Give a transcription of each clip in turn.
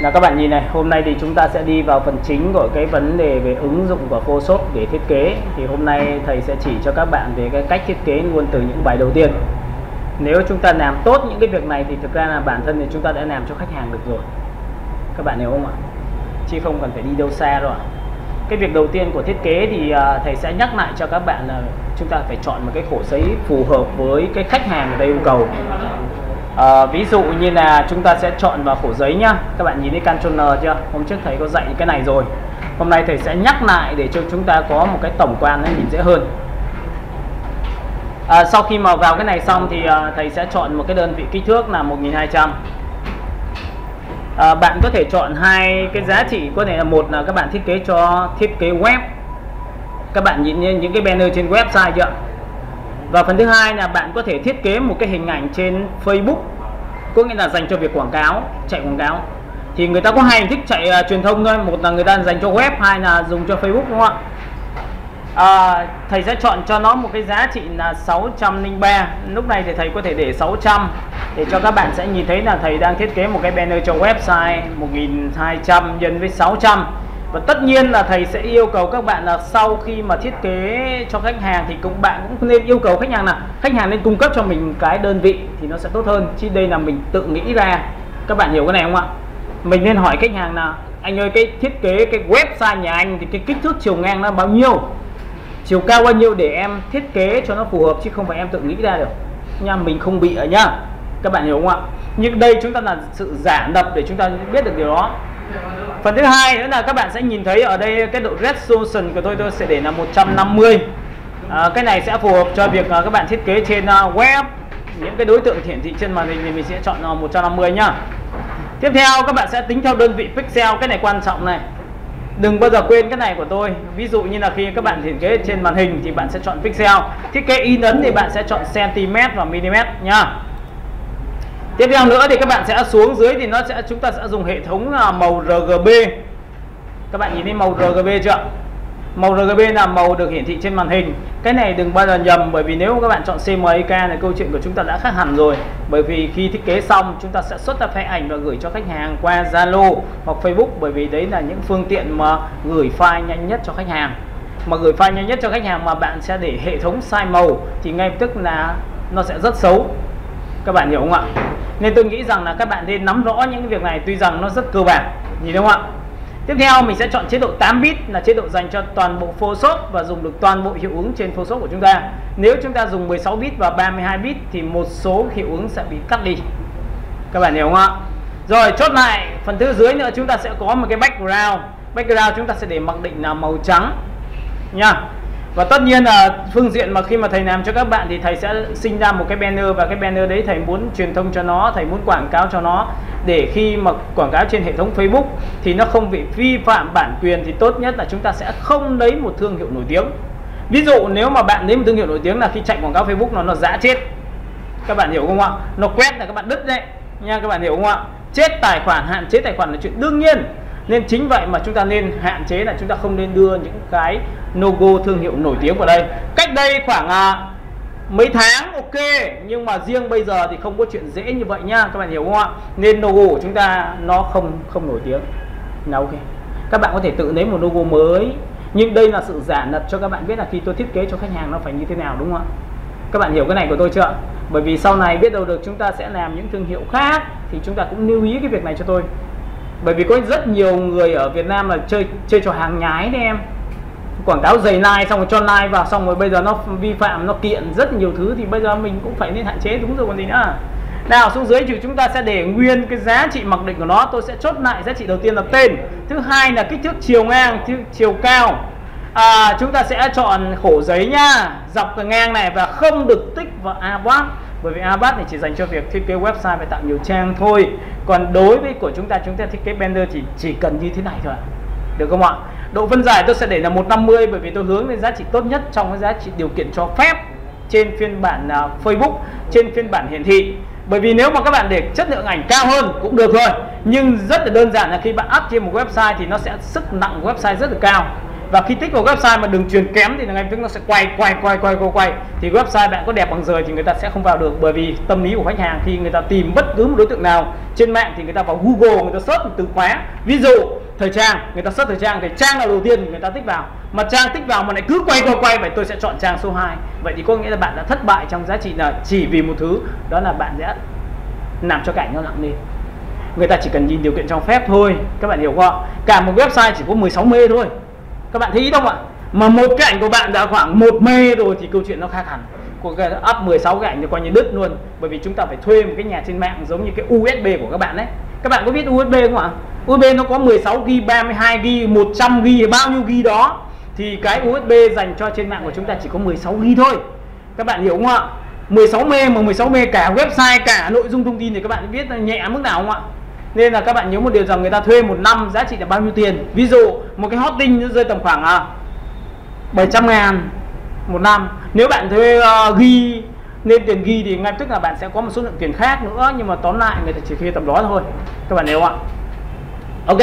Là các bạn nhìn này, hôm nay thì chúng ta sẽ đi vào phần chính của cái vấn đề về ứng dụng của Photoshop để thiết kế. Thì hôm nay thầy sẽ chỉ cho các bạn về cái cách thiết kế luôn từ những bài đầu tiên. Nếu chúng ta làm tốt những cái việc này thì thực ra là bản thân thì chúng ta đã làm cho khách hàng được rồi. Các bạn hiểu không ạ? Chứ không cần phải đi đâu xa rồi. Cái việc đầu tiên của thiết kế thì thầy sẽ nhắc lại cho các bạn là chúng ta phải chọn một cái khổ giấy phù hợp với cái khách hàng ở đây yêu cầu. Ví dụ như là chúng ta sẽ chọn vào khổ giấy nhá. Các bạn nhìn thấy Ctrl N chưa? Hôm trước thầy có dạy cái này rồi. Hôm nay thầy sẽ nhắc lại để cho chúng ta có một cái tổng quan nó nhìn dễ hơn. Sau khi mà vào cái này xong thì thầy sẽ chọn một cái đơn vị kích thước là 1200. Bạn có thể chọn hai cái giá trị, có thể là một là các bạn thiết kế cho thiết kế web. Các bạn nhìn những cái banner trên website chưa? Và phần thứ hai là bạn có thể thiết kế một cái hình ảnh trên Facebook, có nghĩa là dành cho việc quảng cáo, chạy quảng cáo. Thì người ta có hai hình thức chạy truyền thông thôi, một là người ta dành cho web, hai là dùng cho Facebook, đúng không ạ? Thầy sẽ chọn cho nó một cái giá trị là 603. Lúc này thì thầy có thể để 600 để cho các bạn sẽ nhìn thấy là thầy đang thiết kế một cái banner cho website 1200 nhân với 600. Và tất nhiên là thầy sẽ yêu cầu các bạn là sau khi mà thiết kế cho khách hàng thì bạn cũng nên yêu cầu khách hàng là khách hàng nên cung cấp cho mình cái đơn vị thì nó sẽ tốt hơn. Chứ đây là mình tự nghĩ ra. Các bạn hiểu cái này không ạ? Mình nên hỏi khách hàng là anh ơi, cái thiết kế cái website nhà anh thì cái kích thước chiều ngang nó bao nhiêu, chiều cao bao nhiêu để em thiết kế cho nó phù hợp, chứ không phải em tự nghĩ ra được nha. Mình không bị nhá. Các bạn hiểu không ạ? Nhưng đây chúng ta là sự giả lập để chúng ta biết được điều đó. Phần thứ hai nữa là các bạn sẽ nhìn thấy ở đây cái độ resolution của tôi sẽ để là 150. Cái này sẽ phù hợp cho việc các bạn thiết kế trên web. Những cái đối tượng hiển thị trên màn hình thì mình sẽ chọn 150 nhá. Tiếp theo các bạn sẽ tính theo đơn vị pixel. Cái này quan trọng này, đừng bao giờ quên cái này của tôi. Ví dụ như là khi các bạn thiết kế trên màn hình thì bạn sẽ chọn pixel. Thiết kế in ấn thì bạn sẽ chọn cm và mm nhá. Tiếp theo nữa thì các bạn sẽ xuống dưới thì chúng ta sẽ dùng hệ thống màu RGB. Các bạn nhìn thấy màu RGB chưa? Màu RGB là màu được hiển thị trên màn hình. Cái này đừng bao giờ nhầm, bởi vì nếu các bạn chọn CMYK thì câu chuyện của chúng ta đã khác hẳn rồi. Bởi vì khi thiết kế xong chúng ta sẽ xuất ra file ảnh và gửi cho khách hàng qua Zalo hoặc Facebook, bởi vì đấy là những phương tiện mà gửi file nhanh nhất cho khách hàng. Mà gửi file nhanh nhất cho khách hàng mà bạn sẽ để hệ thống sai màu thì ngay lập tức là nó sẽ rất xấu. Các bạn hiểu không ạ? Nên tôi nghĩ rằng là các bạn nên nắm rõ những cái việc này, tuy rằng nó rất cơ bản, nhìn đúng không ạ? Tiếp theo mình sẽ chọn chế độ 8 bit là chế độ dành cho toàn bộ Photoshop và dùng được toàn bộ hiệu ứng trên Photoshop của chúng ta. Nếu chúng ta dùng 16 bit và 32 bit thì một số hiệu ứng sẽ bị cắt đi. Các bạn hiểu không ạ? Rồi chốt lại phần thứ dưới nữa, chúng ta sẽ có một cái background. Background chúng ta sẽ để mặc định là màu trắng nha. Và tất nhiên là phương diện mà khi mà thầy làm cho các bạn thì thầy sẽ sinh ra một cái banner, và cái banner đấy thầy muốn truyền thông cho nó, thầy muốn quảng cáo cho nó, để khi mà quảng cáo trên hệ thống Facebook thì nó không bị vi phạm bản quyền, thì tốt nhất là chúng ta sẽ không lấy một thương hiệu nổi tiếng. Ví dụ nếu mà bạn lấy một thương hiệu nổi tiếng là khi chạy quảng cáo Facebook nó dã chết. Các bạn hiểu không ạ? Nó quét là các bạn đứt đấy nha. Các bạn hiểu không ạ? Chết tài khoản, hạn chế tài khoản là chuyện đương nhiên. Nên chính vậy mà chúng ta nên hạn chế là chúng ta không nên đưa những cái logo thương hiệu nổi tiếng vào đây. Cách đây khoảng mấy tháng ok, nhưng mà riêng bây giờ thì không có chuyện dễ như vậy nha. Các bạn hiểu không ạ? Nên logo của chúng ta nó không nổi tiếng là ok. Các bạn có thể tự lấy một logo mới, nhưng đây là sự giả lập cho các bạn biết là khi tôi thiết kế cho khách hàng nó phải như thế nào, đúng không ạ? Các bạn hiểu cái này của tôi chưa? Bởi vì sau này biết đâu được chúng ta sẽ làm những thương hiệu khác thì chúng ta cũng lưu ý cái việc này cho tôi. Bởi vì có rất nhiều người ở Việt Nam là chơi trò hàng nhái đấy em. Quảng cáo giày like xong rồi cho like vào, xong rồi bây giờ nó vi phạm, nó kiện rất nhiều thứ, thì bây giờ mình cũng phải nên hạn chế, đúng rồi còn gì nữa. Nào xuống dưới thì chúng ta sẽ để nguyên cái giá trị mặc định của nó. Tôi sẽ chốt lại giá trị đầu tiên là tên, thứ hai là kích thước chiều ngang, chiều cao. Chúng ta sẽ chọn khổ giấy nha, dọc và ngang này, và không được tích vào Avast. Bởi vì Avast này chỉ dành cho việc thiết kế website và tạo nhiều trang thôi. Còn đối với của chúng ta thiết kế banner thì chỉ cần như thế này thôi ạ. Được không ạ? Độ phân giải tôi sẽ để là 150, bởi vì tôi hướng đến giá trị tốt nhất trong cái giá trị điều kiện cho phép trên phiên bản Facebook, trên phiên bản hiển thị. Bởi vì nếu mà các bạn để chất lượng ảnh cao hơn cũng được thôi, nhưng rất là đơn giản là khi bạn up trên một website thì nó sẽ sức nặng của website rất là cao. Và khi tích vào website mà đường truyền kém thì ngay lập tức nó sẽ quay. Thì website bạn có đẹp bằng rời thì người ta sẽ không vào được, bởi vì tâm lý của khách hàng khi người ta tìm bất cứ một đối tượng nào trên mạng thì người ta vào Google, người ta search một từ khóa. Ví dụ thời trang, người ta search thời trang thì trang nào đầu tiên thì người ta tích vào. Mà trang tích vào mà lại cứ quay, vậy tôi sẽ chọn trang số 2. Vậy thì có nghĩa là bạn đã thất bại trong giá trị là chỉ vì một thứ, đó là bạn đã làm cho cảnh nó nặng lên. Người ta chỉ cần nhìn điều kiện cho phép thôi, các bạn hiểu không? Cả một website chỉ có 16 mê thôi, các bạn thấy ý không ạ? Mà một cái ảnh của bạn đã khoảng 1 mê rồi thì câu chuyện nó khác hẳn. Của cái up 16 cái ảnh thì coi như đứt luôn, bởi vì chúng ta phải thuê một cái nhà trên mạng giống như cái USB của các bạn đấy. Các bạn có biết USB không ạ? USB nó có 16 GB, 32 GB, 100 GB, bao nhiêu GB đó. Thì cái USB dành cho trên mạng của chúng ta chỉ có 16 GB thôi. Các bạn hiểu không ạ? 16 mê mà 16 mê cả website, cả nội dung thông tin thì các bạn biết nhẹ mức nào không ạ? Nên là các bạn nhớ một điều rằng người ta thuê một năm giá trị là bao nhiêu tiền. Ví dụ một cái hosting nó rơi tầm khoảng 700.000 một năm. Nếu bạn thuê ghi nên tiền ghi thì ngay tức là bạn sẽ có một số lượng tiền khác nữa, nhưng mà tóm lại người ta chỉ thuê tầm đó thôi. Các bạn hiểu không ạ? Ok,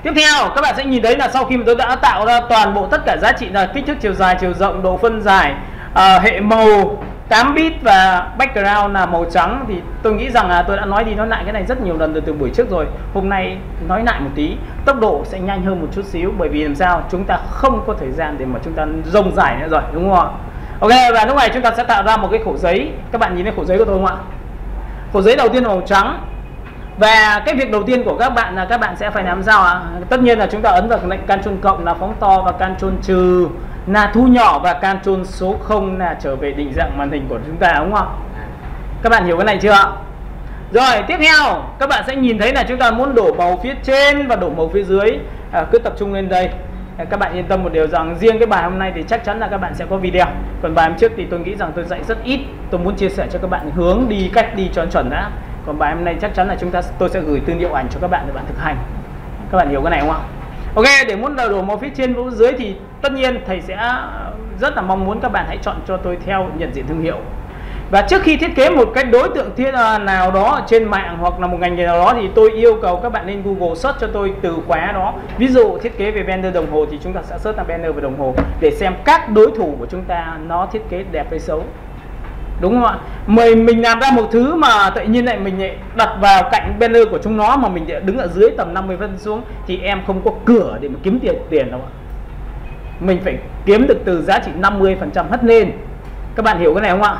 tiếp theo các bạn sẽ nhìn thấy là sau khi mà tôi đã tạo ra toàn bộ tất cả giá trị là kích thước, chiều dài, chiều rộng, độ phân giải, hệ màu 8 bit và background là màu trắng, thì tôi nghĩ rằng là tôi đã nói đi nói lại cái này rất nhiều lần từ buổi trước rồi. Hôm nay nói lại một tí, tốc độ sẽ nhanh hơn một chút xíu, bởi vì làm sao chúng ta không có thời gian để mà chúng ta rông rải nữa rồi, đúng không ạ? Ok, và lúc này chúng ta sẽ tạo ra một cái khổ giấy. Các bạn nhìn thấy khổ giấy của tôi không ạ? Khổ giấy đầu tiên là màu trắng. Và cái việc đầu tiên của các bạn là các bạn sẽ phải làm sao ạ? Tất nhiên là chúng ta ấn vào lệnh Ctrl cộng là phóng to và Ctrl trừ là thu nhỏ và Ctrl số 0 là trở về định dạng màn hình của chúng ta, đúng không? Các bạn hiểu cái này chưa? Rồi tiếp theo các bạn sẽ nhìn thấy là chúng ta muốn đổ màu phía trên và đổ màu phía dưới. Cứ tập trung lên đây. Các bạn yên tâm một điều rằng riêng cái bài hôm nay thì chắc chắn là các bạn sẽ có video. Còn bài hôm trước thì tôi nghĩ rằng tôi dạy rất ít. Tôi muốn chia sẻ cho các bạn hướng đi, cách đi cho chuẩn đã. Còn bài hôm nay chắc chắn là tôi sẽ gửi tư liệu ảnh cho các bạn để bạn thực hành. Các bạn hiểu cái này không ạ? Ok, để muốn đổ màu phía trên và phía dưới thì tất nhiên thầy sẽ rất là mong muốn các bạn hãy chọn cho tôi theo nhận diện thương hiệu. Và trước khi thiết kế một cái đối tượng nào đó trên mạng hoặc là một ngành nghề nào đó thì tôi yêu cầu các bạn lên Google search cho tôi từ khóa đó. Ví dụ thiết kế về banner đồng hồ thì chúng ta sẽ search là banner về đồng hồ để xem các đối thủ của chúng ta nó thiết kế đẹp hay xấu. Đúng không ạ? Mình làm ra một thứ mà tự nhiên lại mình lại đặt vào cạnh banner của chúng nó mà mình đứng ở dưới tầm 50 phân xuống thì em không có cửa để mà kiếm tiền đâu ạ. Mình phải kiếm được từ giá trị 50% hất lên. Các bạn hiểu cái này không ạ?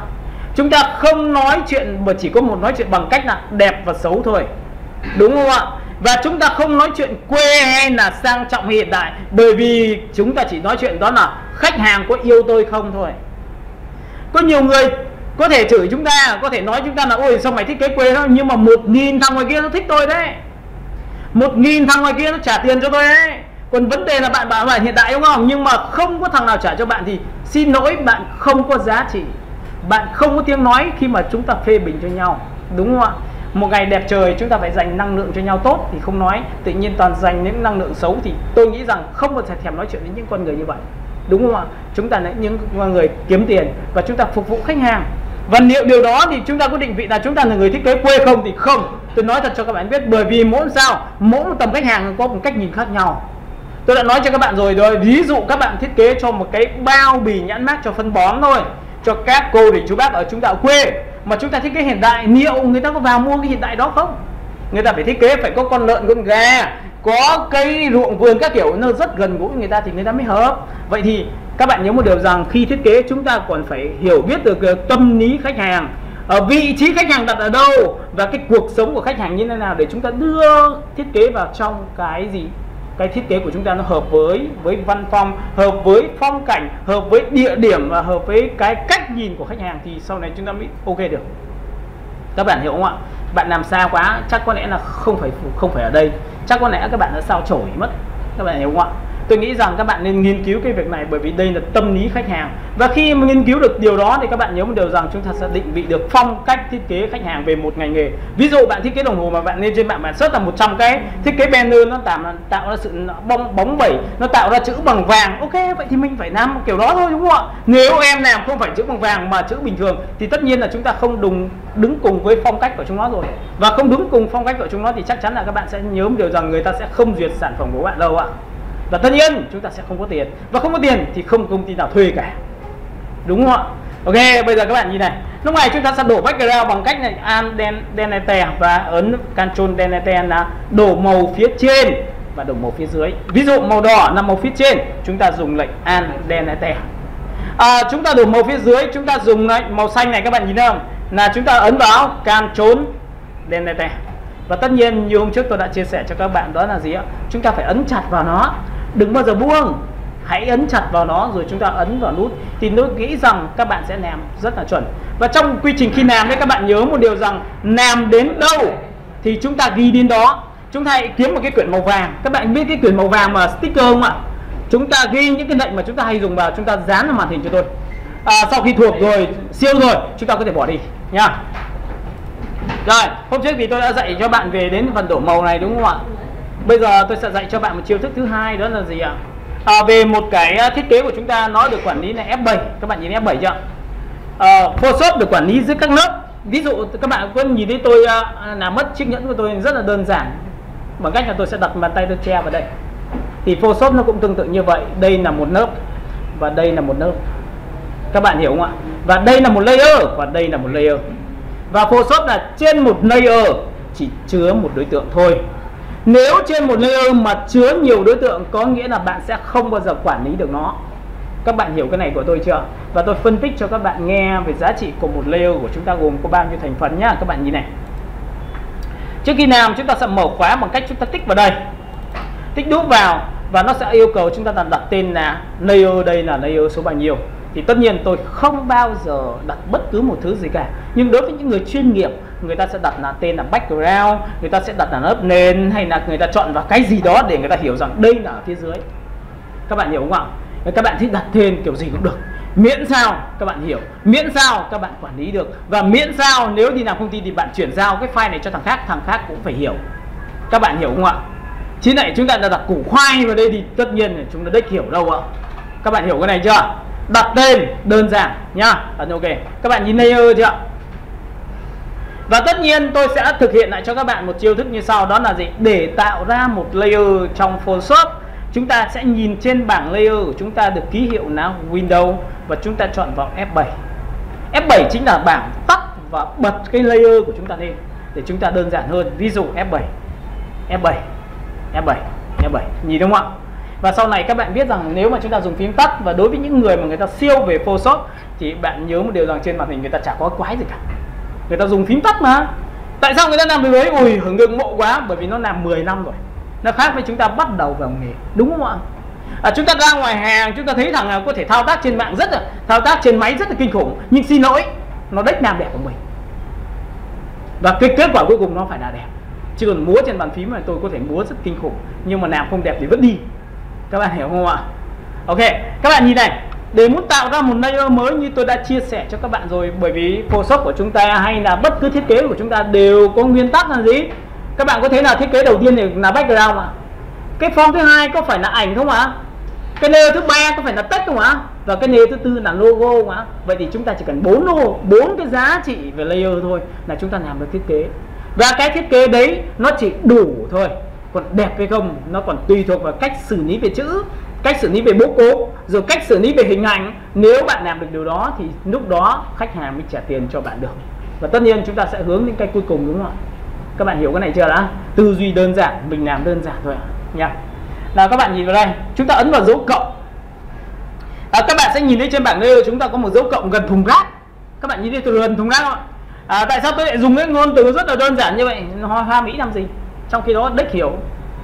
Chúng ta không nói chuyện mà chỉ có một nói chuyện bằng cách là đẹp và xấu thôi. Đúng không ạ? Và chúng ta không nói chuyện quê hay là sang trọng hiện đại, bởi vì chúng ta chỉ nói chuyện đó là khách hàng có yêu tôi không thôi. Có nhiều người có thể chửi chúng ta, có thể nói chúng ta là ôi sao mày thiết kế quê thôi, nhưng mà 1.000 thằng ngoài kia nó thích tôi đấy, 1.000 thằng ngoài kia nó trả tiền cho tôi đấy. Còn vấn đề là bạn bảo là hiện đại đúng không? Nhưng mà không có thằng nào trả cho bạn thì xin lỗi, bạn không có giá trị, bạn không có tiếng nói khi mà chúng ta phê bình cho nhau, đúng không ạ? Một ngày đẹp trời chúng ta phải dành năng lượng cho nhau tốt thì không nói, tự nhiên toàn dành những năng lượng xấu thì tôi nghĩ rằng không có thể thèm nói chuyện với những con người như vậy, đúng không ạ? Chúng ta là những người kiếm tiền và chúng ta phục vụ khách hàng. Và liệu điều đó thì chúng ta có định vị là chúng ta là người thiết kế quê không? Thì không. Tôi nói thật cho các bạn biết, bởi vì mỗi một tầm khách hàng có một cách nhìn khác nhau. Tôi đã nói cho các bạn rồi. Ví dụ các bạn thiết kế cho một cái bao bì nhãn mác cho phân bón thôi, cho các cô để chú bác ở chúng ta ở quê, mà chúng ta thiết kế hiện đại, liệu người ta có vào mua cái hiện đại đó không? Người ta phải thiết kế phải có con lợn, con gà, có cây ruộng vườn các kiểu, nó rất gần gũi người ta thì người ta mới hợp. Vậy thì các bạn nhớ một điều rằng khi thiết kế chúng ta còn phải hiểu biết được tâm lý khách hàng, ở vị trí khách hàng đặt ở đâu và cái cuộc sống của khách hàng như thế nào để chúng ta đưa thiết kế vào trong cái gì. Cái thiết kế của chúng ta nó hợp với văn phong, hợp với phong cảnh, hợp với địa điểm và hợp với cái cách nhìn của khách hàng thì sau này chúng ta mới ok được. Các bạn hiểu không ạ? Bạn làm xa quá chắc có lẽ là không phải ở đây, chắc có lẽ các bạn đã sao chổi mất. Các bạn hiểu không ạ? Tôi nghĩ rằng các bạn nên nghiên cứu cái việc này, bởi vì đây là tâm lý khách hàng. Và khi mà nghiên cứu được điều đó thì các bạn nhớ một điều rằng chúng ta sẽ định vị được phong cách thiết kế khách hàng về một ngành nghề. Ví dụ bạn thiết kế đồng hồ mà bạn lên trên mạng bạn search là 100 cái thiết kế banner, nó tạo ra sự bóng bẩy, nó tạo ra chữ bằng vàng. Ok, vậy thì mình phải làm kiểu đó thôi, đúng không ạ? Nếu em làm không phải chữ bằng vàng mà chữ bình thường thì tất nhiên là chúng ta không đứng cùng với phong cách của chúng nó rồi. Và không đứng cùng phong cách của chúng nó thì chắc chắn là các bạn sẽ nhớ một điều rằng người ta sẽ không duyệt sản phẩm của bạn đâu ạ. Và tất nhiên chúng ta sẽ không có tiền, và không có tiền thì không công ty nào thuê cả, đúng không ạ? Ok, bây giờ các bạn nhìn này, lúc này chúng ta sẽ đổ background bằng cách này Alt Delete và ấn Ctrl Delete là đổ màu phía trên và đổ màu phía dưới. Ví dụ màu đỏ là màu phía trên, chúng ta dùng lệnh Alt Delete. Chúng ta đổ màu phía dưới, chúng ta dùng màu xanh này, các bạn nhìn thấy không? Là chúng ta ấn vào Ctrl Delete. Và tất nhiên như hôm trước tôi đã chia sẻ cho các bạn, đó là gì ạ? Chúng ta phải ấn chặt vào nó, đừng bao giờ buông. Hãy ấn chặt vào nó rồi chúng ta ấn vào nút, thì tôi nghĩ rằng các bạn sẽ làm rất là chuẩn. Và trong quy trình khi làm đấy, các bạn nhớ một điều rằng làm đến đâu thì chúng ta ghi đến đó. Chúng ta hãy kiếm một cái quyển màu vàng. Các bạn biết cái quyển màu vàng mà sticker không ạ? Chúng ta ghi những cái lệnh mà chúng ta hay dùng vào, chúng ta dán vào màn hình cho tôi. Sau khi thuộc rồi, siêu rồi, chúng ta có thể bỏ đi nha. Rồi, hôm trước thì tôi đã dạy cho bạn về đến phần đổ màu này, đúng không ạ? Bây giờ tôi sẽ dạy cho bạn một chiêu thức thứ hai, đó là gì ạ? Về một cái thiết kế của chúng ta, nó được quản lý là F7. Các bạn nhìn F7 chưa? Photoshop được quản lý dưới các lớp. Ví dụ các bạn có nhìn thấy tôi làm mất chiếc nhẫn của tôi rất là đơn giản, bằng cách là tôi sẽ đặt bàn tay tôi che vào đây. Thì Photoshop nó cũng tương tự như vậy. Đây là một lớp và đây là một lớp. Các bạn hiểu không ạ? Và đây là một layer và đây là một layer. Và Photoshop là trên một layer chỉ chứa một đối tượng thôi. Nếu trên một layer mà chứa nhiều đối tượng, có nghĩa là bạn sẽ không bao giờ quản lý được nó. Các bạn hiểu cái này của tôi chưa? Và tôi phân tích cho các bạn nghe về giá trị của một layer của chúng ta gồm có bao nhiêu thành phần nhá. Các bạn nhìn này. Trước khi làm chúng ta sẽ mở khóa bằng cách chúng ta tích vào đây, tích đúp vào, và nó sẽ yêu cầu chúng ta đặt tên là layer, đây là layer số bao nhiêu. Thì tất nhiên tôi không bao giờ đặt bất cứ một thứ gì cả. Nhưng đối với những người chuyên nghiệp, người ta sẽ đặt là tên là background, người ta sẽ đặt là lớp nền, hay là người ta chọn vào cái gì đó để người ta hiểu rằng đây là ở phía dưới. Các bạn hiểu không ạ? Các bạn thích đặt tên kiểu gì cũng được, miễn sao các bạn hiểu, miễn sao các bạn quản lý được, và miễn sao nếu đi làm công ty thì bạn chuyển giao cái file này cho thằng khác cũng phải hiểu. Các bạn hiểu không ạ? Chứ này chúng ta đã đặt củ khoai vào đây thì tất nhiên là chúng ta đếch hiểu đâu ạ. Các bạn hiểu cái này chưa? Đặt tên đơn giản nhá. Ok, các bạn nhìn layer chưa? Và tất nhiên tôi sẽ thực hiện lại cho các bạn một chiêu thức như sau, đó là gì? Để tạo ra một layer trong Photoshop, chúng ta sẽ nhìn trên bảng layer của chúng ta được ký hiệu là Windows, và chúng ta chọn vào F7. F7 chính là bảng tắt và bật cái layer của chúng ta lên để chúng ta đơn giản hơn. Ví dụ F7, F7, F7, F7, nhìn đúng không ạ? Và sau này các bạn biết rằng nếu mà chúng ta dùng phím tắt, và đối với những người mà người ta siêu về Photoshop thì bạn nhớ một điều rằng trên màn hình người ta chả có quái gì cả, người ta dùng phím tắt mà. Tại sao người ta làm điều đấy? Ui, hưởng ngưỡng mộ quá, bởi vì nó làm 10 năm rồi. Nó khác với chúng ta bắt đầu vào nghề, đúng không ạ? Chúng ta ra ngoài hàng, chúng ta thấy thằng nào có thể thao tác trên mạng thao tác trên máy rất là kinh khủng, nhưng xin lỗi, nó đếch làm đẹp của mình. Và cái kết quả cuối cùng nó phải là đẹp. Chứ còn múa trên bàn phím này tôi có thể múa rất kinh khủng, nhưng mà làm không đẹp thì vẫn đi. Các bạn hiểu không ạ? Ok, các bạn nhìn này, để muốn tạo ra một layer mới như tôi đã chia sẻ cho các bạn rồi, bởi vì Photoshop của chúng ta hay là bất cứ thiết kế của chúng ta đều có nguyên tắc là gì? Các bạn có thấy là thiết kế đầu tiên thì là background ạ? Cái form thứ hai có phải là ảnh không ạ? Cái layer thứ ba có phải là text không ạ? Và cái layer thứ tư là logo không ạ? Vậy thì chúng ta chỉ cần 4 cái giá trị về layer thôi là chúng ta làm được thiết kế. Và cái thiết kế đấy nó chỉ đủ thôi. Còn đẹp hay không nó còn tùy thuộc vào cách xử lý về chữ, cách xử lý về bố cục, rồi cách xử lý về hình ảnh. Nếu bạn làm được điều đó thì lúc đó khách hàng mới trả tiền cho bạn được. Và tất nhiên chúng ta sẽ hướng đến cái cuối cùng, đúng không ạ? Các bạn hiểu cái này chưa đã? Tư duy đơn giản, mình làm đơn giản thôi nha. Nào các bạn nhìn vào đây, chúng ta ấn vào dấu cộng. Các bạn sẽ nhìn thấy trên bảng layer chúng ta có một dấu cộng gần thùng rác. Các bạn nhìn thấy từ gần thùng rác không ạ? Tại sao tôi lại dùng cái ngôn từ rất là đơn giản như vậy? Hoa mỹ làm gì? Trong khi đó đếch hiểu,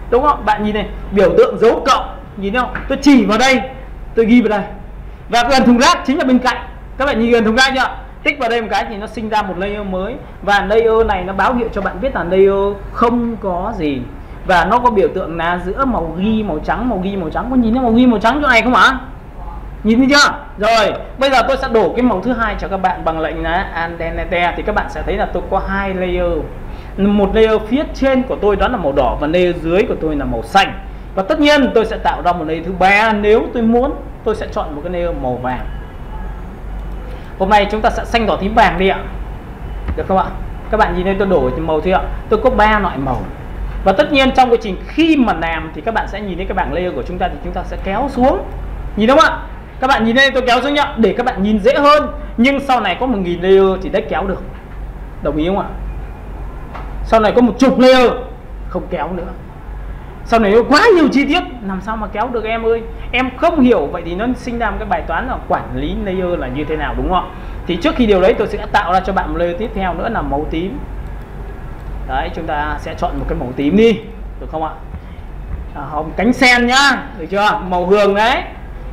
đúng không? Bạn nhìn này, biểu tượng dấu cộng, nhìn thấy không? Tôi chỉ vào đây, tôi ghi vào đây, và gần thùng rác chính là bên cạnh. Các bạn nhìn gần thùng rác chưa? Tích vào đây một cái thì nó sinh ra một layer mới, và layer này nó báo hiệu cho bạn biết là layer không có gì, và nó có biểu tượng là giữa màu ghi màu trắng, màu ghi màu trắng. Có nhìn thấy màu ghi màu trắng chỗ này không ạ? Nhìn thấy chưa? Rồi, bây giờ tôi sẽ đổ cái màu thứ hai cho các bạn bằng lệnh là Alt Delete. Thì các bạn sẽ thấy là tôi có hai layer. Một layer phía trên của tôi đó là màu đỏ, và layer dưới của tôi là màu xanh. Và tất nhiên tôi sẽ tạo ra một layer thứ ba. Nếu tôi muốn, tôi sẽ chọn một cái layer màu vàng. Hôm nay chúng ta sẽ xanh đỏ tím vàng đi ạ. Được không ạ? Các bạn nhìn thấy tôi đổ màu chưa ạ? Tôi có 3 loại màu. Và tất nhiên trong quá trình khi mà làm thì các bạn sẽ nhìn thấy cái bảng layer của chúng ta, thì chúng ta sẽ kéo xuống, nhìn đúng không ạ? Các bạn nhìn đây, tôi kéo xuống nhá, để các bạn nhìn dễ hơn. Nhưng sau này có 1000 layer thì đấy kéo được, đồng ý không ạ? Sau này có 10 layer không kéo nữa. Sau này có quá nhiều chi tiết, làm sao mà kéo được em ơi? Em không hiểu, vậy thì nó sinh ra một cái bài toán là quản lý layer là như thế nào, đúng không ạ? Thì trước khi điều đấy tôi sẽ tạo ra cho bạn một layer tiếp theo nữa là màu tím. Đấy, chúng ta sẽ chọn một cái màu tím đi, được không ạ? Hồng cánh sen nhá, được chưa? Màu hường đấy,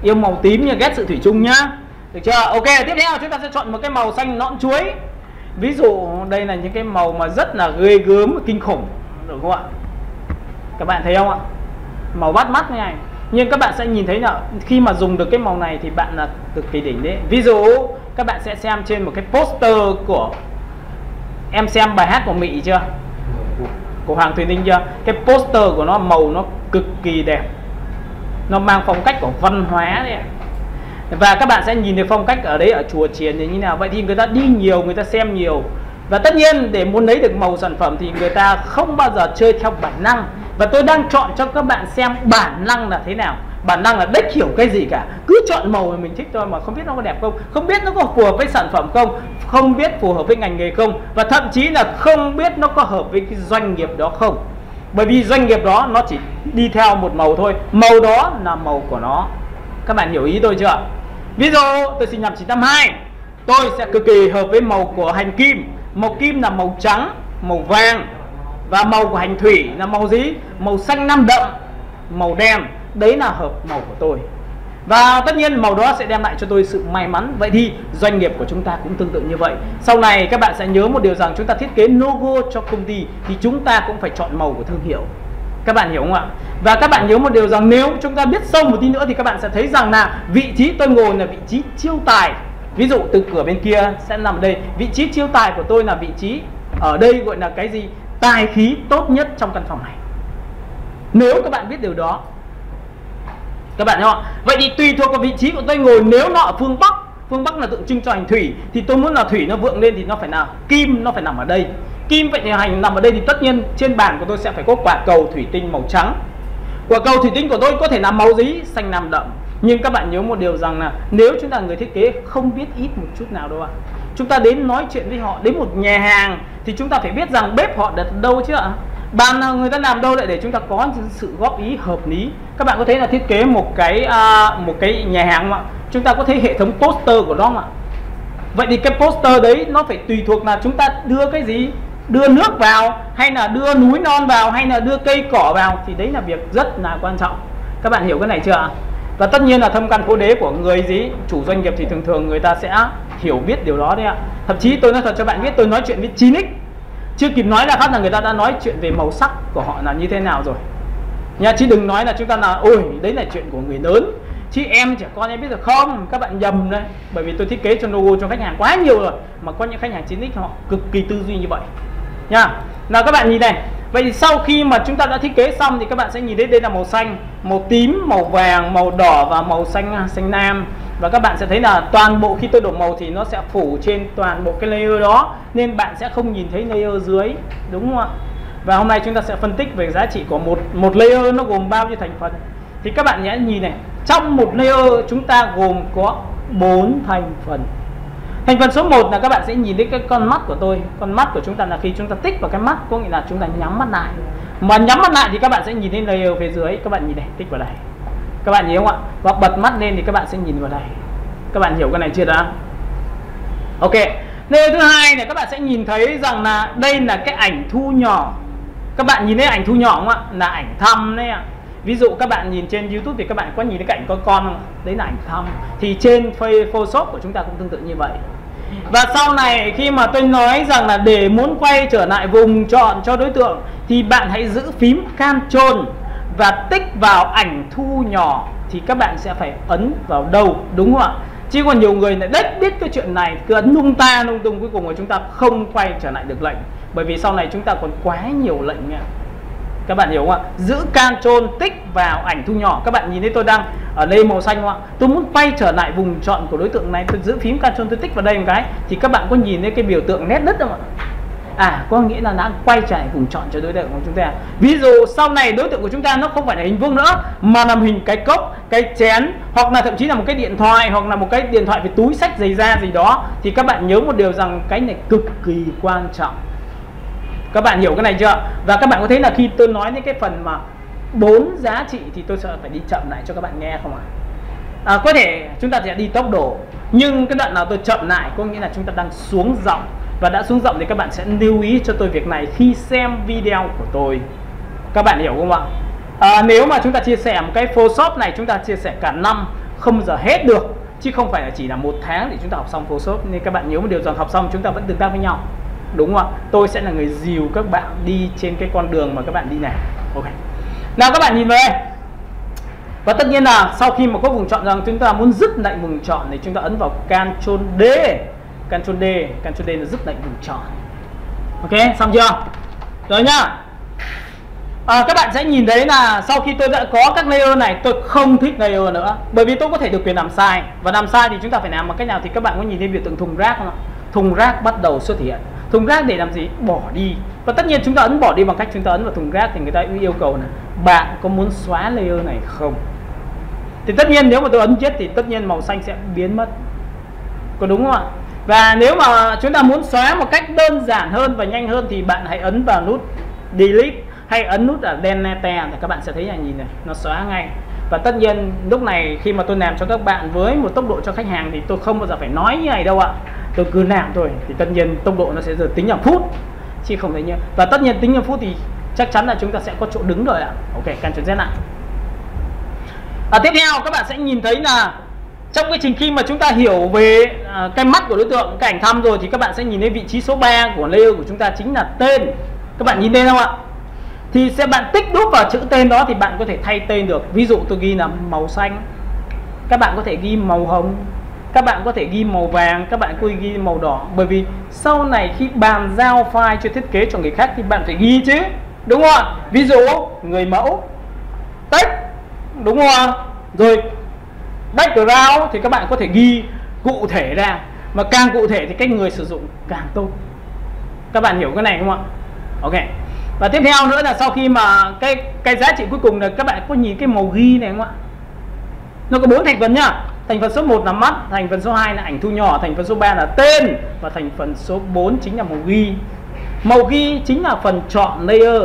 yêu màu tím như ghét sự thủy chung nhá, được chưa? Ok, tiếp theo chúng ta sẽ chọn một cái màu xanh nõn chuối. Ví dụ đây là những cái màu mà rất là ghê gớm, kinh khủng, được không ạ? Các bạn thấy không ạ? Màu bắt mắt như này. Nhưng các bạn sẽ nhìn thấy là khi mà dùng được cái màu này thì bạn là cực kỳ đỉnh đấy. Ví dụ các bạn sẽ xem trên một cái poster của, em xem bài hát của Mị chưa? Của Hoàng Thùy Ninh chưa? Cái poster của nó màu nó cực kỳ đẹp, nó mang phong cách của văn hóa đấy. Và các bạn sẽ nhìn thấy phong cách ở đấy ở chùa chiền như thế nào. Vậy thì người ta đi nhiều, người ta xem nhiều. Và tất nhiên để muốn lấy được màu sản phẩm thì người ta không bao giờ chơi theo bản năng. Và tôi đang chọn cho các bạn xem bản năng là thế nào. Bản năng là đếch hiểu cái gì cả, cứ chọn màu mà mình thích thôi, mà không biết nó có đẹp không, không biết nó có phù hợp với sản phẩm không, không biết phù hợp với ngành nghề không, và thậm chí là không biết nó có hợp với cái doanh nghiệp đó không. Bởi vì doanh nghiệp đó nó chỉ đi theo một màu thôi, màu đó là màu của nó. Các bạn hiểu ý tôi chưa? Ví dụ tôi sinh năm 1982, tôi sẽ cực kỳ hợp với màu của hành kim. Màu kim là màu trắng, màu vàng. Và màu của hành thủy là màu gì? Màu xanh lam đậm, màu đen. Đấy là hợp màu của tôi. Và tất nhiên màu đó sẽ đem lại cho tôi sự may mắn. Vậy thì doanh nghiệp của chúng ta cũng tương tự như vậy. Sau này các bạn sẽ nhớ một điều rằng chúng ta thiết kế logo cho công ty thì chúng ta cũng phải chọn màu của thương hiệu. Các bạn hiểu không ạ? Và các bạn nhớ một điều rằng nếu chúng ta biết sâu một tí nữa thì các bạn sẽ thấy rằng là vị trí tôi ngồi là vị trí chiêu tài. Ví dụ từ cửa bên kia sẽ nằm ở đây. Vị trí chiêu tài của tôi là vị trí ở đây, gọi là cái gì? Tài khí tốt nhất trong căn phòng này. Nếu các bạn biết điều đó, các bạn hiểu không? Vậy thì tùy thuộc vào vị trí của tôi ngồi, nếu nó ở phương Bắc, phương Bắc là tượng trưng cho hành thủy, thì tôi muốn là thủy nó vượng lên thì nó phải là kim, nó phải nằm ở đây. Kim vậy thì hành nằm ở đây thì tất nhiên trên bàn của tôi sẽ phải có quả cầu thủy tinh màu trắng. Quả cầu thủy tinh của tôi có thể là màu gì? Xanh lam đậm. Nhưng các bạn nhớ một điều rằng là nếu chúng ta là người thiết kế không biết ít một chút nào đâu ạ. Chúng ta đến nói chuyện với họ, đến một nhà hàng thì chúng ta phải biết rằng bếp họ đặt đâu chứ ạ. Bàn nào người ta làm đâu lại để chúng ta có sự góp ý hợp lý. Các bạn có thấy là thiết kế một cái nhà hàng không ạ? Chúng ta có thấy hệ thống poster của nó không ạ? Vậy thì cái poster đấy nó phải tùy thuộc là chúng ta đưa cái gì? Đưa nước vào, hay là đưa núi non vào, hay là đưa cây cỏ vào, thì đấy là việc rất là quan trọng. Các bạn hiểu cái này chưa ạ? Và tất nhiên là thâm căn cố đế của người gì? Chủ doanh nghiệp thì thường thường người ta sẽ hiểu biết điều đó đấy ạ. Thậm chí tôi nói thật cho bạn biết, tôi nói chuyện với 9x chưa kịp nói là khác là người ta đã nói chuyện về màu sắc của họ là như thế nào rồi nha. Chứ đừng nói là chúng ta là ôi đấy là chuyện của người lớn, chứ em trẻ con em biết được không. Các bạn nhầm đấy. Bởi vì tôi thiết kế cho logo cho khách hàng quá nhiều rồi, mà có những khách hàng 9x họ cực kỳ tư duy như vậy nha. Nào các bạn nhìn này. Vậy thì sau khi mà chúng ta đã thiết kế xong thì các bạn sẽ nhìn thấy đây là màu xanh, màu tím, màu vàng, màu đỏ và màu xanh lam. Và các bạn sẽ thấy là toàn bộ khi tôi đổ màu thì nó sẽ phủ trên toàn bộ cái layer đó, nên bạn sẽ không nhìn thấy layer dưới, đúng không ạ? Và hôm nay chúng ta sẽ phân tích về giá trị của một layer nó gồm bao nhiêu thành phần. Thì các bạn nhớ nhìn này, trong một layer chúng ta gồm có 4 thành phần. Thành phần số 1 là các bạn sẽ nhìn thấy cái con mắt của tôi. Con mắt của chúng ta là khi chúng ta tích vào cái mắt, có nghĩa là chúng ta nhắm mắt lại. Mà nhắm mắt lại thì các bạn sẽ nhìn thấy layer phía dưới. Các bạn nhìn này, tích vào đây. Các bạn hiểu không ạ? Và bật mắt lên thì các bạn sẽ nhìn vào đây. Các bạn hiểu cái này chưa đã? Ok. Layer thứ hai này các bạn sẽ nhìn thấy rằng là đây là cái ảnh thu nhỏ. Các bạn nhìn thấy ảnh thu nhỏ không ạ? Là ảnh thăm đấy ạ. Ví dụ các bạn nhìn trên YouTube thì các bạn có nhìn thấy cảnh có con không? Đấy là ảnh thăm. Thì trên Photoshop của chúng ta cũng tương tự như vậy. Và sau này khi mà tôi nói rằng là để muốn quay trở lại vùng chọn cho đối tượng thì bạn hãy giữ phím Ctrl và tích vào ảnh thu nhỏ, thì các bạn sẽ phải ấn vào đâu, đúng không ạ? Chứ còn nhiều người lại đếch biết cái chuyện này, cứ ấn lung ta lung tung, cuối cùng là chúng ta không quay trở lại được lệnh. Bởi vì sau này chúng ta còn quá nhiều lệnh nha. Các bạn hiểu không ạ? Giữ Ctrl tích vào ảnh thu nhỏ. Các bạn nhìn thấy tôi đang ở đây màu xanh không ạ? Tôi muốn quay trở lại vùng chọn của đối tượng này, tôi giữ phím Ctrl tôi tích vào đây một cái thì các bạn có nhìn thấy cái biểu tượng nét đất không ạ? có nghĩa là đã quay trở lại vùng chọn cho đối tượng của chúng ta. Ví dụ sau này đối tượng của chúng ta nó không phải là hình vuông nữa, mà là hình cái cốc, cái chén, hoặc là thậm chí là một cái điện thoại, hoặc là một cái điện thoại với túi sách, giày da gì đó. Thì các bạn nhớ một điều rằng cái này cực kỳ quan trọng. Các bạn hiểu cái này chưa? Và các bạn có thấy là khi tôi nói đến cái phần mà 4 giá trị thì tôi sẽ phải đi chậm lại cho các bạn nghe không ạ? Có thể chúng ta sẽ đi tốc độ, nhưng cái đoạn nào tôi chậm lại có nghĩa là chúng ta đang xuống giọng. Và đã xuống giọng thì các bạn sẽ lưu ý cho tôi việc này khi xem video của tôi. Các bạn hiểu không ạ? Nếu mà chúng ta chia sẻ một cái Photoshop này, chúng ta chia sẻ cả năm không bao giờ hết được, chứ không phải là chỉ là 1 tháng để chúng ta học xong Photoshop. Nên các bạn nhớ một điều rằng học xong chúng ta vẫn tương tác với nhau, đúng không ạ? Tôi sẽ là người dìu các bạn đi trên cái con đường mà các bạn đi này. Ok. Nào các bạn nhìn vào đây. Và tất nhiên là sau khi mà có vùng chọn rằng chúng ta muốn dứt lại vùng chọn thì chúng ta ấn vào Ctrl D. Ctrl D là dứt lệnh vùng chọn. Ok, xong chưa? Rồi nhá. Các bạn sẽ nhìn thấy là sau khi tôi đã có các layer này, tôi không thích layer nữa, bởi vì tôi có thể được quyền làm sai. Và làm sai thì chúng ta phải làm bằng cách nào? Thì các bạn có nhìn thấy biểu tượng thùng rác không ạ? Thùng rác bắt đầu xuất hiện. Thùng rác để làm gì? Bỏ đi. Và tất nhiên chúng ta ấn bỏ đi bằng cách chúng ta ấn vào thùng rác thì người ta yêu cầu là bạn có muốn xóa layer này không? Thì tất nhiên nếu mà tôi ấn chết thì tất nhiên màu xanh sẽ biến mất. Có đúng không ạ? Và nếu mà chúng ta muốn xóa một cách đơn giản hơn và nhanh hơn thì bạn hãy ấn vào nút Delete hay ấn nút ở Delete thì các bạn sẽ thấy là nhìn này, nó xóa ngay. Và tất nhiên lúc này khi mà tôi làm cho các bạn với một tốc độ cho khách hàng thì tôi không bao giờ phải nói như này đâu ạ. Tôi cứ làm thôi, thì tất nhiên tốc độ nó sẽ giờ tính bằng phút chứ không thấy như. Và tất nhiên tính bằng phút thì chắc chắn là chúng ta sẽ có chỗ đứng rồi ạ. Ok, Ctrl Z lại. Tiếp theo các bạn sẽ nhìn thấy là trong quá trình khi mà chúng ta hiểu về cái mắt của đối tượng, cái ảnh thăm rồi, thì các bạn sẽ nhìn thấy vị trí số 3 của layer của chúng ta chính là tên. Các bạn nhìn tên không ạ? Thì sẽ bạn tích đúp vào chữ tên đó thì bạn có thể thay tên được. Ví dụ tôi ghi là màu xanh, các bạn có thể ghi màu hồng, các bạn có thể ghi màu vàng, các bạn có thể ghi màu đỏ. Bởi vì sau này khi bàn giao file cho thiết kế cho người khác thì bạn phải ghi chứ, đúng không ạ? Ví dụ người mẫu, text, đúng không ạ? Rồi background thì các bạn có thể ghi cụ thể ra, mà càng cụ thể thì cái người sử dụng càng tốt. Các bạn hiểu cái này không ạ? Ok. Và tiếp theo nữa là sau khi mà cái giá trị cuối cùng là các bạn có nhìn cái màu ghi này không ạ? Nó có 4 thành phần nhá. Thành phần số 1 là mắt, thành phần số 2 là ảnh thu nhỏ, thành phần số 3 là tên, và thành phần số 4 chính là màu ghi. Màu ghi chính là phần chọn layer.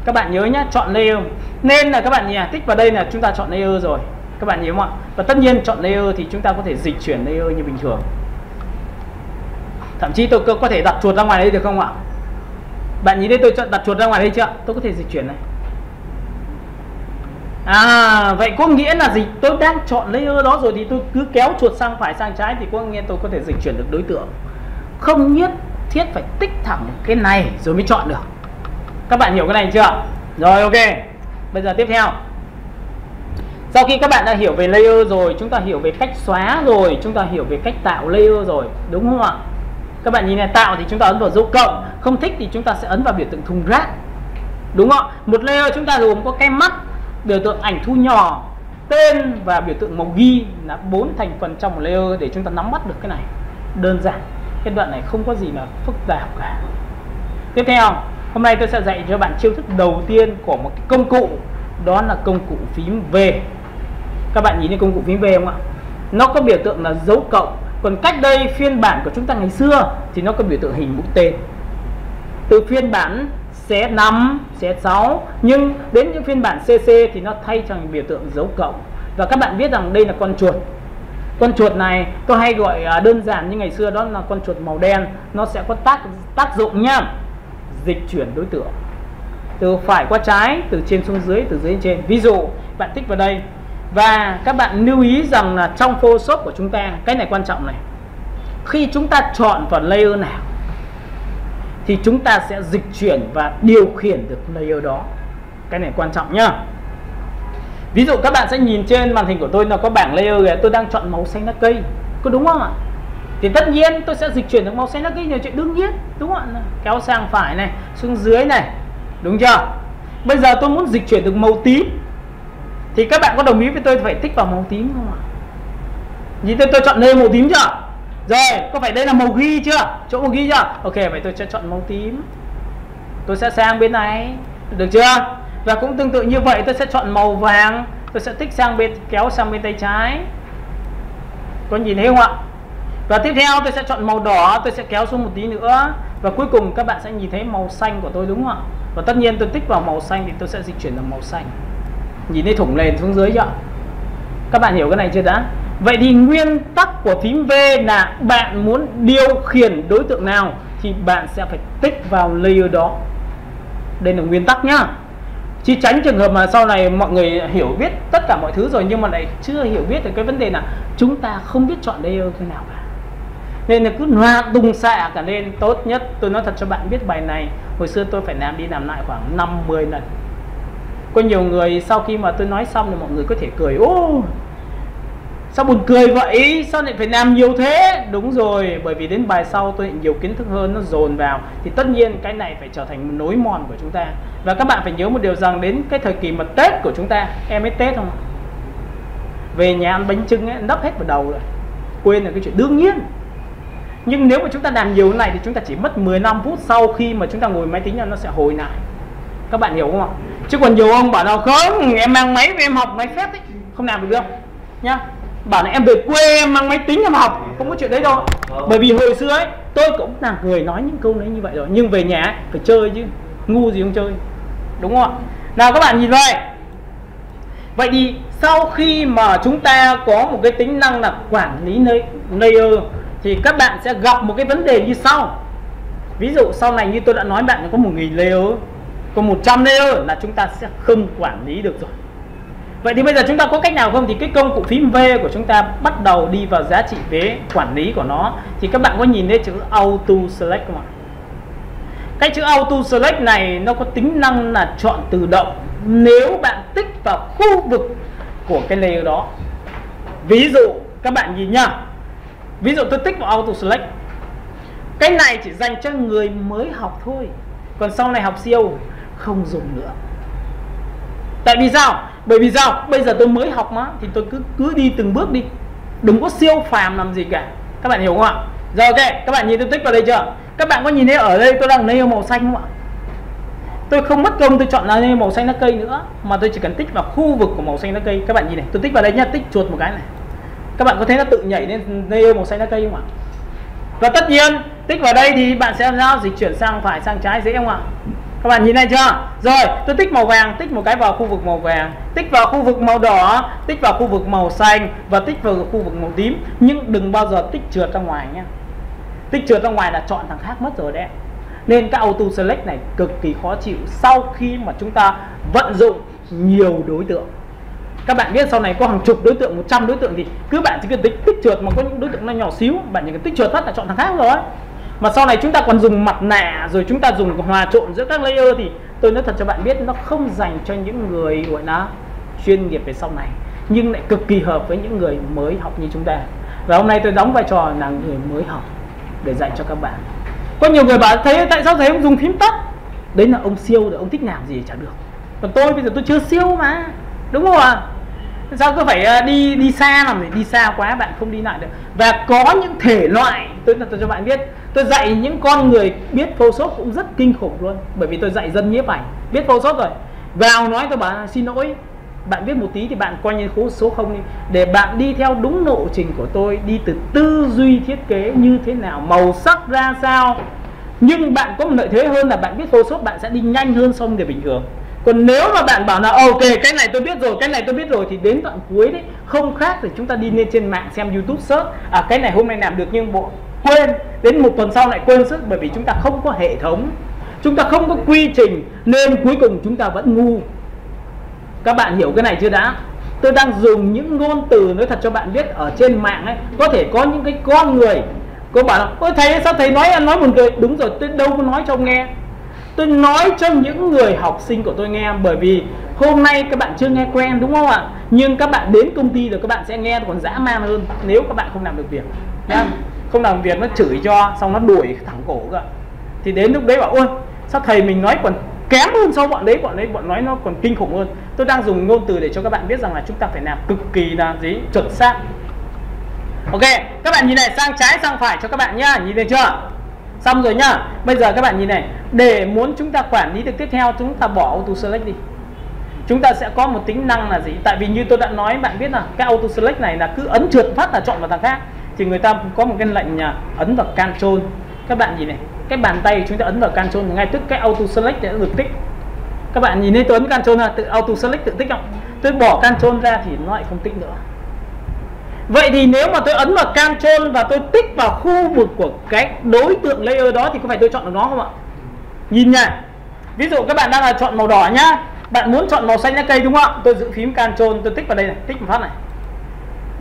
Các bạn nhớ nhá, chọn layer. Nên là các bạn nhìn tích vào đây là chúng ta chọn layer rồi. Các bạn nhớ không ạ? Và tất nhiên chọn layer thì chúng ta có thể dịch chuyển layer như bình thường. Thậm chí tôi có thể đặt chuột ra ngoài đây được không ạ? Bạn nhìn thấy tôi đặt chuột ra ngoài đây chưa? Tôi có thể dịch chuyển này. Vậy có nghĩa là gì? Tôi đang chọn layer đó rồi thì tôi cứ kéo chuột sang phải sang trái thì có nghĩa tôi có thể dịch chuyển được đối tượng. Không nhất thiết phải tích thẳng cái này rồi mới chọn được. Các bạn hiểu cái này chưa? Rồi, ok. Bây giờ tiếp theo. Sau khi các bạn đã hiểu về layer rồi, chúng ta hiểu về cách xóa rồi, chúng ta hiểu về cách tạo layer rồi, đúng không ạ? Các bạn nhìn này, tạo thì chúng ta ấn vào dấu cộng, không thích thì chúng ta sẽ ấn vào biểu tượng thùng rác. Đúng không ạ? Một layer chúng ta gồm có cái mắt, biểu tượng ảnh thu nhỏ, tên và biểu tượng màu ghi là 4 thành phần trong một layer để chúng ta nắm bắt được cái này. Đơn giản. Cái đoạn này không có gì là phức tạp cả. Tiếp theo, hôm nay tôi sẽ dạy cho bạn chiêu thức đầu tiên của một cái công cụ, đó là công cụ phím V. Các bạn nhìn thấy công cụ phím V không ạ? Nó có biểu tượng là dấu cộng. Còn cách đây phiên bản của chúng ta ngày xưa thì nó có biểu tượng hình mũi tên. Từ phiên bản CS5, CS6, nhưng đến những phiên bản CC thì nó thay thành biểu tượng dấu cộng. Và các bạn biết rằng đây là con chuột. Con chuột này tôi hay gọi đơn giản như ngày xưa, đó là con chuột màu đen. Nó sẽ có tác dụng nhá, dịch chuyển đối tượng từ phải qua trái, từ trên xuống dưới, từ dưới lên trên. Ví dụ bạn tích vào đây. Và các bạn lưu ý rằng là trong Photoshop của chúng ta, cái này quan trọng này, khi chúng ta chọn vào layer nào thì chúng ta sẽ dịch chuyển và điều khiển được layer đó. Cái này quan trọng nhá. Ví dụ các bạn sẽ nhìn trên màn hình của tôi là có bảng layer kìa, tôi đang chọn màu xanh lá cây, có đúng không ạ? Thì tất nhiên tôi sẽ dịch chuyển được màu xanh lá cây là chuyện đương nhiên, đúng không ạ? Kéo sang phải này, xuống dưới này, đúng chưa? Bây giờ tôi muốn dịch chuyển được màu tím thì các bạn có đồng ý với tôi phải tích vào màu tím không ạ? Nhìn tôi chọn layer màu tím chưa? Rồi, có phải đây là màu ghi chưa? Chỗ màu ghi chưa? Ok, vậy tôi sẽ chọn màu tím. Tôi sẽ sang bên này, được chưa? Và cũng tương tự như vậy, tôi sẽ chọn màu vàng. Tôi sẽ tích sang bên, kéo sang bên tay trái. Có nhìn thấy không ạ? Và tiếp theo tôi sẽ chọn màu đỏ, tôi sẽ kéo xuống một tí nữa. Và cuối cùng các bạn sẽ nhìn thấy màu xanh của tôi, đúng không ạ? Và tất nhiên tôi tích vào màu xanh thì tôi sẽ dịch chuyển sang màu xanh. Nhìn thấy thủng nền xuống dưới chưa? Các bạn hiểu cái này chưa đã? Vậy thì nguyên tắc của phím V là bạn muốn điều khiển đối tượng nào thì bạn sẽ phải tích vào layer đó. Đây là nguyên tắc nhá. Chỉ tránh trường hợp mà sau này mọi người hiểu biết tất cả mọi thứ rồi nhưng mà lại chưa hiểu biết được cái vấn đề là chúng ta không biết chọn layer thế nào cả. Nên là cứ loạt tung xạ cả lên. Tốt nhất tôi nói thật cho bạn biết, bài này hồi xưa tôi phải làm đi làm lại khoảng 5-10 lần. Có nhiều người sau khi mà tôi nói xong thì mọi người có thể cười: ô, sao buồn cười vậy, sao lại phải làm nhiều thế? Đúng rồi, bởi vì đến bài sau tôi nhiều kiến thức hơn, nó dồn vào. Thì tất nhiên cái này phải trở thành một nối mòn của chúng ta. Và các bạn phải nhớ một điều rằng đến cái thời kỳ mà Tết của chúng ta, em biết Tết không? Về nhà ăn bánh chưng ấy, đắp hết vào đầu rồi, quên là cái chuyện đương nhiên. Nhưng nếu mà chúng ta làm nhiều cái này thì chúng ta chỉ mất 15 phút sau khi mà chúng ta ngồi máy tính là nó sẽ hồi lại. Các bạn hiểu không ạ? Chứ còn nhiều ông bảo nào không, em mang máy và em học máy phép ấy, không làm được đâu nhá. Bảo là em về quê em mang máy tính em học, không có chuyện đấy đâu. Bởi vì hồi xưa ấy tôi cũng là người nói những câu đấy như vậy rồi, nhưng về nhà ấy, phải chơi chứ, ngu gì không chơi, đúng không ạ? Nào các bạn nhìn vậy. Vậy thì sau khi mà chúng ta có một cái tính năng là quản lý layer thì các bạn sẽ gặp một cái vấn đề như sau. Ví dụ sau này như tôi đã nói bạn có 1000 layer, có 100 layer là chúng ta sẽ không quản lý được rồi. Vậy thì bây giờ chúng ta có cách nào không? Thì cái công cụ phím V của chúng ta bắt đầu đi vào giá trị vế quản lý của nó. Thì các bạn có nhìn thấy chữ Auto Select không ạ? Cái chữ Auto Select này nó có tính năng là chọn tự động nếu bạn tích vào khu vực của cái layer đó. Ví dụ các bạn nhìn nhá, ví dụ tôi tích vào Auto Select, cái này chỉ dành cho người mới học thôi, còn sau này học siêu không dùng nữa. Tại vì sao? Bởi vì sao? Bây giờ tôi mới học mà, thì tôi cứ đi từng bước đi, đừng có siêu phàm làm gì cả. Các bạn hiểu không ạ? Rồi ok, các bạn nhìn tôi tích vào đây chưa? Các bạn có nhìn thấy ở đây tôi đang lấy màu xanh không ạ? Tôi không mất công tôi chọn là màu xanh lá cây nữa, mà tôi chỉ cần tích vào khu vực của màu xanh lá cây. Các bạn nhìn này, tôi tích vào đây nhá, tích chuột một cái này. Các bạn có thấy nó tự nhảy lên layer màu xanh lá cây không ạ? Và tất nhiên tích vào đây thì bạn sẽ dịch chuyển sang phải sang trái dễ không ạ? Các bạn nhìn này chưa? Rồi tôi tích màu vàng, tích một cái vào khu vực màu vàng, tích vào khu vực màu đỏ, tích vào khu vực màu xanh và tích vào khu vực màu tím. Nhưng đừng bao giờ tích trượt ra ngoài nhé. Tích trượt ra ngoài là chọn thằng khác mất rồi đấy. Nên cái Auto Select này cực kỳ khó chịu sau khi mà chúng ta vận dụng nhiều đối tượng. Các bạn biết sau này có hàng chục đối tượng, 100 đối tượng thì cứ bạn chỉ cần tích trượt, mà có những đối tượng nó nhỏ xíu, bạn chỉ cần tích trượt phát là chọn thằng khác rồi. Mà sau này chúng ta còn dùng mặt nạ, rồi chúng ta dùng hòa trộn giữa các layer thì tôi nói thật cho bạn biết nó không dành cho những người gọi là chuyên nghiệp về sau này, nhưng lại cực kỳ hợp với những người mới học như chúng ta. Và hôm nay tôi đóng vai trò là người mới học để dạy cho các bạn. Có nhiều người bảo thấy tại sao thầy không dùng phím tắt? Đấy là ông siêu rồi, ông thích làm gì chả được. Còn tôi bây giờ tôi chưa siêu mà, đúng không ạ? Sao cứ phải đi xa, làm gì đi xa quá bạn không đi lại được. Và có những thể loại tôi cho bạn biết, tôi dạy những con người biết Photoshop cũng rất kinh khủng luôn. Bởi vì tôi dạy dân nhiếp ảnh biết Photoshop rồi, vào nói tôi bảo xin lỗi, bạn viết một tí thì bạn coi như số 0 đi, để bạn đi theo đúng lộ trình của tôi, đi từ tư duy thiết kế như thế nào, màu sắc ra sao. Nhưng bạn có một lợi thế hơn là bạn biết Photoshop, bạn sẽ đi nhanh hơn so với người bình thường. Còn nếu mà bạn bảo là ok cái này tôi biết rồi, cái này tôi biết rồi, thì đến đoạn cuối đấy không khác thì chúng ta đi lên trên mạng xem YouTube search, cái này hôm nay làm được nhưng bộ quên, đến một tuần sau lại quên sức. Bởi vì chúng ta không có hệ thống, chúng ta không có quy trình, nên cuối cùng chúng ta vẫn ngu. Các bạn hiểu cái này chưa đã? Tôi đang dùng những ngôn từ nói thật cho bạn biết, ở trên mạng ấy có thể có những cái con người có bảo là ôi thầy sao thầy nói buồn cười. Đúng rồi, tôi đâu có nói cho ông nghe, tôi nói cho những người học sinh của tôi nghe. Bởi vì hôm nay các bạn chưa nghe quen đúng không ạ? Nhưng các bạn đến công ty rồi các bạn sẽ nghe còn dã man hơn nếu các bạn không làm được việc nhá. Không làm việc nó chửi cho, xong nó đuổi thẳng cổ cơ. Thì đến lúc đấy bảo ôi sao thầy mình nói còn kém hơn so với bọn nói nó còn kinh khủng hơn. Tôi đang dùng ngôn từ để cho các bạn biết rằng là chúng ta phải làm cực kỳ là chuẩn xác. Ok, các bạn nhìn này, sang trái sang phải cho các bạn nhá, nhìn thấy chưa? Xong rồi nhá. Bây giờ các bạn nhìn này, để muốn chúng ta quản lý được tiếp theo, chúng ta bỏ auto select đi. Chúng ta sẽ có một tính năng là gì? Tại vì như tôi đã nói bạn biết là cái auto select này là cứ ấn trượt phát là chọn vào thằng khác. Thì người ta có một cái lệnh ấn vào Ctrl. Các bạn nhìn này, cái bàn tay chúng ta ấn vào Ctrl ngay tức cái auto select sẽ được tích. Các bạn nhìn thấy tôi ấn Ctrl là tự auto select tự tích không? Tôi bỏ Ctrl ra thì nó lại không tích nữa. Vậy thì nếu mà tôi ấn vào Ctrl và tôi tích vào khu vực của cái đối tượng layer đó thì có phải tôi chọn được nó không ạ? Nhìn nha. Ví dụ các bạn đang là chọn màu đỏ nhá. Bạn muốn chọn màu xanh lá cây đúng không ạ? Tôi giữ phím Ctrl, tôi tích vào đây này, tích một phát này.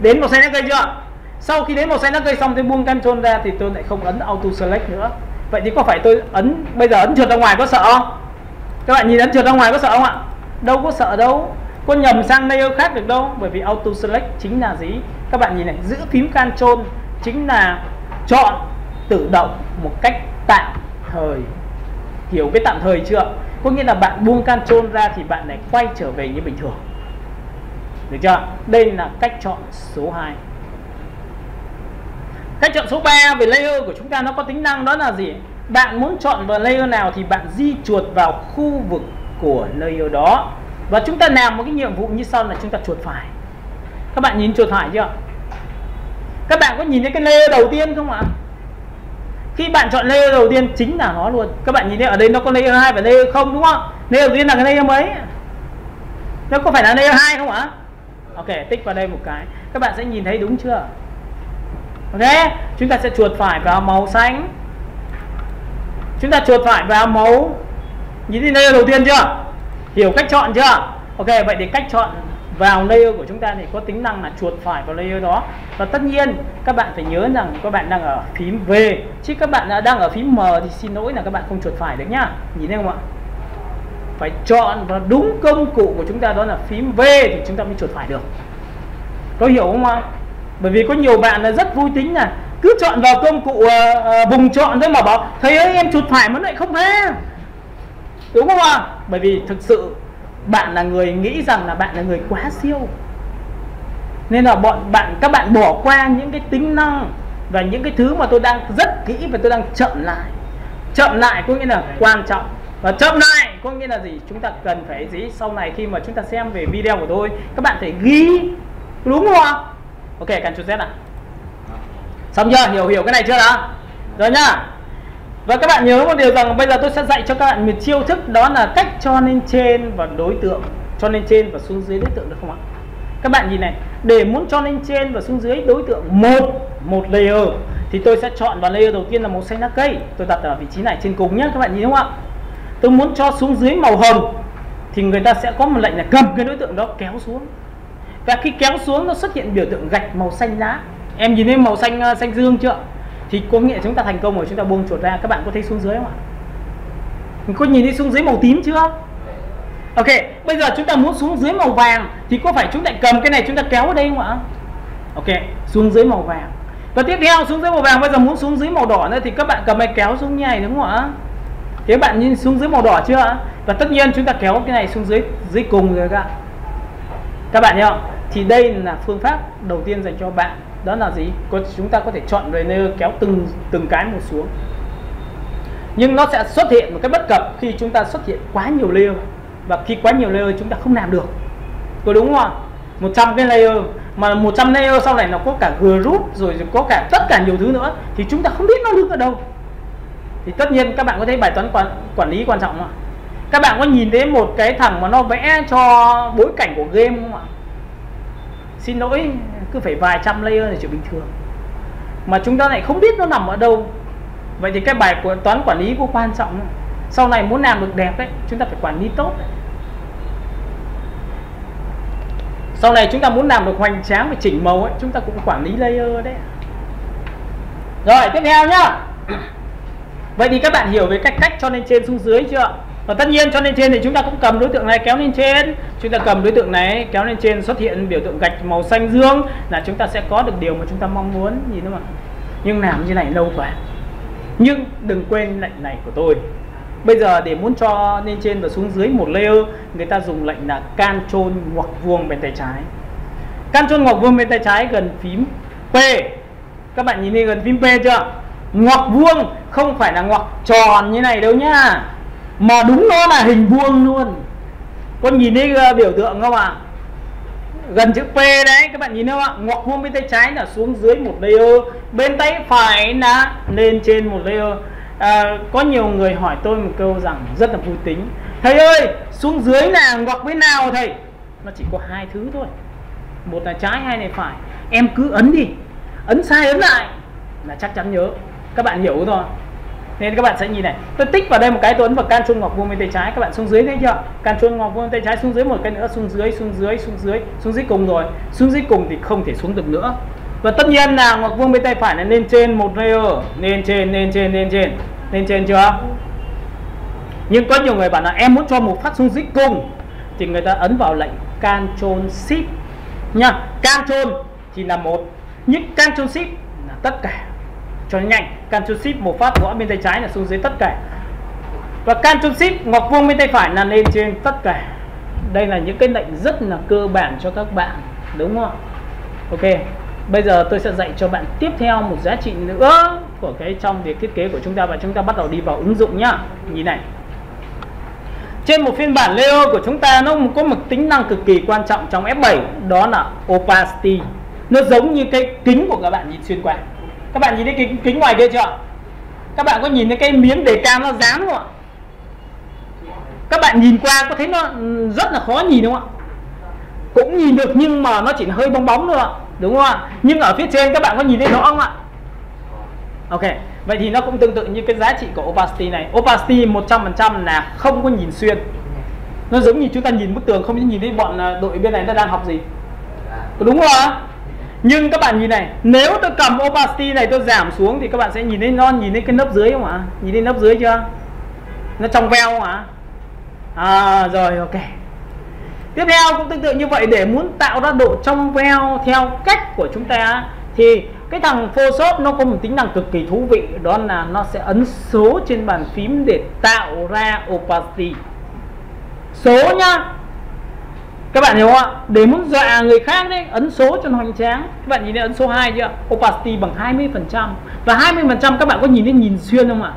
Đến màu xanh lá cây chưa? Sau khi đến màu xanh lá cây xong tôi buông Ctrl ra thì tôi lại không ấn auto select nữa. Vậy thì có phải tôi ấn bây giờ ấn trượt ra ngoài có sợ không? Các bạn nhìn ấn trượt ra ngoài có sợ không ạ? Đâu có sợ đâu. Có nhầm sang layer khác được đâu. Bởi vì auto select chính là gì? Các bạn nhìn này, giữ phím Ctrl chính là chọn tự động một cách tạm thời. Hiểu cái tạm thời chưa? Có nghĩa là bạn buông Ctrl ra thì bạn lại quay trở về như bình thường. Được chưa? Đây là cách chọn số 2. Cách chọn số 3 về layer của chúng ta nó có tính năng đó là gì? Bạn muốn chọn vào layer nào thì bạn di chuột vào khu vực của layer đó. Và chúng ta làm một cái nhiệm vụ như sau là chúng ta chuột phải. Các bạn nhìn chuột phải chưa? Các bạn có nhìn thấy cái layer đầu tiên không ạ? Khi bạn chọn layer đầu tiên chính là nó luôn. Các bạn nhìn thấy ở đây nó có layer 2 và layer không đúng không? Layer đầu tiên là cái layer mấy? Nó có phải là layer 2 không ạ? Ok, tích vào đây một cái. Các bạn sẽ nhìn thấy đúng chưa? Ok, chúng ta sẽ chuột phải vào màu xanh. Chúng ta chuột phải vào màu, nhìn thấy layer đầu tiên chưa? Hiểu cách chọn chưa? Ok, vậy thì cách chọn vào layer của chúng ta thì có tính năng là chuột phải vào layer đó. Và tất nhiên các bạn phải nhớ rằng các bạn đang ở phím V, chứ các bạn đang ở phím M thì xin lỗi là các bạn không chuột phải được nhá. Nhìn thấy không ạ? Phải chọn vào đúng công cụ của chúng ta, đó là phím V thì chúng ta mới chuột phải được. Có hiểu không ạ? Bởi vì có nhiều bạn là rất vui tính là cứ chọn vào công cụ vùng chọn thôi mà bảo thầy ơi em chuột phải mà lại không ra. Đúng không ạ? Bởi vì thực sự bạn là người nghĩ rằng là bạn là người quá siêu, nên là các bạn bỏ qua những cái tính năng và những cái thứ mà tôi đang rất kỹ và tôi đang chậm lại. Chậm lại có nghĩa là quan trọng, và chậm lại có nghĩa là gì? Chúng ta cần phải gì? Sau này khi mà chúng ta xem về video của tôi, các bạn phải ghi, đúng không ạ? Ok, Ctrl Z ạ. Xong chưa? Hiểu cái này chưa nào? Rồi nhá. Và các bạn nhớ một điều rằng bây giờ tôi sẽ dạy cho các bạn một chiêu thức, đó là cách cho lên trên và đối tượng, cho lên trên và xuống dưới đối tượng, được không ạ? Các bạn nhìn này, để muốn cho lên trên và xuống dưới đối tượng một layer thì tôi sẽ chọn vào layer đầu tiên là màu xanh lá cây, tôi đặt ở vị trí này trên cùng nhé, các bạn nhìn không ạ? Tôi muốn cho xuống dưới màu hồng thì người ta sẽ có một lệnh là cầm cái đối tượng đó kéo xuống, và khi kéo xuống nó xuất hiện biểu tượng gạch màu xanh lá. Em nhìn thấy màu xanh dương chưa? Thì có nghĩa chúng ta thành công rồi, chúng ta buông chuột ra. Các bạn có thấy xuống dưới không ạ? Mình có nhìn thấy xuống dưới màu tím chưa? Ok, bây giờ chúng ta muốn xuống dưới màu vàng thì có phải chúng ta cầm cái này chúng ta kéo ở đây không ạ? Ok, xuống dưới màu vàng. Và tiếp theo xuống dưới màu vàng, bây giờ muốn xuống dưới màu đỏ nữa thì các bạn cầm này kéo xuống như này, đúng không ạ? Thế bạn nhìn xuống dưới màu đỏ chưa ạ? Và tất nhiên chúng ta kéo cái này xuống dưới cùng rồi các bạn thấy không? Thì đây là phương pháp đầu tiên dành cho bạn, đó là gì? Chúng ta có thể chọn về layer kéo từng cái một xuống. Nhưng nó sẽ xuất hiện một cái bất cập khi chúng ta xuất hiện quá nhiều layer, và khi quá nhiều layer chúng ta không làm được. Có đúng không ạ? 100 cái layer, mà 100 layer sau này nó có cả group rồi có cả tất cả nhiều thứ nữa thì chúng ta không biết nó đứng ở đâu. Thì tất nhiên các bạn có thấy bài toán quản lý quan trọng không ạ? Các bạn có nhìn thấy một cái thằng mà nó vẽ cho bối cảnh của game không ạ? Xin lỗi, cứ phải vài trăm layer là chuyện bình thường, mà chúng ta lại không biết nó nằm ở đâu. Vậy thì cái bài của toán quản lý có quan trọng. Sau này muốn làm được đẹp ấy, chúng ta phải quản lý tốt. Sau này chúng ta muốn làm được hoành tráng và chỉnh màu ấy, chúng ta cũng quản lý layer đấy. Rồi tiếp theo nhá. Vậy thì các bạn hiểu về cách cho lên trên xuống dưới chưa? Và tất nhiên cho lên trên thì chúng ta cũng cầm đối tượng này kéo lên trên. Chúng ta cầm đối tượng này kéo lên trên, xuất hiện biểu tượng gạch màu xanh dương là chúng ta sẽ có được điều mà chúng ta mong muốn. Nhìn đúng không ạ? Nhưng làm như này lâu quá. Nhưng đừng quên lệnh này của tôi. Bây giờ để muốn cho lên trên và xuống dưới một layer, người ta dùng lệnh là Ctrl ngoặc vuông bên tay trái. Ctrl ngoặc vuông bên tay trái gần phím P Các bạn nhìn thấy gần phím P chưa? Ngoặc vuông không phải là ngoặc tròn như này đâu nhá, mà đúng nó là hình vuông luôn. Con nhìn thấy biểu tượng không ạ? Gần chữ P đấy, các bạn nhìn thấy không ạ? Ngoặc vuông bên tay trái là xuống dưới một layer, bên tay phải là lên trên một layer. Có nhiều người hỏi tôi một câu rằng rất là vui tính: thầy ơi, xuống dưới là ngoặc bên nào thầy? Nó chỉ có hai thứ thôi, một là trái, hai là phải. Em cứ ấn đi, ấn sai ấn lại là chắc chắn nhớ. Các bạn hiểu rồi. Nên các bạn sẽ nhìn này, tôi tích vào đây một cái, tôi ấn vào Ctrl ngoặc vuông bên tay trái, các bạn xuống dưới thấy chưa? Ctrl ngoặc vuông bên tay trái, xuống dưới một cái nữa, xuống dưới, xuống dưới, xuống dưới, xuống dưới cùng rồi. Xuống dưới cùng thì không thể xuống được nữa. Và tất nhiên là ngoặc vuông bên tay phải là lên trên một layer, lên trên, lên trên, lên trên, lên trên chưa? Nhưng có nhiều người bảo là em muốn cho một phát xuống dưới cùng thì người ta ấn vào lệnh Ctrl Shift nha. Ctrl thì là một, nhưng Ctrl Shift là tất cả. Cho nhanh, Ctrl Shift một phát gõ bên tay trái là xuống dưới tất cả, và Ctrl Shift ngoặc vuông bên tay phải là lên trên tất cả. Đây là những cái lệnh rất là cơ bản cho các bạn, đúng không ạ? Ok, bây giờ tôi sẽ dạy cho bạn tiếp theo một giá trị nữa của cái trong việc thiết kế của chúng ta, và chúng ta bắt đầu đi vào ứng dụng nhá. Nhìn này, trên một phiên bản layer của chúng ta nó có một tính năng cực kỳ quan trọng trong F7, đó là opacity. Nó giống như cái kính của các bạn nhìn xuyên qua. Các bạn nhìn thấy cái kính ngoài kia chưa? Các bạn có nhìn thấy cái miếng đề can nó dán không ạ? Các bạn nhìn qua có thấy nó rất là khó nhìn đúng không ạ? Cũng nhìn được nhưng mà nó chỉ là hơi bóng bóng thôi ạ, đúng không ạ? Nhưng ở phía trên các bạn có nhìn thấy rõ không ạ? Ok, vậy thì nó cũng tương tự như cái giá trị của opacity này. Opacity 100% là không có nhìn xuyên. Nó giống như chúng ta nhìn bức tường, không nhìn thấy bọn đội bên này nó đang học gì. Đúng không ạ? Nhưng các bạn nhìn này, nếu tôi cầm opacity này tôi giảm xuống thì các bạn sẽ nhìn thấy nó, nhìn thấy cái nấc dưới không ạ? Nhìn thấy nấc dưới chưa? Nó trong veo không ạ? Rồi, ok. Tiếp theo cũng tương tự như vậy, để muốn tạo ra độ trong veo theo cách của chúng ta thì cái thằng Photoshop nó có một tính năng cực kỳ thú vị, đó là nó sẽ ấn số trên bàn phím để tạo ra opacity. Số nhá. Các bạn hiểu không ạ? Để muốn dọa người khác đấy, ấn số cho nó hoành tráng. Các bạn nhìn thấy ấn số 2 chưa? Opacity bằng 20%. Và 20% các bạn có nhìn thấy nhìn xuyên không ạ?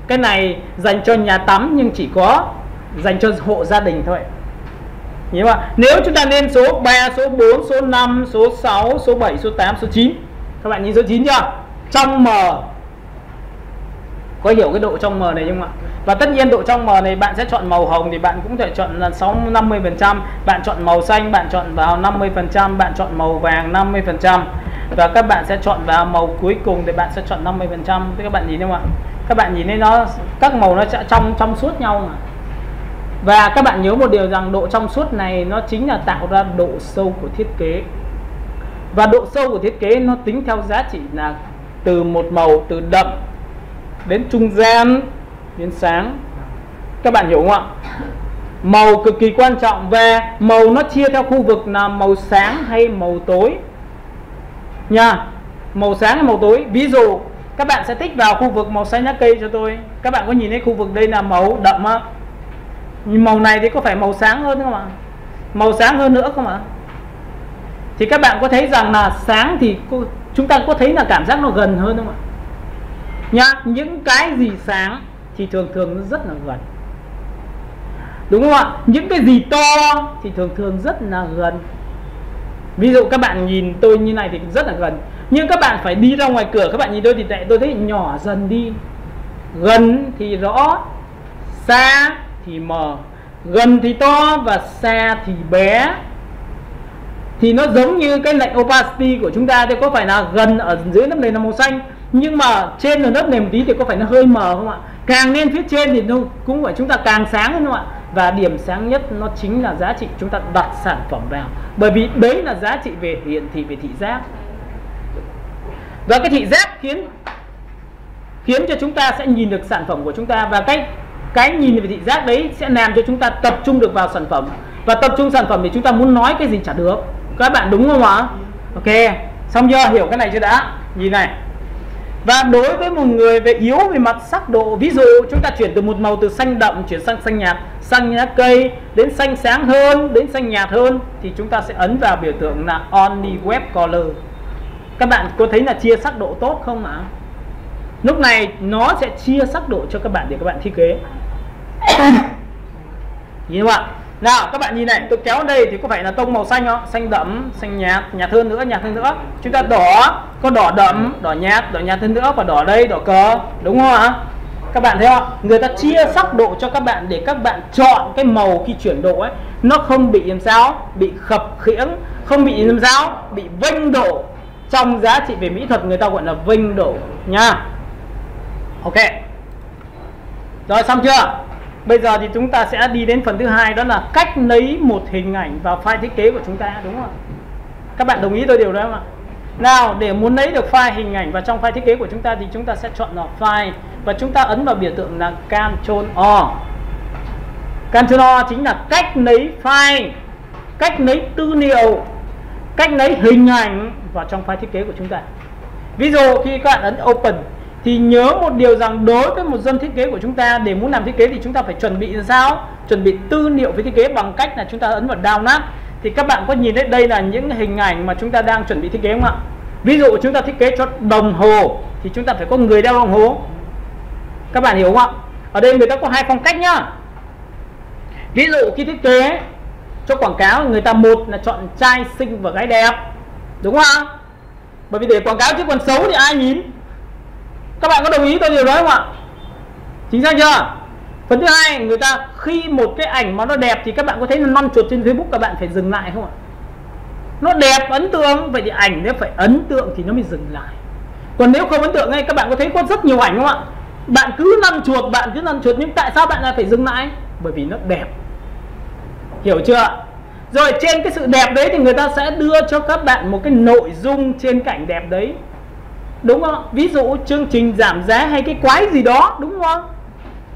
Cái này dành cho nhà tắm nhưng chỉ có dành cho hộ gia đình thôi. Hiểu không ạ? Nếu chúng ta lên số 3, số 4, số 5, số 6, số 7, số 8, số 9. Các bạn nhìn số 9 chưa? Trong mờ. Có hiểu cái độ trong mờ này không ạ? Và tất nhiên độ trong mờ này bạn sẽ chọn màu hồng thì bạn cũng thể chọn là 50%, bạn chọn màu xanh bạn chọn vào 50%, bạn chọn màu vàng 50%, và các bạn sẽ chọn vào màu cuối cùng thì bạn sẽ chọn 50%. Thế các bạn nhìn thấy không ạ? Các bạn nhìn thấy nó, các màu nó sẽ trong suốt nhau mà. Và các bạn nhớ một điều rằng độ trong suốt này nó chính là tạo ra độ sâu của thiết kế. Và độ sâu của thiết kế nó tính theo giá trị là từ một màu từ đậm đến trung gian đến sáng. Các bạn hiểu không ạ? Màu cực kỳ quan trọng, và màu nó chia theo khu vực là màu sáng hay màu tối nha. Màu sáng hay màu tối. Ví dụ các bạn sẽ tích vào khu vực màu xanh lá cây cho tôi. Các bạn có nhìn thấy khu vực đây là màu đậm á. Màu này thì có phải màu sáng hơn không ạ? Màu sáng hơn nữa không ạ? Thì các bạn có thấy rằng là sáng thì chúng ta có thấy là cảm giác nó gần hơn không ạ? Nhá, những cái gì sáng thì thường thường nó rất là gần, đúng không ạ? Những cái gì to thì thường thường rất là gần. Ví dụ các bạn nhìn tôi như này thì rất là gần, nhưng các bạn phải đi ra ngoài cửa, các bạn nhìn tôi thì tôi thấy nhỏ dần đi. Gần thì rõ, xa thì mờ. Gần thì to và xa thì bé. Thì nó giống như cái lệnh opacity của chúng ta thì có phải là gần ở dưới lớp nền là màu xanh, nhưng mà trên là lớp nền một tí thì có phải nó hơi mờ không ạ? Càng lên phía trên thì nó cũng phải chúng ta càng sáng hơn không ạ? Và điểm sáng nhất nó chính là giá trị chúng ta đặt sản phẩm vào, bởi vì đấy là giá trị về hiển thị về thị giác. Và cái thị giác khiến cho chúng ta sẽ nhìn được sản phẩm của chúng ta, và cái nhìn về thị giác đấy sẽ làm cho chúng ta tập trung được vào sản phẩm, và tập trung sản phẩm thì chúng ta muốn nói cái gì chả được. Các bạn đúng không ạ? Ok, xong chưa? Hiểu cái này chưa đã? Nhìn này. Và đối với một người yếu về mặt sắc độ, ví dụ chúng ta chuyển từ một màu từ xanh đậm chuyển sang xanh nhạt, xanh lá cây đến xanh sáng hơn, đến xanh nhạt hơn, thì chúng ta sẽ ấn vào biểu tượng là Only Web Color. Các bạn có thấy là chia sắc độ tốt không ạ? Lúc này nó sẽ chia sắc độ cho các bạn để các bạn thiết kế. Nhìn không ạ? Nào các bạn nhìn này, tôi kéo đây thì có phải là tông màu xanh không? Xanh đậm, xanh nhạt, nhạt hơn nữa. Chúng ta đỏ, có đỏ đậm, đỏ nhạt hơn nữa, và đỏ đây, đỏ cờ, đúng không ạ? Các bạn thấy không? Người ta chia sắc độ cho các bạn để các bạn chọn cái màu khi chuyển độ ấy, nó không bị làm sao? Bị khập khiễng, không bị làm sao? Bị vênh độ. Trong giá trị về mỹ thuật người ta gọi là vênh độ nha. Ok. Rồi xong chưa? Bây giờ thì chúng ta sẽ đi đến phần thứ hai, đó là cách lấy một hình ảnh vào file thiết kế của chúng ta, đúng không ạ? Các bạn đồng ý tôi điều đó không ạ? Nào, để muốn lấy được file hình ảnh vào trong file thiết kế của chúng ta thì chúng ta sẽ chọn vào file và chúng ta ấn vào biểu tượng là Ctrl-O. Ctrl-O chính là cách lấy file, cách lấy tư liệu, cách lấy hình ảnh vào trong file thiết kế của chúng ta. Ví dụ khi các bạn ấn Open thì nhớ một điều rằng đối với một dân thiết kế của chúng ta, để muốn làm thiết kế thì chúng ta phải chuẩn bị làm sao? Chuẩn bị tư liệu với thiết kế bằng cách là chúng ta ấn vào Download. Thì các bạn có nhìn thấy đây là những hình ảnh mà chúng ta đang chuẩn bị thiết kế không ạ? Ví dụ chúng ta thiết kế cho đồng hồ thì chúng ta phải có người đeo đồng hồ. Các bạn hiểu không ạ? Ở đây người ta có hai phong cách nhá. Ví dụ khi thiết kế cho quảng cáo, người ta một là chọn trai xinh và gái đẹp, đúng không ạ? Bởi vì để quảng cáo chứ còn xấu thì ai nhìn. Các bạn có đồng ý tôi điều đó không ạ? Chính xác chưa? Phần thứ hai, người ta khi một cái ảnh mà nó đẹp thì các bạn có thấy là 5 chuột trên Facebook, các bạn phải dừng lại không ạ? Nó đẹp, ấn tượng, vậy thì ảnh nếu phải ấn tượng thì nó mới dừng lại. Còn nếu không ấn tượng ngay, các bạn có thấy có rất nhiều ảnh không ạ? Bạn cứ lăn chuột, nhưng tại sao bạn lại phải dừng lại? Bởi vì nó đẹp. Hiểu chưa? Rồi trên cái sự đẹp đấy thì người ta sẽ đưa cho các bạn một cái nội dung trên cái ảnh đẹp đấy, đúng không? Ví dụ chương trình giảm giá hay cái quái gì đó, đúng không?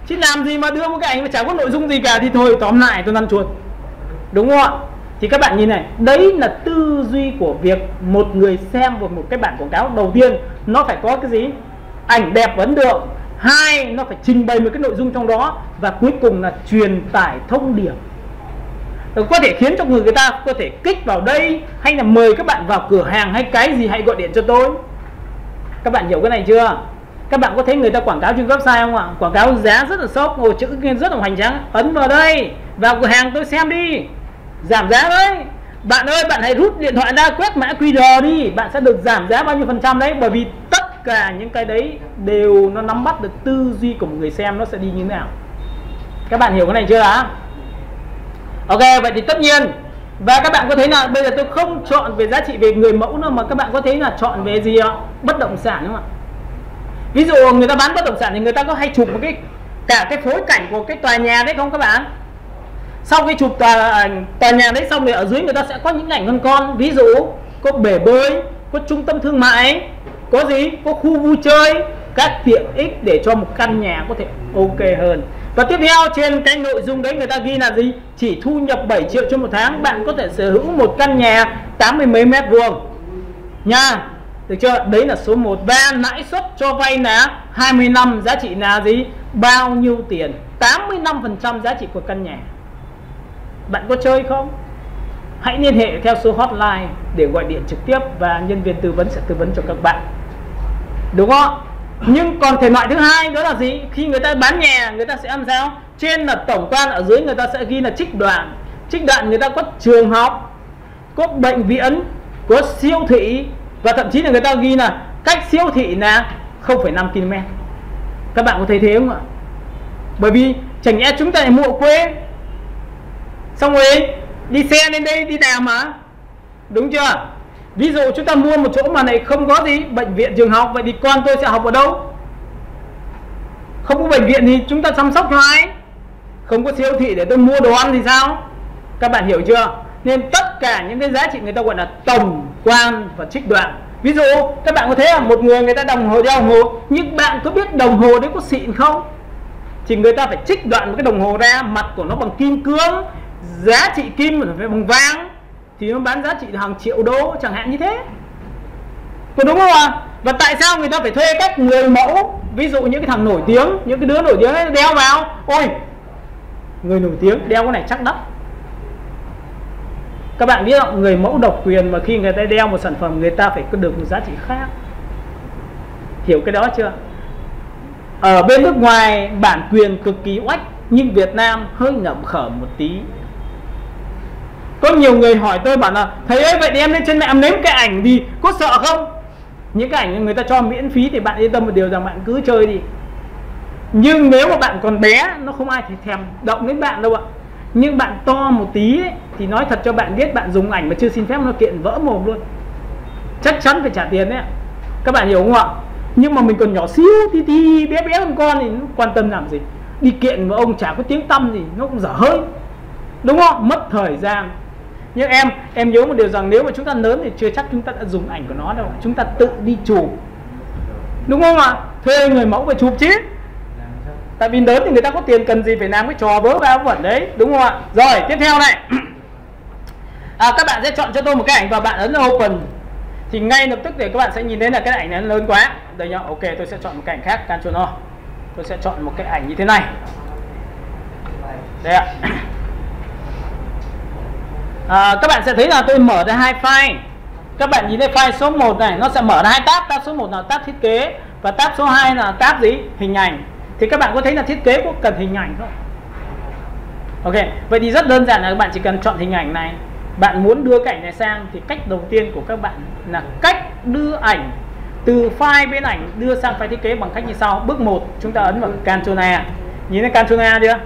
Chứ làm gì mà đưa một cái ảnh mà chẳng có nội dung gì cả thì thôi, tóm lại tôi lăn chuột, đúng không ạ? Thì các bạn nhìn này, đấy là tư duy của việc một người xem vào một cái bản quảng cáo. Đầu tiên nó phải có cái gì? Ảnh đẹp ấn tượng. Hai, nó phải trình bày một cái nội dung trong đó. Và cuối cùng là truyền tải thông điệp, có thể khiến cho người ta có thể kích vào đây, hay là mời các bạn vào cửa hàng hay cái gì, hãy gọi điện cho tôi. Các bạn hiểu cái này chưa? Các bạn có thấy người ta quảng cáo trên website không ạ? Quảng cáo giá rất là sốc, chữ rất là hoành tráng. Ấn vào đây, vào cửa hàng tôi xem đi, giảm giá đấy. Bạn ơi, bạn hãy rút điện thoại ra quét mã QR đi, bạn sẽ được giảm giá bao nhiêu phần trăm đấy. Bởi vì tất cả những cái đấy đều nó nắm bắt được tư duy của một người xem nó sẽ đi như thế nào. Các bạn hiểu cái này chưa ạ? Ok, vậy thì tất nhiên. Và các bạn có thấy là bây giờ tôi không chọn về giá trị về người mẫu nữa, mà các bạn có thấy là chọn về gì ạ? Bất động sản, đúng không ạ? Ví dụ người ta bán bất động sản thì người ta có hay chụp một cái cả cái phối cảnh của cái tòa nhà đấy không các bạn? Sau khi chụp tòa nhà đấy xong thì ở dưới người ta sẽ có những ảnh con. Ví dụ có bể bơi, có trung tâm thương mại, có gì? Có khu vui chơi, các tiện ích để cho một căn nhà có thể ok hơn. Và tiếp theo trên cái nội dung đấy người ta ghi là gì? Chỉ thu nhập 7 triệu trên một tháng, bạn có thể sở hữu một căn nhà 80 mấy mét vuông nha. Được chưa? Đấy là số 1. Và lãi suất cho vay là 20 năm, giá trị là gì? Bao nhiêu tiền? 85% giá trị của căn nhà. Bạn có chơi không? Hãy liên hệ theo số hotline để gọi điện trực tiếp và nhân viên tư vấn sẽ tư vấn cho các bạn, đúng không? Nhưng còn thể loại thứ hai đó là gì? Khi người ta bán nhà, người ta sẽ làm sao? Trên là tổng quan, ở dưới người ta sẽ ghi là trích đoạn. Trích đoạn người ta có trường học, có bệnh viện, có siêu thị, và thậm chí là người ta ghi là cách siêu thị là 0,5 km. Các bạn có thấy thế không ạ? Bởi vì chẳng nhẽ chúng ta lại mua ở quê, xong rồi đi xe lên đây đi làm mà, đúng chưa? Ví dụ chúng ta mua một chỗ mà này không có gì bệnh viện trường học, vậy thì con tôi sẽ học ở đâu? Không có bệnh viện thì chúng ta chăm sóc cho ai? Không có siêu thị để tôi mua đồ ăn thì sao? Các bạn hiểu chưa? Nên tất cả những cái giá trị người ta gọi là tổng quan và trích đoạn. Ví dụ các bạn có thấy là một người ta đeo đồng hồ, nhưng bạn có biết đồng hồ đấy có xịn không? Thì người ta phải trích đoạn một cái đồng hồ ra, mặt của nó bằng kim cương, giá trị kim phải bằng vàng, thì nó bán giá trị hàng triệu đô chẳng hạn như thế. Có đúng không ạ? Và tại sao người ta phải thuê các người mẫu? Ví dụ những cái thằng nổi tiếng, những cái đứa nổi tiếng ấy đeo vào, ôi người nổi tiếng đeo cái này chắc đắt. Các bạn biết không, người mẫu độc quyền mà khi người ta đeo một sản phẩm người ta phải có được một giá trị khác. Hiểu cái đó chưa? Ở bên nước ngoài bản quyền cực kỳ oách, nhưng Việt Nam hơi ngậm khở một tí. Có nhiều người hỏi tôi bảo là thầy ơi, vậy thì em lên trên mạng em nếm cái ảnh thì có sợ không? Những cái ảnh người ta cho miễn phí thì bạn yên tâm một điều rằng bạn cứ chơi đi. Nhưng nếu mà bạn còn bé, nó không ai thì thèm động đến bạn đâu ạ. Nhưng bạn to một tí ấy, thì nói thật cho bạn biết, bạn dùng ảnh mà chưa xin phép nó kiện vỡ mồm luôn. Chắc chắn phải trả tiền đấy ạ. Các bạn hiểu không ạ? Nhưng mà mình còn nhỏ xíu, tí bé bé con thì nó quan tâm làm gì. Đi kiện mà ông chả có tiếng tăm gì, nó cũng dở hơi. Đúng không? Mất thời gian. Nhưng em nhớ một điều rằng nếu mà chúng ta lớn thì chưa chắc chúng ta đã dùng ảnh của nó đâu. Chúng ta tự đi chụp. Đúng không ạ? Thuê người mẫu về chụp chứ. Tại vì lớn thì người ta có tiền, cần gì phải làm cái trò vớ va vẩn đấy. Đúng không ạ? Rồi, tiếp theo này. Các bạn sẽ chọn cho tôi một cái ảnh và bạn ấn Open. Thì ngay lập tức để các bạn sẽ nhìn thấy là cái ảnh này nó lớn quá. Đây nhá, ok, tôi sẽ chọn một cái ảnh khác, Ctrl O. Tôi sẽ chọn một cái ảnh như thế này. Đây ạ. Các bạn sẽ thấy là tôi mở ra hai file. Các bạn nhìn thấy file số 1 này, nó sẽ mở ra hai tab. Tab số 1 là tab thiết kế và tab số 2 là tab gì? Hình ảnh. Thì các bạn có thấy là thiết kế có cần hình ảnh không? Ok, vậy thì rất đơn giản là các bạn chỉ cần chọn hình ảnh này. Bạn muốn đưa cái ảnh này sang thì cách đầu tiên của các bạn là cách đưa ảnh từ file bên ảnh đưa sang file thiết kế bằng cách như sau. Bước 1, chúng ta ấn vào Ctrl A. Nhìn thấy Ctrl A chưa?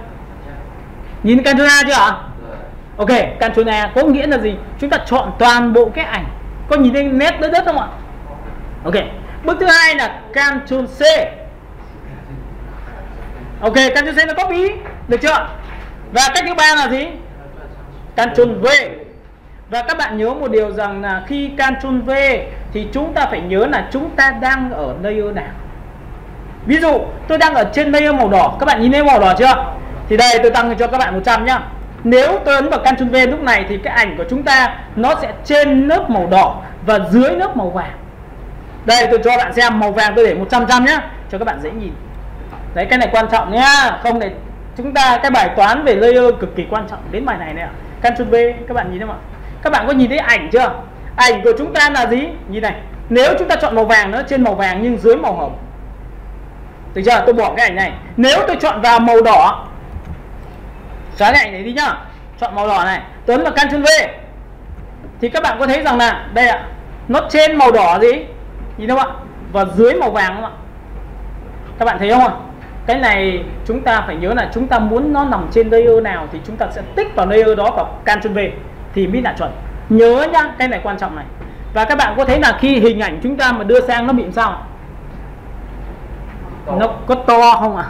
Nhìn thấy Ctrl A chưa ạ? Ok, Ctrl A có nghĩa là gì? Chúng ta chọn toàn bộ cái ảnh. Có nhìn thấy nét đất không ạ? Ok, bước thứ hai là Ctrl C. Ok, Ctrl C là copy, được chưa? Và cách thứ ba là gì? Ctrl V. Và các bạn nhớ một điều rằng là khi Ctrl V thì chúng ta phải nhớ là chúng ta đang ở layer nào. Ví dụ tôi đang ở trên layer màu đỏ, các bạn nhìn thấy màu đỏ chưa? Thì đây tôi tăng cho các bạn 100 nhá. Nếu tôi ấn vào Ctrl V lúc này thì cái ảnh của chúng ta nó sẽ trên lớp màu đỏ và dưới lớp màu vàng. Đây tôi cho bạn xem, màu vàng tôi để 100% nhá, cho các bạn dễ nhìn. Đấy, cái này quan trọng nhá, không để chúng ta cái bài toán về layer cực kỳ quan trọng đến bài này này ạ. Ctrl V, các bạn nhìn thấy không ạ? Các bạn có nhìn thấy ảnh chưa? Ảnh của chúng ta là gì? Nhìn này, nếu chúng ta chọn màu vàng nó trên màu vàng nhưng dưới màu hồng. Được chưa? Tôi bỏ cái ảnh này. Nếu tôi chọn vào màu đỏ, xóa cái ảnh này đi nhá, chọn màu đỏ này, tôi ấn vào Ctrl V thì các bạn có thấy rằng là đây ạ, nó trên màu đỏ gì? Nhìn không ạ? Và dưới màu vàng không ạ? Các bạn thấy không ạ? Cái này chúng ta phải nhớ là chúng ta muốn nó nằm trên layer nào thì chúng ta sẽ tích vào layer đó vào Ctrl V thì mới là chuẩn. Nhớ nhá, cái này quan trọng này. Và các bạn có thấy là khi hình ảnh chúng ta mà đưa sang nó bị sao? Nó có to không ạ?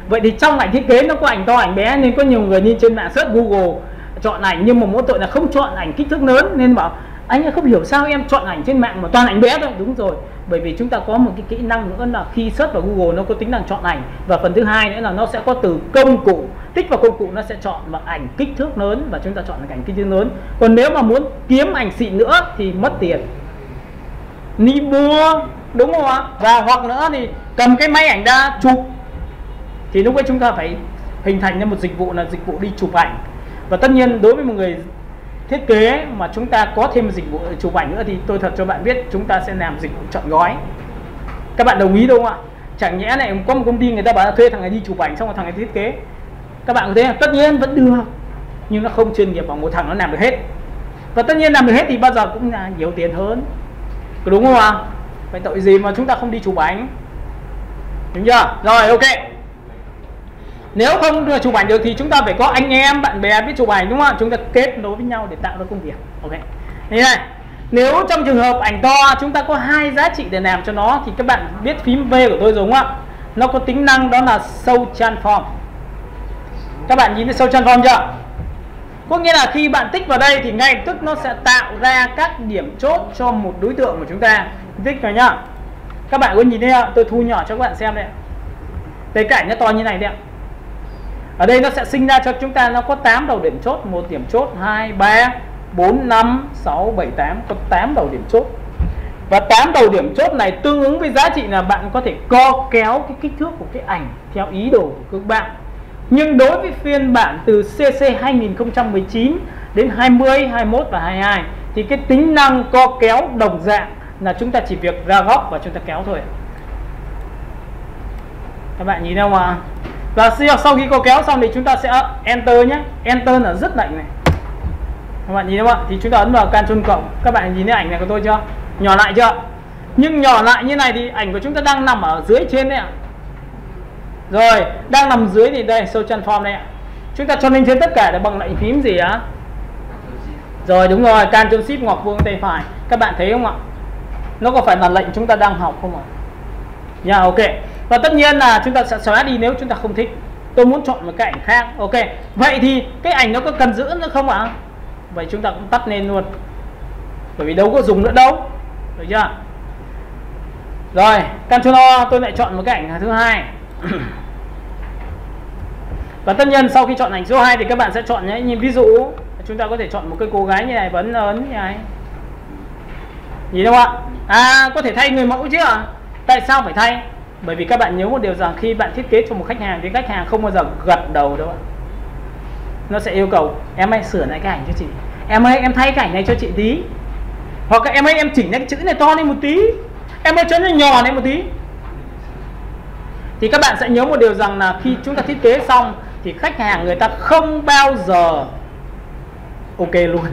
Vậy thì trong ảnh thiết kế nó có ảnh to ảnh bé, nên có nhiều người như trên mạng search Google chọn ảnh nhưng mà mỗi tội là không chọn ảnh kích thước lớn, nên bảo anh không hiểu sao em chọn ảnh trên mạng mà toàn ảnh bé thôi. Đúng rồi, bởi vì chúng ta có một cái kỹ năng nữa là khi search vào Google nó có tính năng chọn ảnh, và phần thứ hai nữa là nó sẽ có từ công cụ, tích vào công cụ nó sẽ chọn bằng ảnh kích thước lớn và chúng ta chọn ảnh kích thước lớn. Còn nếu mà muốn kiếm ảnh xịn nữa thì mất tiền, đi mua, đúng không ạ? Và hoặc nữa thì cầm cái máy ảnh ra chụp, thì lúc ấy chúng ta phải hình thành ra một dịch vụ là dịch vụ đi chụp ảnh. Và tất nhiên đối với một người thiết kế mà chúng ta có thêm một dịch vụ chụp ảnh nữa thì tôi thật cho bạn biết chúng ta sẽ làm dịch vụ chọn gói. Các bạn đồng ý đâu không ạ? Chẳng nhẽ này có một công ty người ta bảo là thuê thằng này đi chụp ảnh xong rồi thằng này thiết kế. Các bạn có thấy là tất nhiên vẫn được, nhưng nó không chuyên nghiệp bằng một thằng nó làm được hết. Và tất nhiên làm được hết thì bao giờ cũng là nhiều tiền hơn, đúng không ạ? Vậy tội gì mà chúng ta không đi chụp ảnh, đúng chưa? Rồi, ok. Nếu không chụp ảnh được thì chúng ta phải có anh em, bạn bè biết chụp ảnh, đúng không ạ? Chúng ta kết nối với nhau để tạo ra công việc. Ok. Đây này, nếu trong trường hợp ảnh to chúng ta có hai giá trị để làm cho nó thì các bạn biết phím V của tôi đúng không ạ? Nó có tính năng đó là Show Transform. Các bạn nhìn thấy Show Transform chưa? Có nghĩa là khi bạn tích vào đây thì ngay lập tức nó sẽ tạo ra các điểm chốt cho một đối tượng của chúng ta. Tích vào nhá. Các bạn có nhìn thấy không? Tôi thu nhỏ cho các bạn xem đây. Đây, cảnh nó to như này đấy ạ. Ở đây nó sẽ sinh ra cho chúng ta nó có 8 đầu điểm chốt, 1 điểm chốt, 2, 3, 4, 5, 6, 7, 8, có 8 đầu điểm chốt. Và 8 đầu điểm chốt này tương ứng với giá trị là bạn có thể co kéo cái kích thước của cái ảnh theo ý đồ của các bạn. Nhưng đối với phiên bản từ CC 2019 đến 20, 21 và 22 thì cái tính năng co kéo đồng dạng là chúng ta chỉ việc ra góc và chúng ta kéo thôi. Các bạn nhìn thấy không ạ? Và sau khi co kéo xong thì chúng ta sẽ enter nhé. Enter là rất lạnh này. Các bạn nhìn thấy không ạ? Thì chúng ta ấn vào Ctrl cộng. Các bạn nhìn thấy ảnh này của tôi chưa? Nhỏ lại chưa? Nhưng nhỏ lại như này thì ảnh của chúng ta đang nằm ở dưới trên đấy ạ. Rồi, đang nằm dưới thì đây, show transform đây ạ. Chúng ta cho lên trên tất cả là bằng lệnh phím gì á? Rồi đúng rồi, Ctrl Shift ngoặc vuông tay phải. Các bạn thấy không ạ? Nó có phải là lệnh chúng ta đang học không ạ? Nha, ok. Và tất nhiên là chúng ta sẽ xóa đi nếu chúng ta không thích. Tôi muốn chọn một cái ảnh khác. Ok. Vậy thì cái ảnh nó có cần giữ nữa không ạ? Vậy chúng ta cũng tắt lên luôn. Bởi vì đâu có dùng nữa đâu. Được chưa? Rồi, Ctrl O tôi lại chọn một cái ảnh thứ hai. Và tất nhiên sau khi chọn ảnh số 2 thì các bạn sẽ chọn nhé. Nhìn ví dụ chúng ta có thể chọn một cái cô gái như này và ấn như này. Nhìn không ạ? À, có thể thay người mẫu chứ ạ? Tại sao phải thay? Bởi vì các bạn nhớ một điều rằng khi bạn thiết kế cho một khách hàng thì khách hàng không bao giờ gật đầu đâu ạ. Nó sẽ yêu cầu em hãy sửa lại cái ảnh cho chị. Em ơi em thay cái ảnh này cho chị tí. Hoặc là em ơi em chỉnh cái chữ này to lên một tí. Em ơi cho nó nhỏ lên một tí. Thì các bạn sẽ nhớ một điều rằng là khi chúng ta thiết kế xong thì khách hàng người ta không bao giờ ok luôn.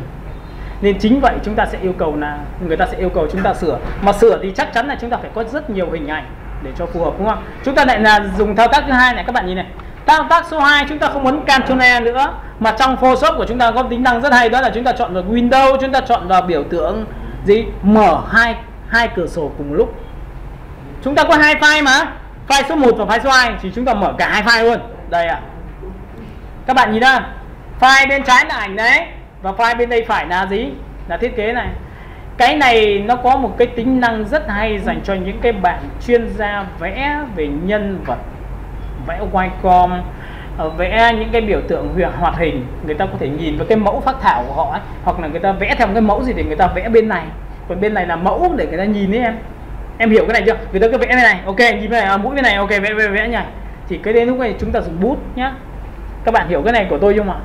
Nên chính vậy chúng ta sẽ yêu cầu là người ta sẽ yêu cầu chúng ta sửa. Mà sửa thì chắc chắn là chúng ta phải có rất nhiều hình ảnh để cho phù hợp, đúng không? Chúng ta lại là dùng thao tác thứ hai này, các bạn nhìn này. Thao tác số 2 chúng ta không ấn Ctrl E nữa, mà trong Photoshop của chúng ta có tính năng rất hay, đó là chúng ta chọn vào Windows, chúng ta chọn vào biểu tượng gì? Mở hai cửa sổ cùng một lúc. Chúng ta có hai file mà. File số 1 và file số 2 thì chúng ta mở cả hai file luôn. Đây ạ. Các bạn nhìn ra, file bên trái là ảnh đấy và file bên đây phải là gì? Là thiết kế này. Cái này nó có một cái tính năng rất hay dành cho những cái bạn chuyên gia vẽ về nhân vật, vẽ wacom, vẽ những cái biểu tượng hoạt hình. Người ta có thể nhìn vào cái mẫu phác thảo của họ ấy, hoặc là người ta vẽ theo một cái mẫu gì thì người ta vẽ bên này, còn bên này là mẫu để người ta nhìn đấy em. Em hiểu cái này chưa? Người ta cứ vẽ bên này, ok, nhìn bên này, mũi bên này, ok, vẽ nhảy. Thì cái đến lúc này chúng ta dùng bút nhá. Các bạn hiểu cái này của tôi không ạ?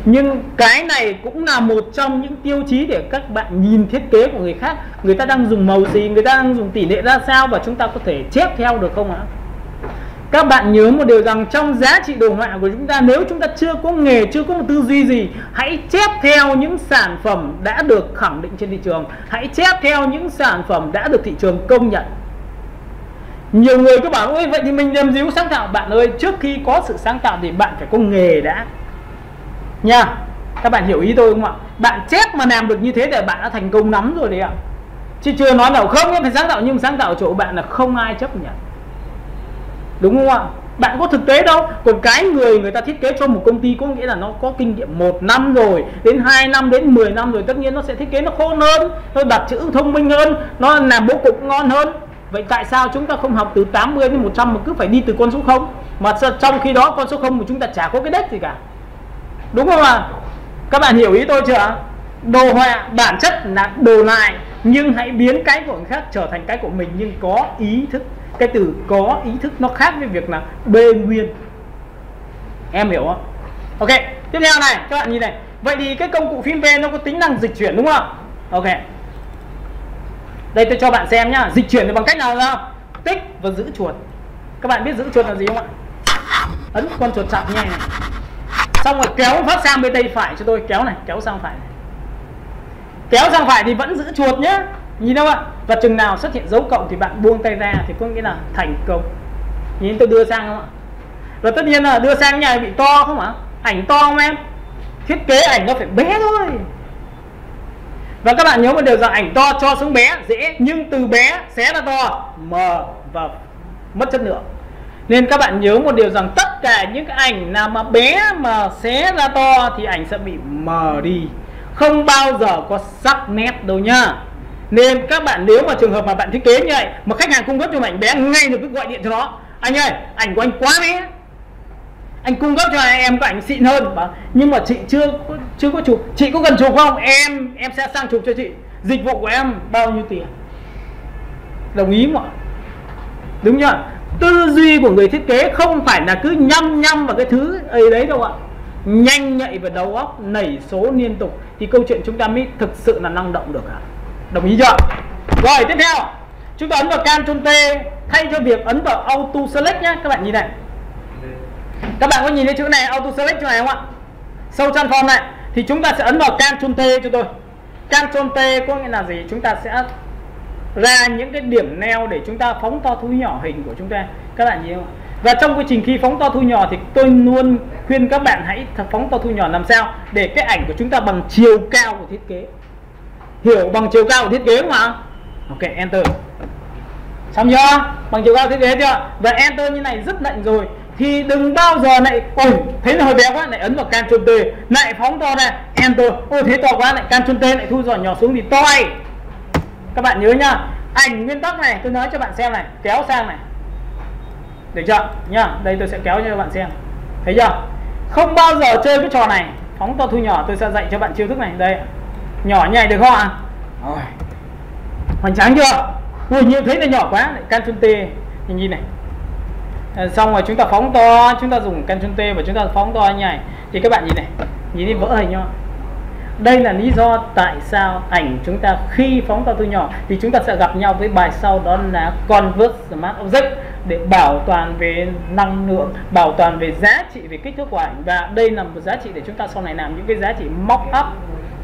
Nhưng cái này cũng là một trong những tiêu chí để các bạn nhìn thiết kế của người khác. Người ta đang dùng màu gì, người ta đang dùng tỷ lệ ra sao, và chúng ta có thể chép theo được không ạ? Các bạn nhớ một điều rằng trong giá trị đồ họa của chúng ta, nếu chúng ta chưa có nghề, chưa có một tư duy gì, hãy chép theo những sản phẩm đã được khẳng định trên thị trường. Hãy chép theo những sản phẩm đã được thị trường công nhận. Nhiều người cứ bảo ôi vậy thì mình làm gì có sáng tạo. Bạn ơi, trước khi có sự sáng tạo thì bạn phải có nghề đã nha. Các bạn hiểu ý tôi không ạ? Bạn chép mà làm được như thế thì bạn đã thành công lắm rồi đấy ạ. Chứ chưa nói nào không em phải sáng tạo, nhưng sáng tạo ở chỗ bạn là không ai chấp nhận. Đúng không ạ? Bạn có thực tế đâu. Còn cái người ta thiết kế cho một công ty có nghĩa là nó có kinh nghiệm 1 năm rồi, đến 2 năm, đến 10 năm rồi. Tất nhiên nó sẽ thiết kế nó khôn hơn, nó đặt chữ thông minh hơn, nó làm bố cục ngon hơn. Vậy tại sao chúng ta không học từ 80 đến 100 mà cứ phải đi từ con số 0? Mà trong khi đó con số 0 của chúng ta chả có cái đếch gì cả. Đúng không ạ? Các bạn hiểu ý tôi chưa? Đồ họa bản chất là đồ lại, nhưng hãy biến cái của người khác trở thành cái của mình, nhưng có ý thức. Cái từ có ý thức nó khác với việc là bê nguyên. Em hiểu không? Ok, tiếp theo này, các bạn nhìn này. Vậy thì cái công cụ phím V nó có tính năng dịch chuyển đúng không? Ok. Đây tôi cho bạn xem nhá. Dịch chuyển thì bằng cách nào ra? Tích và giữ chuột. Các bạn biết giữ chuột là gì không ạ? Ấn con chuột chậm nhanh này. Xong rồi kéo phát sang bên tay phải cho tôi. Kéo này, kéo sang phải này. Kéo sang phải thì vẫn giữ chuột nhá. Nhìn đâu ạ? Và chừng nào xuất hiện dấu cộng thì bạn buông tay ra thì có nghĩa là thành công. Nhìn tôi đưa sang không ạ? Và tất nhiên là đưa sang nhà bị to không ạ? Ảnh to không em? Thiết kế ảnh nó phải bé thôi. Và các bạn nhớ một điều rằng ảnh to cho xuống bé dễ, nhưng từ bé xé ra to mờ và mất chất lượng. Nên các bạn nhớ một điều rằng tất cả những cái ảnh nào mà bé mà xé ra to thì ảnh sẽ bị mờ đi, không bao giờ có sắc nét đâu nhá. Nên các bạn nếu mà trường hợp mà bạn thiết kế như vậy mà khách hàng cung cấp cho ảnh bé, ngay lập tức gọi điện cho nó: anh ơi, ảnh của anh quá bé, anh cung cấp cho em có ảnh xịn hơn. Nhưng mà chị chưa có chụp, chị có cần chụp không? Em sẽ sang chụp cho chị. Dịch vụ của em bao nhiêu tiền? Đồng ý không ạ? Đúng nhá. Tư duy của người thiết kế không phải là cứ nhăm vào cái thứ ấy đấy đâu ạ. nhanh nhạy về đầu óc, nảy số liên tục thì câu chuyện chúng ta mới thực sự là năng động được. Đồng ý chưa? Rồi tiếp theo chúng ta ấn vào Ctrl T thay cho việc ấn vào Auto Select nhé. Các bạn nhìn này, các bạn có nhìn thấy chữ này Auto Select chỗ này không ạ? Show Transform này thì chúng ta sẽ ấn vào Ctrl T cho tôi. Ctrl T có nghĩa là gì? Chúng ta sẽ ra những cái điểm neo để chúng ta phóng to thu nhỏ hình của chúng ta. Các bạn nhìn không? Và trong quá trình khi phóng to thu nhỏ thì tôi luôn khuyên các bạn hãy phóng to thu nhỏ làm sao để cái ảnh của chúng ta bằng chiều cao của thiết kế. Hiểu bằng chiều cao của thiết kế không ạ? Ok, Enter. Xong chưa? Bằng chiều cao thiết kế chưa? Và Enter như này rất lạnh rồi thì đừng bao giờ lại thấy nó hơi bé quá lại ấn vào Ctrl T lại phóng to ra, Enter. Ôi thế to quá lại Ctrl T lại thu nhỏ xuống thì to. Các bạn nhớ nhá, ảnh nguyên tắc này tôi nói cho bạn xem này, kéo sang này, được chưa nhá? Đây tôi sẽ kéo cho các bạn xem, thấy chưa? Không bao giờ chơi cái trò này phóng to thu nhỏ. Tôi sẽ dạy cho bạn chiêu thức này. Đây, nhỏ như này được không ạ? Rồi, hoành tráng chưa? Ui, như thấy là nhỏ quá, lại Ctrl T nhìn này. Xong rồi chúng ta phóng to, chúng ta dùng Ctrl T và chúng ta phóng to như này thì các bạn nhìn này, nhìn đi vỡ hình nhá. Đây là lý do tại sao ảnh chúng ta khi phóng to thu nhỏ thì chúng ta sẽ gặp nhau với bài sau, đó là Convert Smart Object, để bảo toàn về năng lượng, bảo toàn về giá trị về kích thước của ảnh. Và đây là một giá trị để chúng ta sau này làm những cái giá trị mock up,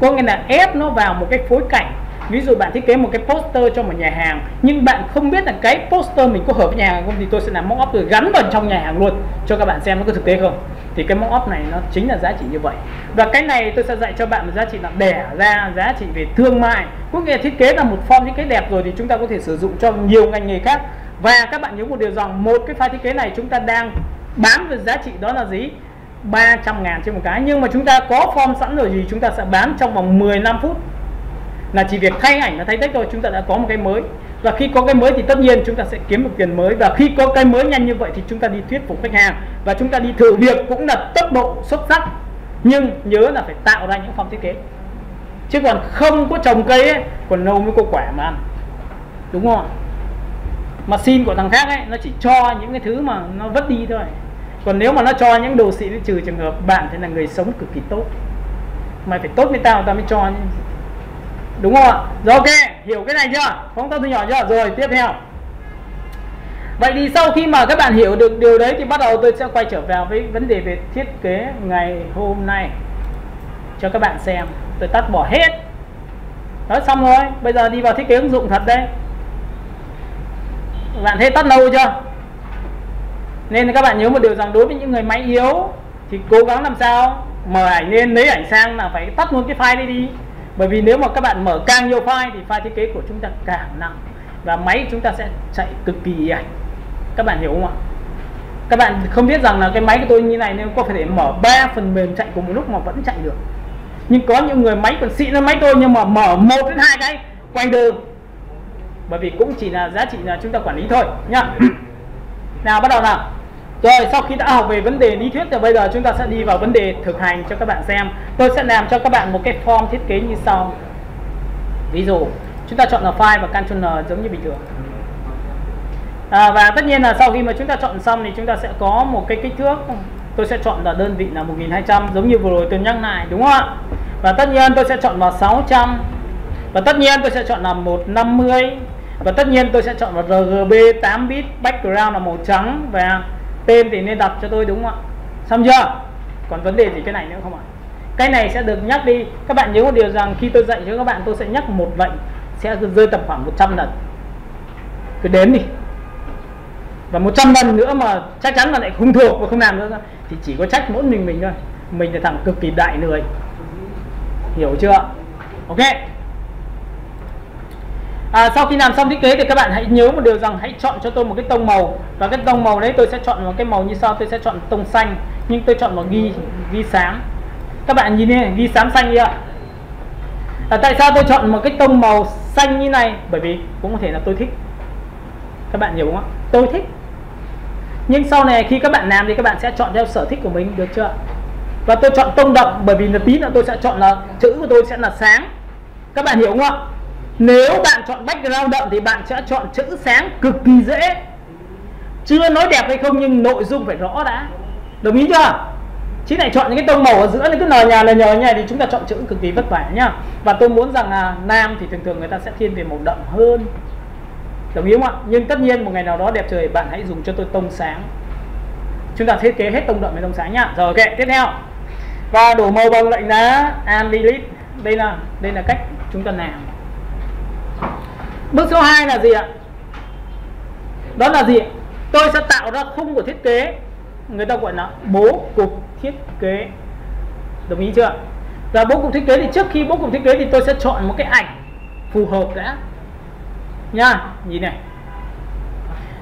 có nghĩa là ép nó vào một cái phối cảnh. Ví dụ bạn thiết kế một cái poster cho một nhà hàng nhưng bạn không biết là cái poster mình có hợp với nhà hàng không thì tôi sẽ làm mock up rồi gắn vào trong nhà hàng luôn cho các bạn xem nó có thực tế không. Thì cái mock up này nó chính là giá trị như vậy. Và cái này tôi sẽ dạy cho bạn một giá trị là đẻ ra giá trị về thương mại. Có nghĩa là thiết kế là một form thiết kế đẹp rồi thì chúng ta có thể sử dụng cho nhiều ngành nghề khác. Và các bạn nhớ một điều rằng một cái file thiết kế này chúng ta đang bán về giá trị đó là gì? 300.000 trên một cái. Nhưng mà chúng ta có form sẵn rồi thì chúng ta sẽ bán trong vòng 15 phút. Là chỉ việc thay ảnh là thay text thôi, chúng ta đã có một cái mới. Và khi có cái mới thì tất nhiên chúng ta sẽ kiếm được tiền mới. Và khi có cái mới nhanh như vậy thì chúng ta đi thuyết phục khách hàng và chúng ta đi thử việc cũng là tốc độ xuất sắc. Nhưng nhớ là phải tạo ra những form thiết kế, chứ còn không có trồng cây ấy, còn nâu mới có quả mà ăn, đúng không? Mà xin của thằng khác ấy, nó chỉ cho những cái thứ mà nó vất đi thôi. Còn nếu mà nó cho những đồ xịn, trừ trường hợp bạn phải là người sống cực kỳ tốt, mày phải tốt với tao, tao mới cho, đúng không ạ? Rồi ok, hiểu cái này chưa? Phóng to thu nhỏ chưa? Rồi tiếp theo. Vậy thì sau khi mà các bạn hiểu được điều đấy thì bắt đầu tôi sẽ quay trở vào với vấn đề về thiết kế ngày hôm nay cho các bạn xem. Tôi tắt bỏ hết. Đó, xong rồi. Bây giờ đi vào thiết kế ứng dụng thật đây. Các bạn thấy tắt lâu chưa? Nên các bạn nhớ một điều rằng đối với những người máy yếu thì cố gắng làm sao mở ảnh lên, lấy ảnh sang là phải tắt luôn cái file đây đi. Bởi vì nếu mà các bạn mở càng nhiều file thì file thiết kế của chúng ta càng nặng và máy chúng ta sẽ chạy cực kỳ ảnh. Các bạn hiểu không ạ? Các bạn không biết rằng là cái máy của tôi như này nên có thể mở 3 phần mềm chạy cùng một lúc mà vẫn chạy được. Nhưng có những người máy còn xịn hơn máy tôi nhưng mà mở 1 đến 2 cái quay đơ. Bởi vì cũng chỉ là giá trị là chúng ta quản lý thôi nhá. Nào bắt đầu nào. Rồi sau khi đã học về vấn đề lý thuyết thì bây giờ chúng ta sẽ đi vào vấn đề thực hành cho các bạn xem. Tôi sẽ làm cho các bạn một cái form thiết kế như sau. Ví dụ chúng ta chọn là file và Ctrl N giống như bình thường. Và tất nhiên là sau khi mà chúng ta chọn xong thì chúng ta sẽ có một cái kích thước. Tôi sẽ chọn là đơn vị là 1200 giống như vừa rồi tôi nhắc lại, đúng không ạ? Và tất nhiên tôi sẽ chọn vào 600. Và tất nhiên tôi sẽ chọn là 150. Và tất nhiên tôi sẽ chọn vào RGB 8 bit, background là màu trắng và tên thì nên đặt cho tôi, đúng không ạ? Xong chưa? Còn vấn đề gì cái này nữa không ạ? Cái này sẽ được nhắc đi. Các bạn nhớ một điều rằng khi tôi dạy cho các bạn tôi sẽ nhắc một lệnh sẽ rơi tầm khoảng 100 lần. Cứ đếm đi. Và 100 lần nữa mà chắc chắn là lại không thuộc và không làm nữa thì chỉ có trách mỗi mình thôi. Mình là thằng cực kỳ đại lười. Hiểu chưa? Ok. Sau khi làm xong thiết kế thì các bạn hãy nhớ một điều rằng hãy chọn cho tôi một cái tông màu. Và cái tông màu đấy tôi sẽ chọn một cái màu như sau. Tôi sẽ chọn tông xanh. Nhưng tôi chọn màu ghi xám. Các bạn nhìn đi, ghi xám xanh đi ạ. Tại sao tôi chọn một cái tông màu xanh như này? Bởi vì cũng có thể là tôi thích. Các bạn hiểu không ạ? Tôi thích. Nhưng sau này khi các bạn làm thì các bạn sẽ chọn theo sở thích của mình, được chưa? Và tôi chọn tông đậm bởi vì là tí nữa tôi sẽ chọn là chữ của tôi sẽ là sáng. Các bạn hiểu không ạ? Nếu bạn chọn background đậm thì bạn sẽ chọn chữ sáng cực kỳ dễ. Chưa nói đẹp hay không nhưng nội dung phải rõ đã. Đồng ý chưa? Chứ lại chọn những cái tông màu ở giữa nó cứ nờ nhà như này thì chúng ta chọn chữ cực kỳ vất vả nhá. Và tôi muốn rằng là nam thì thường thường người ta sẽ thiên về màu đậm hơn, đồng ý không ạ? Nhưng tất nhiên một ngày nào đó đẹp trời bạn hãy dùng cho tôi tông sáng. Chúng ta thiết kế hết tông đậm với tông sáng nhá. Rồi ok, tiếp theo. Và đổ màu bằng lệnh lá and delete. Đây là cách chúng ta làm. Bước số 2 là gì ạ? Đó là gì? Tôi sẽ tạo ra khung của thiết kế, người ta gọi là bố cục thiết kế, đồng ý chưa? Và bố cục thiết kế thì trước khi bố cục thiết kế thì tôi sẽ chọn một cái ảnh phù hợp đã nha. Nhìn này,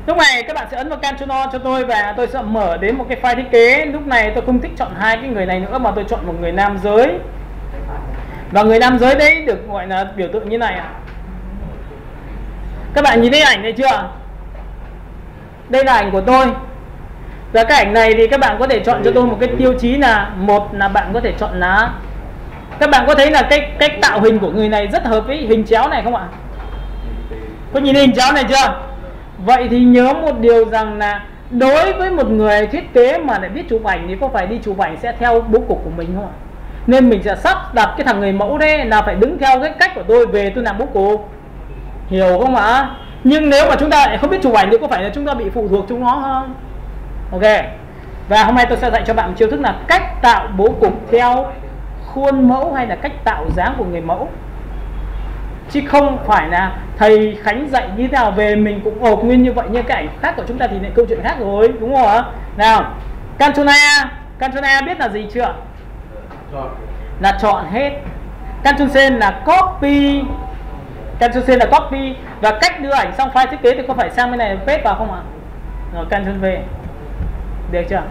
lúc này các bạn sẽ ấn vào Ctrl cho tôi và tôi sẽ mở đến một cái file thiết kế. Lúc này tôi không thích chọn hai cái người này nữa mà tôi chọn một người nam giới, và người nam giới đấy được gọi là biểu tượng như này ạ. Các bạn nhìn thấy ảnh này chưa? Đây là ảnh của tôi. Và cái ảnh này thì các bạn có thể chọn cho tôi một cái tiêu chí là, một là bạn có thể chọn lá. Các bạn có thấy là cái cách tạo hình của người này rất hợp với hình chéo này không ạ? Có nhìn hình chéo này chưa? Vậy thì nhớ một điều rằng là đối với một người thiết kế mà lại biết chụp ảnh thì có phải đi chụp ảnh sẽ theo bố cục của mình không ạ? Nên mình sẽ sắp đặt cái thằng người mẫu đấy là phải đứng theo cái cách của tôi về tôi làm bố cục, hiểu không ạ? Nhưng nếu mà chúng ta lại không biết chụp ảnh thì có phải là chúng ta bị phụ thuộc chúng nó không? Ok. Và hôm nay tôi sẽ dạy cho bạn một chiêu thức là cách tạo bố cục theo khuôn mẫu hay là cách tạo dáng của người mẫu, chứ không phải là thầy Khánh dạy như thế nào về mình cũng ộp nguyên như vậy. Như cái ảnh khác của chúng ta thì lại câu chuyện khác rồi, đúng không ạ? Nào, Ctrl A biết là gì chưa? Là chọn hết. Ctrl C là copy. Và cách đưa ảnh xong file thiết kế thì có phải sang bên này paste vào không ạ? Rồi Ctrl V. Được chưa?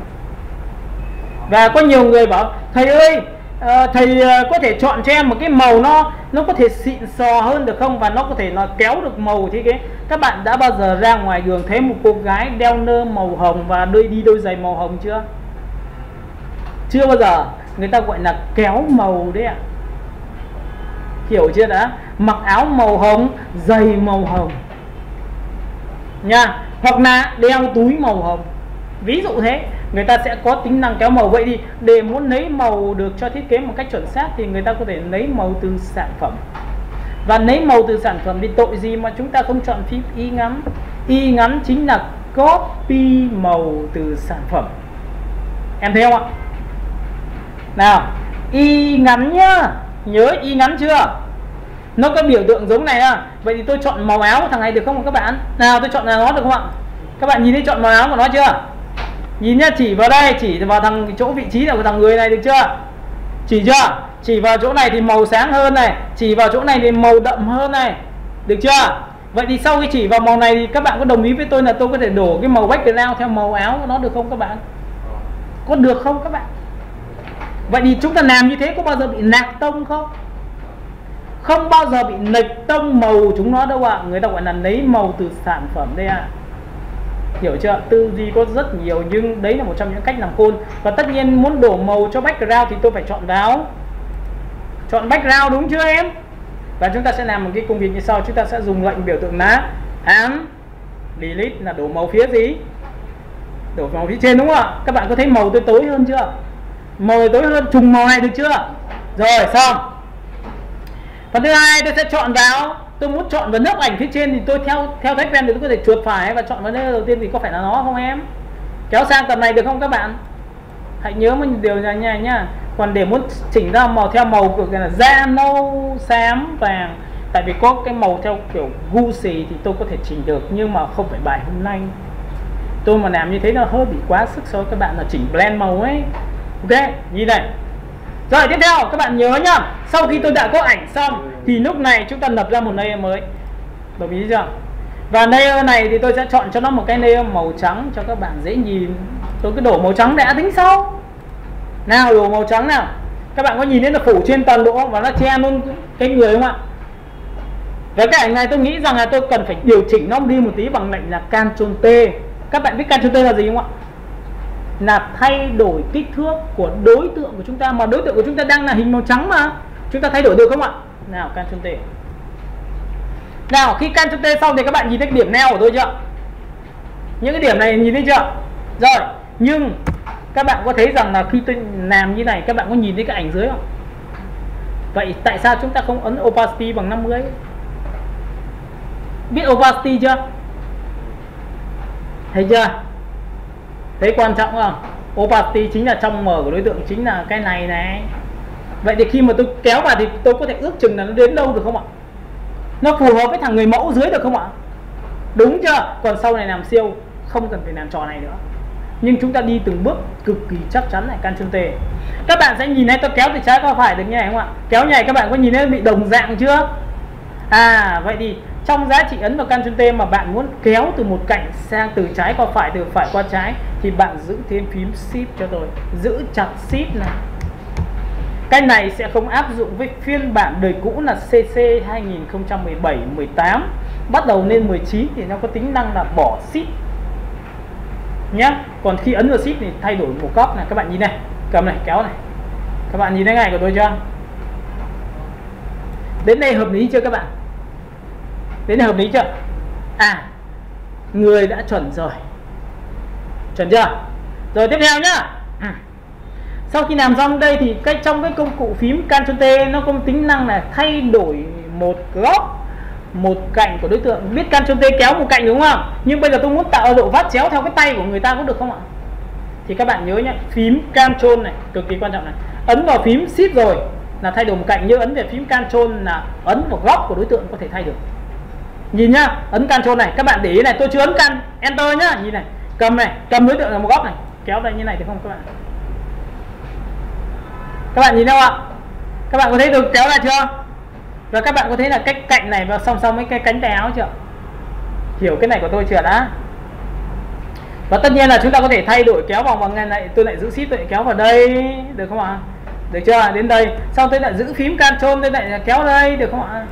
Và có nhiều người bảo thầy ơi, thầy có thể chọn cho em một cái màu nó có thể xịn sò hơn được không, và nó có thể là kéo được màu thế cái. Các bạn đã bao giờ ra ngoài đường thấy một cô gái đeo nơ màu hồng và đi đôi giày màu hồng chưa? Chưa bao giờ. Người ta gọi là kéo màu đấy ạ. Hiểu chưa đã? Mặc áo màu hồng, giày màu hồng nha, hoặc là đeo túi màu hồng, ví dụ thế. Người ta sẽ có tính năng kéo màu. Vậy thì để muốn lấy màu được cho thiết kế một cách chuẩn xác thì người ta có thể lấy màu từ sản phẩm. Và lấy màu từ sản phẩm thì tội gì mà chúng ta không chọn phím Y ngắn. Y ngắn chính là copy màu từ sản phẩm. Em thấy không ạ? Nào, Y ngắn nhá. Nhớ Y ngắn chưa? Nó có biểu tượng giống này à. Vậy thì tôi chọn màu áo của thằng này được không các bạn? Nào, tôi chọn là nó được không ạ? Các bạn nhìn thấy chọn màu áo của nó chưa? Nhìn nhá, chỉ vào đây, chỉ vào thằng chỗ vị trí của thằng người này, được chưa? Chỉ chưa? Chỉ vào chỗ này thì màu sáng hơn này, chỉ vào chỗ này thì màu đậm hơn này, được chưa? Vậy thì sau khi chỉ vào màu này thì các bạn có đồng ý với tôi là tôi có thể đổ cái màu background theo màu áo của nó được không các bạn? Có được không các bạn? Vậy thì chúng ta làm như thế có bao giờ bị nạc tông không? Không bao giờ bị lệch tông màu chúng nó đâu ạ. Người ta gọi là lấy màu từ sản phẩm đây ạ. Hiểu chưa? Tư duy có rất nhiều nhưng đấy là một trong những cách làm khôn. Và tất nhiên muốn đổ màu cho background thì tôi phải chọn background, đúng chưa em? Và chúng ta sẽ làm một cái công việc như sau. Chúng ta sẽ dùng lệnh biểu tượng lá and delete là đổ màu phía gì? Đổ màu phía trên, đúng không ạ? Các bạn có thấy màu tôi tối hơn chưa? Màu tối hơn, trùng màu này, được chưa? Rồi xong. Phần thứ hai tôi sẽ chọn vào, tôi muốn chọn vào nước ảnh phía trên thì tôi theo thói quen thì tôi có thể chuột phải và chọn vào nơi đầu tiên thì có phải là nó không em? Kéo sang tầm này được không các bạn? Hãy nhớ một điều này nhá. Còn để muốn chỉnh ra màu theo màu của cái là da, nâu, xám, vàng, tại vì có cái màu theo kiểu Gucci thì tôi có thể chỉnh được, nhưng mà không phải bài hôm nay. Tôi mà làm như thế nó hơi bị quá sức so với các bạn là chỉnh blend màu ấy. Ok, như này. Rồi tiếp theo các bạn nhớ nhá, sau khi tôi đã có ảnh xong thì lúc này chúng ta lập ra một layer mới, đồng ý chưa? Và layer này thì tôi sẽ chọn cho nó một cái layer màu trắng cho các bạn dễ nhìn. Tôi cứ đổ màu trắng đã tính sau. Nào, đổ màu trắng nào. Các bạn có nhìn thấy là phủ trên toàn bộ không? Và nó che luôn cái người không ạ? Với cái ảnh này tôi nghĩ rằng là tôi cần phải điều chỉnh nó đi một tí bằng lệnh là Ctrl T. Các bạn biết Ctrl T là gì không ạ? Là thay đổi kích thước của đối tượng của chúng ta, mà đối tượng của chúng ta đang là hình màu trắng mà. Chúng ta thay đổi được không ạ? Nào, Ctrl T. Nào, khi Ctrl T xong thì các bạn nhìn thấy điểm neo của tôi chưa? Những cái điểm này nhìn thấy chưa? Rồi, nhưng Các bạn có thấy rằng là khi tôi làm như này các bạn có nhìn thấy cái ảnh dưới không? Vậy tại sao chúng ta không ấn opacity bằng 50? Biết opacity chưa? Thấy chưa? Thấy quan trọng không? Opacity chính là trong mờ của đối tượng, chính là cái này này. Vậy thì khi mà tôi kéo vào thì tôi có thể ước chừng là nó đến đâu được không ạ? Nó phù hợp với thằng người mẫu dưới được không ạ? Đúng chưa? Còn sau này làm siêu không cần phải làm trò này nữa. Nhưng chúng ta đi từng bước cực kỳ chắc chắn này, Ctrl T. Các bạn sẽ nhìn thấy tôi kéo từ trái qua phải được như này không ạ? Kéo như này các bạn có nhìn thấy bị đồng dạng chưa? Vậy thì trong giá trị ấn vào Ctrl T mà bạn muốn kéo từ một cạnh sang từ trái qua phải, từ phải qua trái thì bạn giữ thêm phím Shift cho tôi. Giữ chặt Shift này. Cái này sẽ không áp dụng với phiên bản đời cũ là CC 2017-18. Bắt đầu lên 19 thì nó có tính năng là bỏ Shift nhá. Còn khi ấn vào Shift thì thay đổi một góc này, các bạn nhìn này, cầm này, kéo này. Các bạn nhìn thấy ngay của tôi chưa? Đến đây hợp lý chưa các bạn? Đến đây hợp lý chưa? Người đã chuẩn rồi. Chuẩn chưa? Rồi tiếp theo nhá. Sau khi làm xong đây thì trong cái công cụ phím Ctrl T nó có tính năng là thay đổi một góc, một cạnh của đối tượng. Biết Ctrl T kéo một cạnh đúng không? Nhưng bây giờ tôi muốn tạo độ vát chéo theo cái tay của người ta có được không ạ? Thì các bạn nhớ nhé, phím Ctrl này cực kỳ quan trọng này. Ấn vào phím Shift rồi là thay đổi một cạnh, như ấn về phím Ctrl là ấn vào góc của đối tượng có thể thay được. Nhìn nhá, ấn Ctrl này, các bạn để ý này, tôi chưa ấn Enter nhá, nhìn này, cầm này, cầm đối tượng là một góc này, kéo đây như này được không các bạn? Các bạn nhìn đâu ạ? Các bạn có thấy tôi kéo ra chưa? Và các bạn có thấy là cái cạnh này và song song với cái cánh tay áo chưa? Hiểu cái này của tôi chưa đã? Và tất nhiên là chúng ta có thể thay đổi kéo vòng bằng ngay này, tôi lại giữ Shift tôi lại kéo vào đây, được không ạ? Được chưa? Đến đây, xong tôi lại giữ phím Ctrl tôi lại kéo đây, được không ạ?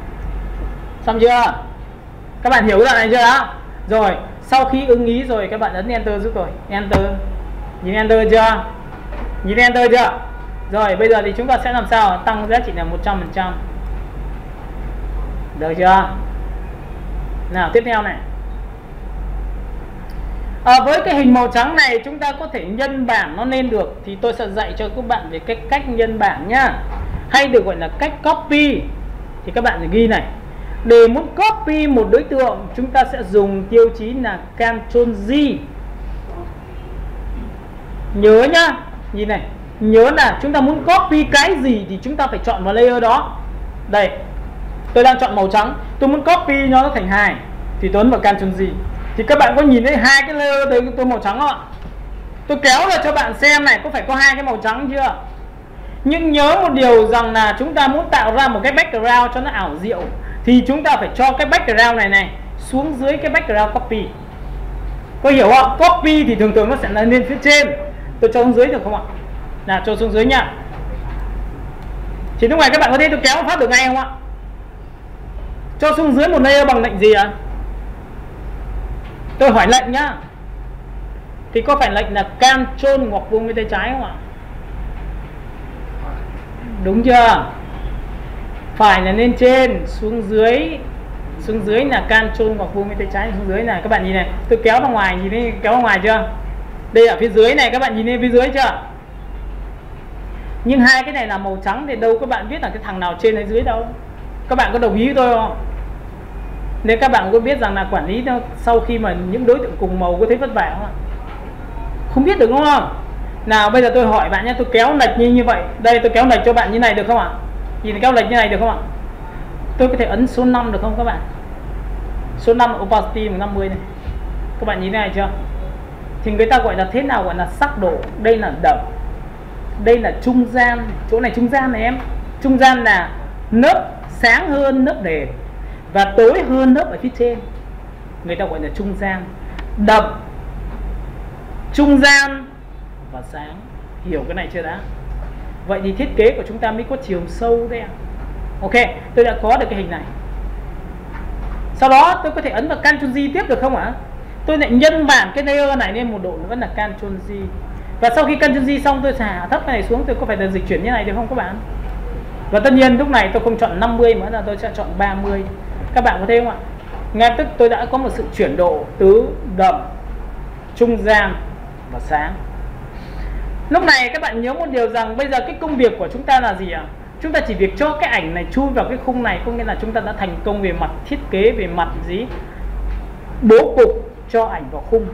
Xong chưa? Các bạn hiểu cái đoạn này chưa đã? Rồi, sau khi ưng ý rồi các bạn ấn Enter giúp tôi. Enter. Nhìn Enter chưa? Nhìn Enter chưa? Rồi, bây giờ thì chúng ta sẽ làm sao tăng giá trị là 100%. Được chưa? Nào, tiếp theo này. Với cái hình màu trắng này chúng ta có thể nhân bản nó lên được. Thì tôi sẽ dạy cho các bạn về cái cách nhân bản nhá. Hay được gọi là cách copy. Thì các bạn phải ghi này. Để muốn copy một đối tượng chúng ta sẽ dùng tiêu chí là Ctrl G. Nhớ nhá, nhìn này, nhớ là chúng ta muốn copy cái gì thì chúng ta phải chọn vào layer đó. Đây, tôi đang chọn màu trắng, tôi muốn copy nó thành 2 thì tôi ấn vào Ctrl G. Thì các bạn có nhìn thấy hai cái layer đấy tôi màu trắng không ạ? Tôi kéo ra cho bạn xem này, có phải có hai cái màu trắng chưa? Nhưng nhớ một điều rằng là chúng ta muốn tạo ra một cái background cho nó ảo diệu thì chúng ta phải cho cái background này xuống dưới cái background copy. Có hiểu không? Copy thì thường thường nó sẽ là lên phía trên. Tôi cho xuống dưới được không ạ? Nào, cho xuống dưới nha. Thì lúc này các bạn có thấy tôi kéo phát được ngay không ạ? Cho xuống dưới một layer bằng lệnh gì ạ? Tôi hỏi lệnh nhá. Thì có phải lệnh là Ctrl ngoặc vuông bên tay trái không ạ? Đúng chưa? Phải là lên trên, xuống dưới là Ctrl ngoặc vuông bên tay trái, xuống dưới này. Các bạn nhìn này, tôi kéo ra ngoài, nhìn thấy kéo ra ngoài chưa? Đây ở phía dưới này, các bạn nhìn thấy phía dưới chưa? Nhưng hai cái này là màu trắng thì đâu các bạn biết là cái thằng nào trên hay dưới đâu. Các bạn có đồng ý với tôi không? Nên các bạn có biết rằng là quản lý nó, sau khi mà những đối tượng cùng màu có thấy vất vả không ạ? Không biết được đúng không? Nào bây giờ tôi hỏi bạn nhé, tôi kéo lệch như vậy. Đây tôi kéo lệch cho bạn như này được không ạ? Nhìn kéo lệch như này được không ạ? Tôi có thể ấn số 5 được không các bạn? Số 5 opacity 50 này. Các bạn nhìn này chưa? Thì người ta gọi là thế nào gọi là sắc độ. Đây là đậm. Đây là trung gian. Chỗ này trung gian này em. Trung gian là lớp sáng hơn lớp nền và tối hơn lớp ở phía trên. Người ta gọi là trung gian. Đậm, trung gian và sáng. Hiểu cái này chưa đã? Vậy thì thiết kế của chúng ta mới có chiều sâu đấy ạ. Ok, tôi đã có được cái hình này. Sau đó tôi có thể ấn vào Ctrl G tiếp được không ạ? Tôi lại nhân bản cái layer này lên một độ nữa là Ctrl G. Và sau khi Ctrl G xong tôi xả thấp cái này xuống, tôi có phải là dịch chuyển như này được không các bạn? Và tất nhiên lúc này tôi không chọn 50 mà là tôi sẽ chọn 30. Các bạn có thấy không ạ? Ngay tức tôi đã có một sự chuyển độ từ đậm, trung gian và sáng. Lúc này các bạn nhớ một điều rằng bây giờ cái công việc của chúng ta là gì ạ? Chúng ta chỉ việc cho cái ảnh này chui vào cái khung này, có nghĩa là chúng ta đã thành công về mặt thiết kế, về mặt gì? Bố cục cho ảnh vào khung.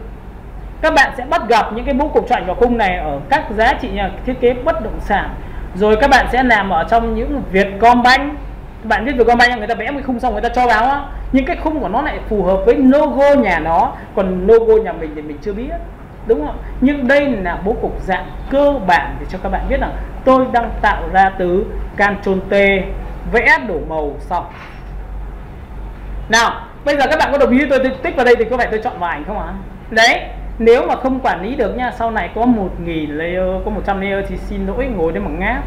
Các bạn sẽ bắt gặp những cái bố cục cho ảnh vào khung này ở các giá trị nhà thiết kế bất động sản. Rồi các bạn sẽ làm ở trong những Vietcombank. Các bạn biết Vietcombank người ta vẽ một khung xong người ta cho vào á, nhưng cái khung của nó lại phù hợp với logo nhà nó, còn logo nhà mình thì mình chưa biết, đúng không? Nhưng đây là bố cục dạng cơ bản để cho các bạn biết rằng tôi đang tạo ra từ Ctrl T, vẽ đổ màu xong. Nào, bây giờ các bạn có đồng ý tôi tích vào đây thì có phải tôi chọn vào ảnh không ạ? Đấy, nếu mà không quản lý được nha, sau này có 1000 layer, có 100 layer thì xin lỗi ngồi đấy mà ngáp.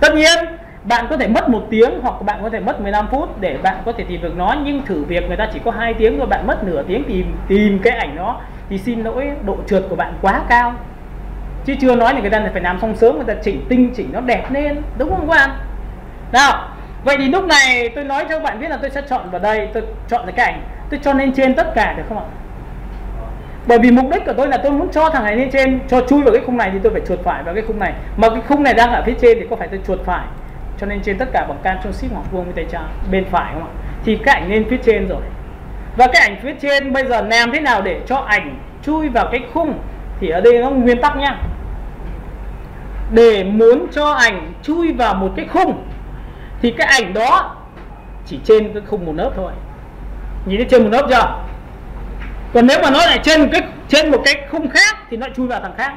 Tất nhiên bạn có thể mất 1 tiếng hoặc bạn có thể mất 15 phút để bạn có thể tìm được nó, nhưng thử việc người ta chỉ có 2 tiếng rồi, bạn mất nửa tiếng tìm cái ảnh đó thì xin lỗi độ trượt của bạn quá cao. Chứ chưa nói là người ta phải làm xong sớm, người ta chỉnh nó đẹp lên, đúng không các bạn? Nào, vậy thì lúc này tôi nói cho các bạn biết là tôi sẽ chọn vào đây, tôi chọn cái ảnh, tôi cho lên trên tất cả được không ạ? Bởi vì mục đích của tôi là tôi muốn cho thằng này lên trên, cho chui vào cái khung này thì tôi phải chuột phải vào cái khung này, mà cái khung này đang ở phía trên thì có phải tôi chuột phải cho nên trên tất cả bằng Ctrl Shift hoặc vuông bên tay trái bên phải không ạ? Thì cái ảnh lên phía trên rồi. Và cái ảnh phía trên bây giờ làm thế nào để cho ảnh chui vào cái khung? Thì ở đây nó nguyên tắc nhá. Để muốn cho ảnh chui vào một cái khung thì cái ảnh đó chỉ trên cái khung một lớp thôi. Nhìn thấy trên một lớp chưa? Còn nếu mà nó lại trên một cái khung khác thì nó chui vào thằng khác.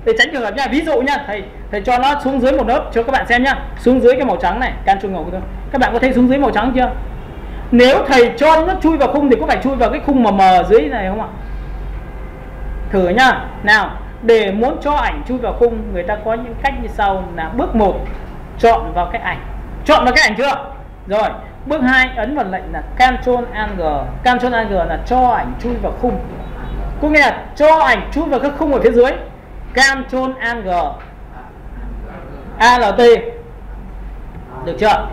Để tránh trường hợp nha, ví dụ nha, thầy cho nó xuống dưới một lớp cho các bạn xem nhá. Xuống dưới cái màu trắng này, Ctrl ngầu thôi. Các bạn có thấy xuống dưới màu trắng chưa? Nếu thầy cho nó chui vào khung thì có phải chui vào cái khung mà mờ dưới này không ạ? Thử nhá. Nào, để muốn cho ảnh chui vào khung, người ta có những cách như sau là bước 1 chọn vào cái ảnh. Chọn vào cái ảnh chưa? Rồi, bước 2 ấn vào lệnh là Ctrl Alt G. Ctrl Alt G là cho ảnh chui vào khung. Có nghĩa là cho ảnh chui vào cái khung ở phía dưới. Ctrl Alt G Alt được chưa?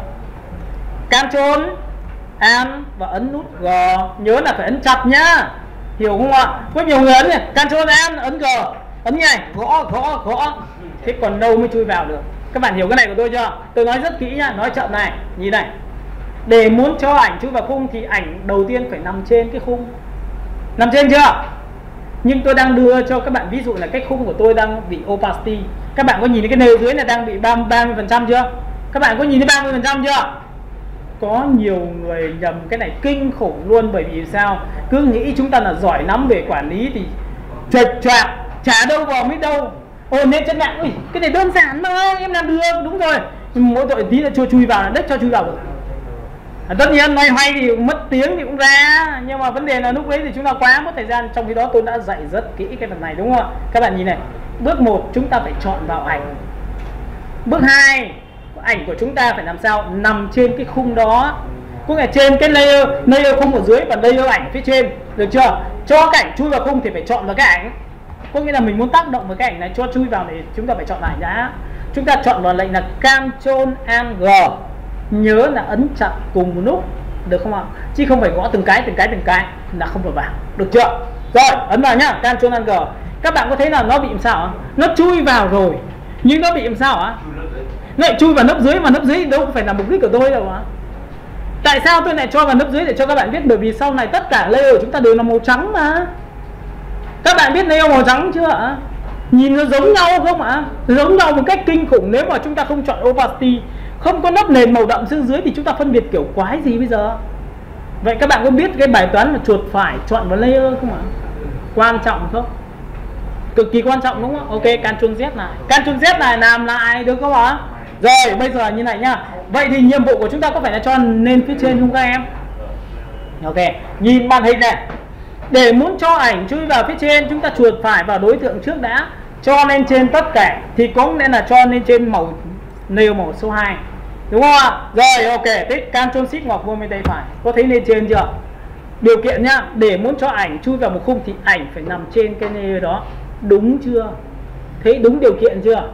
Ctrl Alt và ấn nút G, nhớ là phải ấn chặt nhá, hiểu không ạ? Có nhiều người ấn này Ctrl Alt ấn G, ấn như này gõ thế còn đâu mới chui vào được. Các bạn hiểu cái này của tôi chưa? Tôi nói rất kỹ nhá, nói chậm này, nhìn này. Để muốn cho ảnh chui vào khung thì ảnh đầu tiên phải nằm trên cái khung. Nằm trên chưa? Nhưng tôi đang đưa cho các bạn ví dụ là cái khung của tôi đang bị opacity. Các bạn có nhìn thấy cái nêu dưới này đang bị 30% chưa? Các bạn có nhìn thấy 30% chưa? Có nhiều người nhầm cái này kinh khủng luôn. Bởi vì sao? Cứ nghĩ chúng ta là giỏi lắm về quản lý thì chuột choạc, chả đâu vào mới đâu. Ồ nên chân nặng, ui cái này đơn giản mà em làm được, đúng rồi. Mỗi tội tí là chưa chui vào là đất cho chui vào được. Tất nhiên loay hoay thì mất tiếng thì cũng ra, nhưng mà vấn đề là lúc đấy thì chúng ta quá mất thời gian. Trong khi đó tôi đã dạy rất kỹ cái phần này, đúng không ạ? Các bạn nhìn này, bước 1 chúng ta phải chọn vào ảnh. Bước 2 ảnh của chúng ta phải làm sao? Nằm trên cái khung đó, cũng là trên cái layer khung ở dưới và layer ảnh phía trên, được chưa? Cho cái ảnh chui vào khung thì phải chọn vào cái ảnh. Có nghĩa là mình muốn tác động vào cái ảnh này cho chui vào thì chúng ta phải chọn ảnh đã. Chúng ta chọn vào lệnh là Ctrl Alt G. Nhớ là ấn chặt cùng một lúc, được không ạ? Chứ không phải gõ từng cái là không vào. Được chưa? Rồi, ấn vào nhá, Ctrl Alt G. Các bạn có thấy là nó bị làm sao ạ? Nó chui vào rồi, nhưng nó bị làm sao ạ? Nó lại chui vào lớp dưới, mà lớp dưới đâu phải là mục đích của tôi đâu ạ. Tại sao tôi lại cho vào lớp dưới để cho các bạn biết? Bởi vì sau này tất cả layer của chúng ta đều là màu trắng mà. Các bạn biết layer màu trắng chưa ạ? Nhìn nó giống nhau không ạ? Giống nhau một cách kinh khủng. Nếu mà chúng ta không chọn opacity, không có lớp nền màu đậm xuống dưới thì chúng ta phân biệt kiểu quái gì bây giờ? Vậy các bạn có biết cái bài toán mà chuột phải chọn vào layer không ạ? Quan trọng không? Cực kỳ quan trọng đúng không? Ok, Ctrl Z này. Ctrl Z này làm lại được không ạ? Rồi, bây giờ như này nhá. Vậy thì nhiệm vụ của chúng ta có phải là cho lên phía trên không các em? Ok, nhìn màn hình này. Để muốn cho ảnh chui vào phía trên, chúng ta chuột phải vào đối tượng trước đã. Cho lên trên tất cả thì có nghĩa là cho lên trên màu nêu màu số 2. Đúng không ạ? Rồi ok, tích Ctrl Shift ngoặc vuông bên tay phải. Có thấy lên trên chưa? Điều kiện nhá, để muốn cho ảnh chui vào một khung thì ảnh phải nằm trên cái layer đó. Đúng chưa? Thấy đúng điều kiện chưa?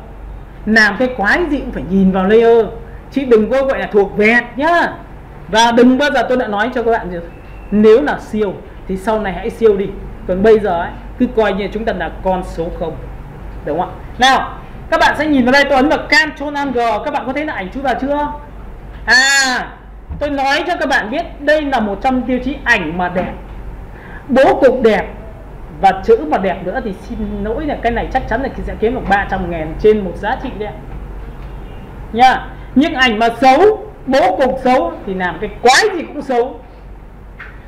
Làm cái quái gì cũng phải nhìn vào layer, chứ đừng có gọi là thuộc vẹt nhá. Và đừng bao giờ tôi đã nói cho các bạn gì, nếu là siêu thì sau này hãy siêu đi. Còn bây giờ ấy, cứ coi như chúng ta là con số 0. Đúng không ạ? Nào, các bạn sẽ nhìn vào đây, tôi ấn vào Ctrl Alt G, các bạn có thấy là ảnh chui vào chưa? À, tôi nói cho các bạn biết đây là một trong tiêu chí ảnh mà đẹp, bố cục đẹp và chữ mà đẹp nữa thì xin lỗi là cái này chắc chắn là sẽ kiếm được 300.000 trên một giá trị đấy nha. Nhưng ảnh mà xấu, bố cục xấu thì làm cái quái gì cũng xấu.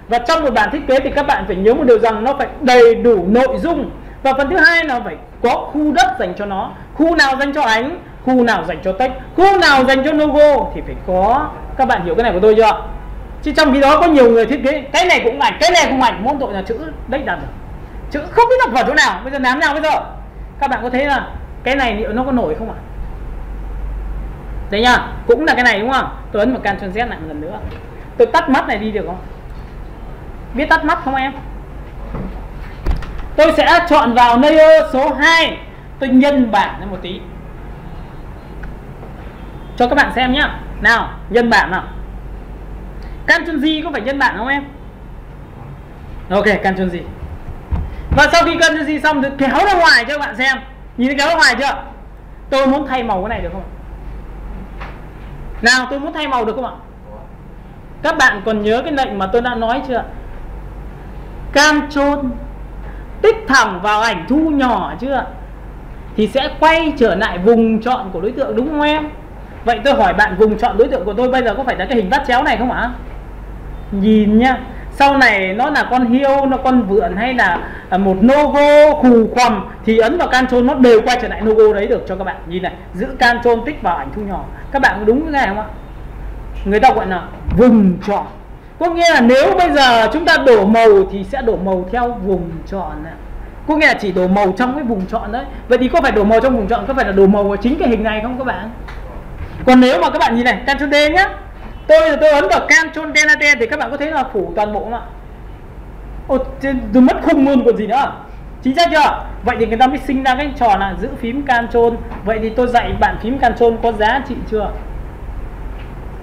Và trong một bản thiết kế thì các bạn phải nhớ một điều rằng nó phải đầy đủ nội dung. Và phần thứ hai là phải có khu đất dành cho nó. Khu nào dành cho ảnh, khu nào dành cho text, khu nào dành cho logo thì phải có. Các bạn hiểu cái này của tôi chưa? Chứ trong khi đó có nhiều người thiết kế cái này cũng ảnh, cái này cũng ảnh, mỗi tội là chữ đấy đặt rồi, chữ không biết đặt vào chỗ nào. Bây giờ làm nào bây giờ? Các bạn có thấy là cái này liệu nó có nổi không ạ? Đấy nhá, cũng là cái này đúng không? Tôi ấn vào Ctrl Z lại một lần nữa. Tôi tắt mắt này đi được không? Biết tắt mắt không em? Tôi sẽ chọn vào layer số 2. Tôi nhân bản lên một tí cho các bạn xem nhá. Nào, nhân bản nào. Ctrl Z có phải nhân bản không em? Ok, Ctrl Z. Và sau khi Ctrl Z xong tôi kéo ra ngoài cho các bạn xem. Nhìn thấy kéo ra ngoài chưa? Tôi muốn thay màu cái này được không? Nào, tôi muốn thay màu được không ạ? Các bạn còn nhớ cái lệnh mà tôi đã nói chưa? Ctrl tích thẳng vào ảnh thu nhỏ chưa? Thì sẽ quay trở lại vùng chọn của đối tượng đúng không em? Vậy tôi hỏi bạn, vùng chọn đối tượng của tôi bây giờ có phải là cái hình bát chéo này không ạ? Nhìn nhá, sau này nó là con hiêu, nó con vượn hay là một logo khù khoằm thì ấn vào Ctrl nó đều quay trở lại logo đấy được cho các bạn. Nhìn này, giữ Ctrl tích vào ảnh thu nhỏ. Các bạn có đúng cái này không ạ? Người ta gọi là vùng chọn. Có nghĩa là nếu bây giờ chúng ta đổ màu thì sẽ đổ màu theo vùng chọn này. Có nghĩa là chỉ đổ màu trong cái vùng chọn đấy. Vậy thì có phải đổ màu trong vùng chọn, có phải là đổ màu ở chính cái hình này không các bạn? Còn nếu mà các bạn nhìn này, Ctrl D nhá, tôi ấn vào Ctrl Delta T thì các bạn có thấy là phủ toàn bộ không ạ? Ồ, tôi mất khung luôn còn gì nữa. Chính xác chưa? Vậy thì người ta mới sinh ra cái trò là giữ phím Ctrl. Vậy thì tôi dạy bạn phím Ctrl có giá trị chưa?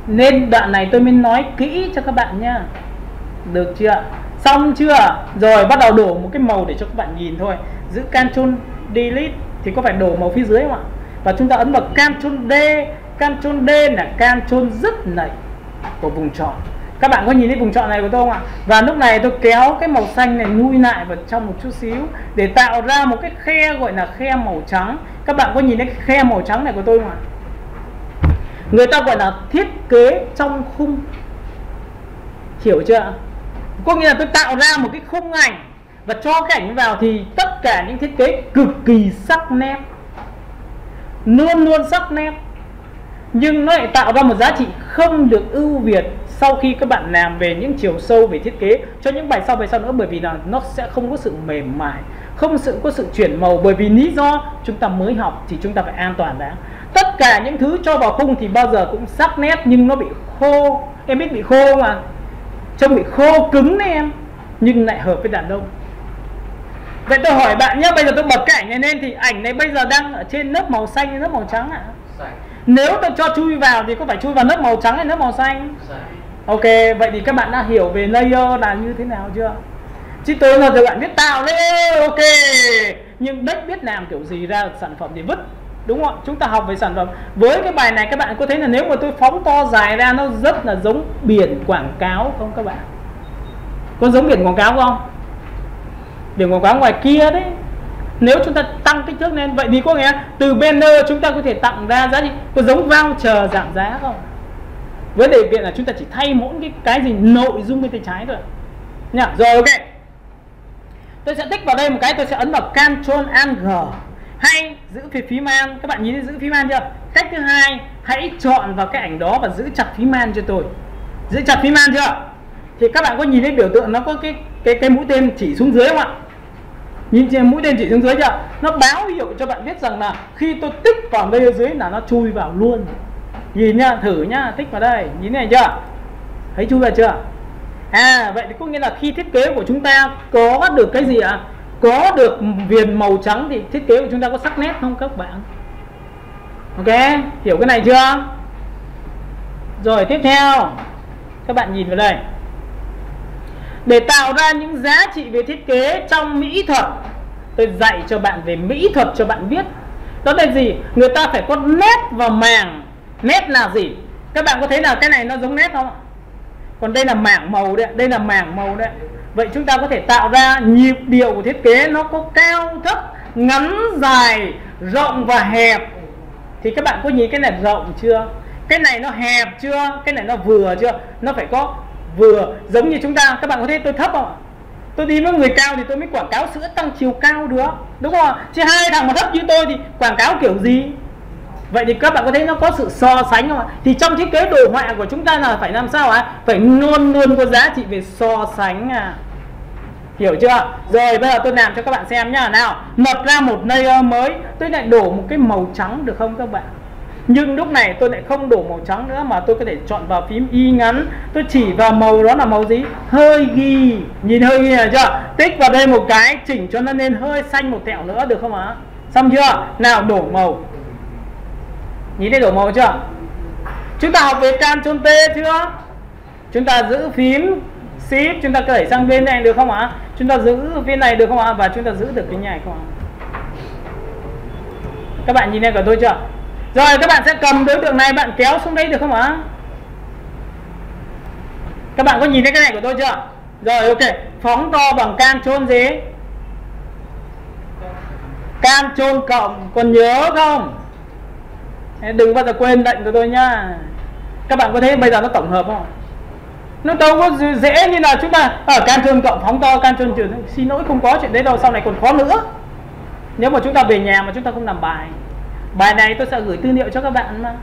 Nên đoạn này tôi mới nói kỹ cho các bạn nhá. Được chưa? Xong chưa? Rồi bắt đầu đổ một cái màu để cho các bạn nhìn thôi. Giữ Ctrl Delete thì có phải đổ màu phía dưới không ạ? Và chúng ta ấn vào Ctrl D. Ctrl D là Ctrl rất nảy của vùng chọn. Các bạn có nhìn thấy vùng chọn này của tôi không ạ? Và lúc này tôi kéo cái màu xanh này lui lại vào trong một chút xíu để tạo ra một cái khe gọi là khe màu trắng. Các bạn có nhìn thấy cái khe màu trắng này của tôi không ạ? Người ta gọi là thiết kế trong khung. Hiểu chưa? Có nghĩa là tôi tạo ra một cái khung ảnh và cho cái ảnh vào thì tất cả những thiết kế cực kỳ sắc nét, luôn luôn sắc nét, nhưng nó lại tạo ra một giá trị không được ưu việt sau khi các bạn làm về những chiều sâu về thiết kế cho những bài sau nữa, bởi vì là nó sẽ không có sự mềm mại, không có sự chuyển màu, bởi vì lý do chúng ta mới học thì chúng ta phải an toàn đã. Tất cả những thứ cho vào khung thì bao giờ cũng sắc nét nhưng nó bị khô. Em biết bị khô không ạ? Trông bị khô cứng đấy em, nhưng lại hợp với đàn ông. Vậy tôi hỏi bạn nhé, bây giờ tôi bật cái ảnh này lên thì ảnh này bây giờ đang ở trên lớp màu xanh hay lớp màu trắng ạ? Nếu tôi cho chui vào thì có phải chui vào lớp màu trắng hay lớp màu xanh? Ok, vậy thì các bạn đã hiểu về layer là như thế nào chưa? Chứ tôi là bạn biết tạo lên, ok, nhưng đất biết làm kiểu gì ra sản phẩm thì vứt. Đúng không? Chúng ta học về sản phẩm. Với cái bài này các bạn có thấy là nếu mà tôi phóng to dài ra nó rất là giống biển quảng cáo không các bạn? Có giống biển quảng cáo không? Biển quảng cáo ngoài kia đấy. Nếu chúng ta tăng kích thước lên, vậy thì có nghĩa từ banner chúng ta có thể tặng ra giá trị. Có giống voucher giảm giá không? Với điều kiện là chúng ta chỉ thay mỗi cái gì nội dung bên tay trái thôi nhá. Rồi ok, tôi sẽ tích vào đây một cái, tôi sẽ ấn vào Ctrl Alt G hay giữ phím Alt. Các bạn nhìn thấy giữ phím Alt chưa? Cách thứ hai, hãy chọn vào cái ảnh đó và giữ chặt phím Alt cho tôi. Giữ chặt phím Alt chưa? Thì các bạn có nhìn thấy biểu tượng nó có cái mũi tên chỉ xuống dưới không ạ? Nhìn trên mũi tên chỉ xuống dưới chưa? Nó báo hiệu cho bạn biết rằng là khi tôi tích vào đây ở dưới là nó chui vào luôn. Nhìn nhá, thử nhá, tích vào đây, nhìn này chưa? Thấy chui vào chưa? À, vậy thì có nghĩa là khi thiết kế của chúng ta có được cái gì ạ? Có được viền màu trắng thì thiết kế của chúng ta có sắc nét không các bạn? Ok, hiểu cái này chưa? Rồi tiếp theo, các bạn nhìn vào đây. Để tạo ra những giá trị về thiết kế trong mỹ thuật, tôi dạy cho bạn về mỹ thuật cho bạn biết Đó là gì? Người ta phải có nét và màng. Nét là gì? Các bạn có thấy là cái này nó giống nét không ạ? Còn đây là mảng màu đấy, đây là mảng màu đấy. Vậy chúng ta có thể tạo ra nhịp điệu của thiết kế nó có cao thấp, ngắn dài, rộng và hẹp. Thì các bạn có nhìn cái này rộng chưa? Cái này nó hẹp chưa? Cái này nó vừa chưa? Nó phải có vừa. Giống như chúng ta, các bạn có thấy tôi thấp không ạ? Tôi đi với người cao thì tôi mới quảng cáo sữa tăng chiều cao được, đúng không ạ? Chứ hai thằng mà thấp như tôi thì quảng cáo kiểu gì? Vậy thì các bạn có thấy nó có sự so sánh không ạ? Thì trong thiết kế đồ họa của chúng ta là phải làm sao ạ? Phải luôn luôn có giá trị về so sánh à. Hiểu chưa? Rồi bây giờ tôi làm cho các bạn xem nhá. Nào, lập ra một layer mới. Tôi lại đổ một cái màu trắng được không các bạn? Nhưng lúc này tôi lại không đổ màu trắng nữa, mà tôi có thể chọn vào phím Y ngắn. Tôi chỉ vào màu đó là màu gì? Hơi ghi. Nhìn hơi ghi này chưa? Tích vào đây một cái, chỉnh cho nó lên hơi xanh một tẹo nữa được không ạ? Xong chưa? Nào, đổ màu. Nhìn thấy đổ màu chưa? Chúng ta học về Ctrl T chưa? Chúng ta giữ phím Shift, chúng ta đẩy sang bên này được không ạ? Chúng ta giữ bên này được không ạ? Và chúng ta giữ được cái này không ạ? Các bạn nhìn thấy của tôi chưa? Rồi các bạn sẽ cầm đối tượng này, bạn kéo xuống đây được không ạ? Các bạn có nhìn thấy cái này của tôi chưa? Rồi ok, phóng to bằng Ctrl gì? Ctrl cộng, còn nhớ không? Đừng bao giờ quên lệnh của tôi nhá. Các bạn có thấy bây giờ nó tổng hợp không? Nó đâu có dễ như là chúng ta ở Ctrl cộng phóng to, Ctrl trừ. Xin lỗi, không có chuyện đấy đâu, sau này còn khó nữa. Nếu mà chúng ta về nhà mà chúng ta không làm bài. Bài này tôi sẽ gửi tư liệu cho các bạn mà.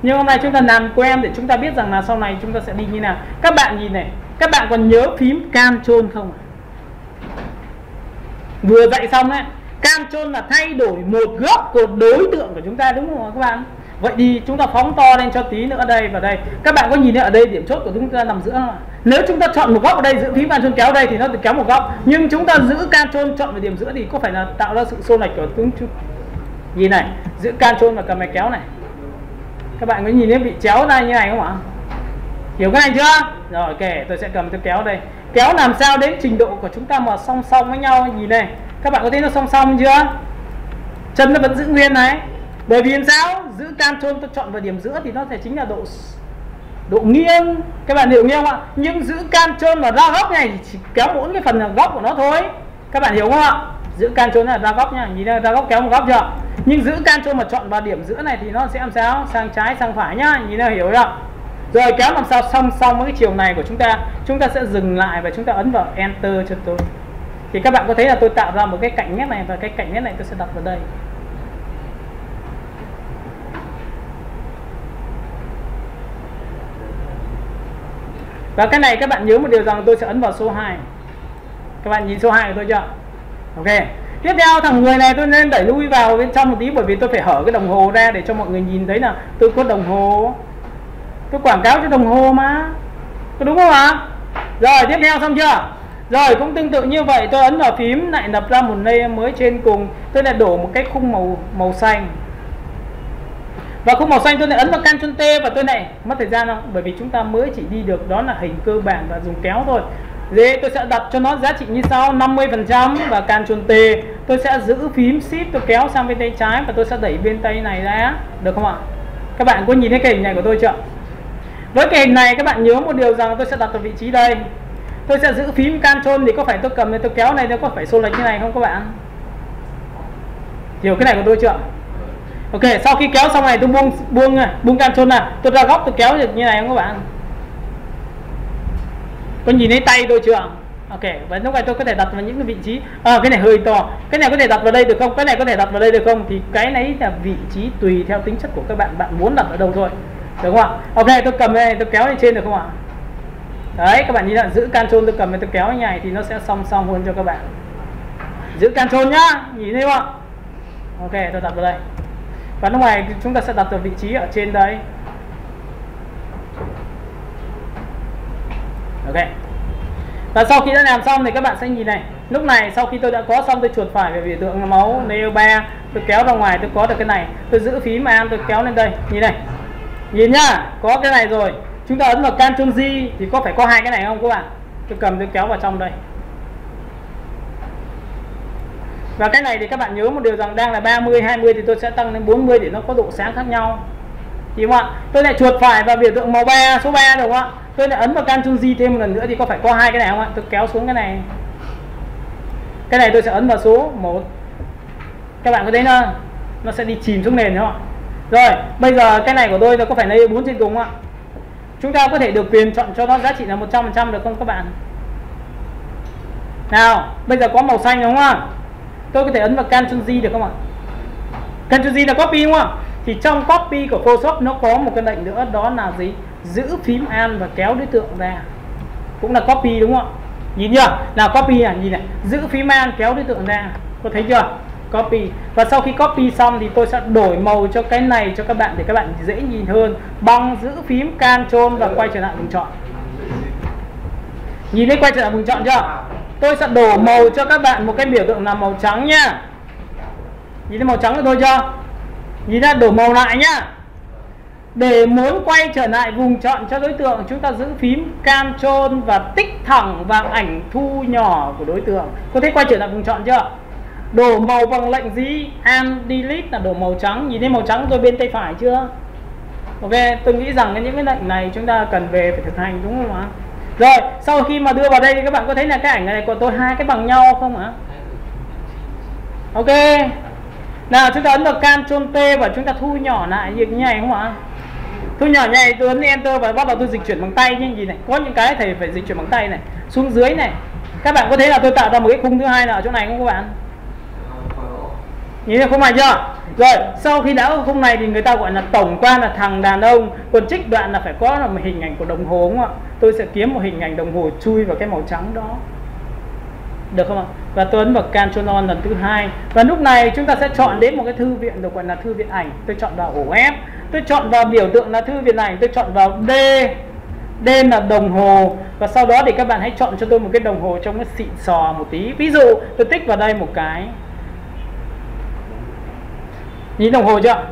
Nhưng hôm nay chúng ta làm quen để chúng ta biết rằng là sau này chúng ta sẽ đi như nào. Các bạn nhìn này, các bạn còn nhớ phím Ctrl không? Vừa dạy xong đấy, Ctrl là thay đổi một góc của đối tượng của chúng ta, đúng không các bạn? Vậy thì chúng ta phóng to lên cho tí nữa đây và đây. Các bạn có nhìn thấy ở đây điểm chốt của chúng ta nằm giữa không ạ? Nếu chúng ta chọn một góc ở đây, giữ phím Ctrl kéo đây thì nó được kéo một góc. Nhưng chúng ta giữ Ctrl chọn vào điểm giữa thì có phải là tạo ra sự xô lệch của chúng? Nhìn này, giữ Ctrl và cầm này kéo này. Các bạn có nhìn thấy bị chéo ra như này không ạ? Hiểu cái này chưa? Rồi ok, tôi sẽ cầm tôi kéo đây. Kéo làm sao đến trình độ của chúng ta mà song song với nhau. Nhìn này, các bạn có thấy nó song song chưa? Chân nó vẫn giữ nguyên này. Bởi vì làm sao? Giữ Ctrl tôi chọn vào điểm giữa thì nó sẽ chính là độ nghiêng. Các bạn hiểu nghiêng không ạ? Nhưng giữ Ctrl mà ra góc này chỉ kéo mỗi cái phần góc của nó thôi. Các bạn hiểu không ạ? Giữ Ctrl là ra góc nha, nhìn ra ra góc kéo một góc chưa? Nhưng giữ Ctrl mà chọn vào điểm giữa này thì nó sẽ làm sao? Sang trái sang phải nhá, nhìn ra hiểu chưa? Rồi kéo làm sao song song với cái chiều này của chúng ta. Chúng ta sẽ dừng lại và chúng ta ấn vào Enter cho tôi. Thì các bạn có thấy là tôi tạo ra một cái cạnh nét này, và cái cạnh nét này tôi sẽ đặt vào đây. Và cái này các bạn nhớ một điều rằng tôi sẽ ấn vào số 2. Các bạn nhìn số 2 của tôi chưa? Ok. Tiếp theo thằng người này tôi nên đẩy lui vào bên trong một tí, bởi vì tôi phải hở cái đồng hồ ra để cho mọi người nhìn thấy là tôi có đồng hồ. Tôi quảng cáo cho đồng hồ mà. Có đúng không ạ? Rồi tiếp theo xong chưa? Rồi cũng tương tự như vậy, tôi ấn vào phím lại lập ra một layer mới trên cùng. Tôi lại đổ một cái khung màu xanh. Và khung màu xanh tôi lại ấn vào Ctrl T và tôi này mất thời gian không? Bởi vì chúng ta mới chỉ đi được đó là hình cơ bản và dùng kéo thôi. Thế tôi sẽ đặt cho nó giá trị như sau: 50% và Ctrl T. Tôi sẽ giữ phím Shift, tôi kéo sang bên tay trái và tôi sẽ đẩy bên tay này ra. Được không ạ? Các bạn có nhìn thấy cái hình này của tôi chưa? Với cái hình này các bạn nhớ một điều rằng tôi sẽ đặt ở vị trí đây. Tôi sẽ giữ phím Ctrl thì có phải tôi cầm lên tôi kéo này, nó có phải xô lệch như này không các bạn? Hiểu cái này của tôi chưa? Ok, sau khi kéo xong này tôi buông Ctrl này, tôi ra góc tôi kéo được như này không các bạn? Có nhìn thấy tay tôi chưa? Ok, và lúc này tôi có thể đặt vào những cái vị trí. Cái này hơi to, cái này có thể đặt vào đây được không? Cái này có thể đặt vào đây được không? Thì cái này là vị trí tùy theo tính chất của các bạn, bạn muốn đặt ở đâu thôi, được không ạ? Ok, tôi cầm đây, tôi kéo lên trên được không ạ? Đấy, các bạn nhìn là giữ Ctrl tôi cầm tôi kéo như này thì nó sẽ song song hơn cho các bạn. Giữ Ctrl nhá, nhìn thấy không? Ok, tôi đặt vào đây. Và lúc này chúng ta sẽ đặt vào vị trí ở trên đây. Ok. Và sau khi đã làm xong thì các bạn sẽ nhìn này. Lúc này sau khi tôi đã có xong, tôi chuột phải về biểu tượng máu layer 3, tôi kéo ra ngoài, tôi có được cái này. Tôi giữ phím Alt, tôi kéo lên đây. Nhìn này. Nhìn nhá, có cái này rồi. Chúng ta ấn vào Ctrl J thì có phải có hai cái này không các bạn? Tôi cầm tôi kéo vào trong đây. Và cái này thì các bạn nhớ một điều rằng đang là 30, 20 thì tôi sẽ tăng lên 40 để nó có độ sáng khác nhau. Đúng không ạ? Tôi lại chuột phải vào biểu tượng màu 3, số 3 được không ạ? Tôi lại ấn vào Ctrl G thêm một lần nữa thì có phải có hai cái này không ạ? Tôi kéo xuống cái này. Cái này tôi sẽ ấn vào số 1. Các bạn có thấy nó sẽ đi chìm xuống nền đúng không ạ? Rồi, bây giờ cái này của tôi có phải layer 4 trên cùng không ạ? Chúng ta có thể được quyền chọn cho nó giá trị là 100% được không các bạn? Nào, bây giờ có màu xanh đúng không ạ? Tôi có thể ấn vào Ctrl G được không ạ? Ctrl G là copy đúng không ạ? Thì trong copy của Photoshop nó có một cái lệnh nữa, đó là gì? Giữ phím Alt và kéo đối tượng ra. Cũng là copy đúng không ạ? Nhìn chưa? Nào copy à, nhìn này, giữ phím Alt kéo đối tượng ra. Có thấy chưa? Copy. Và sau khi copy xong thì tôi sẽ đổi màu cho cái này cho các bạn để các bạn dễ nhìn hơn bằng giữ phím Ctrl và quay trở lại vùng chọn. Nhìn thấy quay trở lại vùng chọn chưa? Tôi sẽ đổ màu cho các bạn một cái biểu tượng là màu trắng nhá. Nhìn thấy màu trắng của tôi chưa? Nhìn ra đổ màu lại nhá. Để muốn quay trở lại vùng chọn cho đối tượng, chúng ta giữ phím Ctrl và tích thẳng vào ảnh thu nhỏ của đối tượng. Có thấy quay trở lại vùng chọn chưa? Đổ màu bằng lệnh gì? Alt Delete là đổ màu trắng. Nhìn thấy màu trắng tôi bên tay phải chưa? Ok, tôi nghĩ rằng những cái lệnh này chúng ta cần về phải thực hành đúng không ạ? Rồi, sau khi mà đưa vào đây thì các bạn có thấy là cái ảnh này của tôi hai cái bằng nhau không ạ? Ok. Nào chúng ta ấn vào Ctrl T và chúng ta thu nhỏ lại như này không ạ? Thu nhỏ như này tôi ấn Enter và bắt đầu tôi dịch chuyển bằng tay như gì này. Có những cái thầy phải dịch chuyển bằng tay này, xuống dưới này. Các bạn có thấy là tôi tạo ra một cái khung thứ hai là ở chỗ này không các bạn? Nhìn thấy khung này chưa? Rồi, sau khi đã có khung này thì người ta gọi là tổng quan là thằng đàn ông. Còn trích đoạn là phải có là một hình ảnh của đồng hồ đúng không ạ? Tôi sẽ kiếm một hình ảnh đồng hồ chui vào cái màu trắng đó. Được không ạ? Và tôi ấn vào Ctrl On lần thứ hai. Và lúc này chúng ta sẽ chọn đến một cái thư viện được gọi là thư viện ảnh. Tôi chọn vào ổ F. Tôi chọn vào biểu tượng là thư viện ảnh. Tôi chọn vào D. D là đồng hồ. Và sau đó thì các bạn hãy chọn cho tôi một cái đồng hồ trông nó xịn sò một tí. Ví dụ tôi tích vào đây một cái. Nhìn đồng hồ chưa?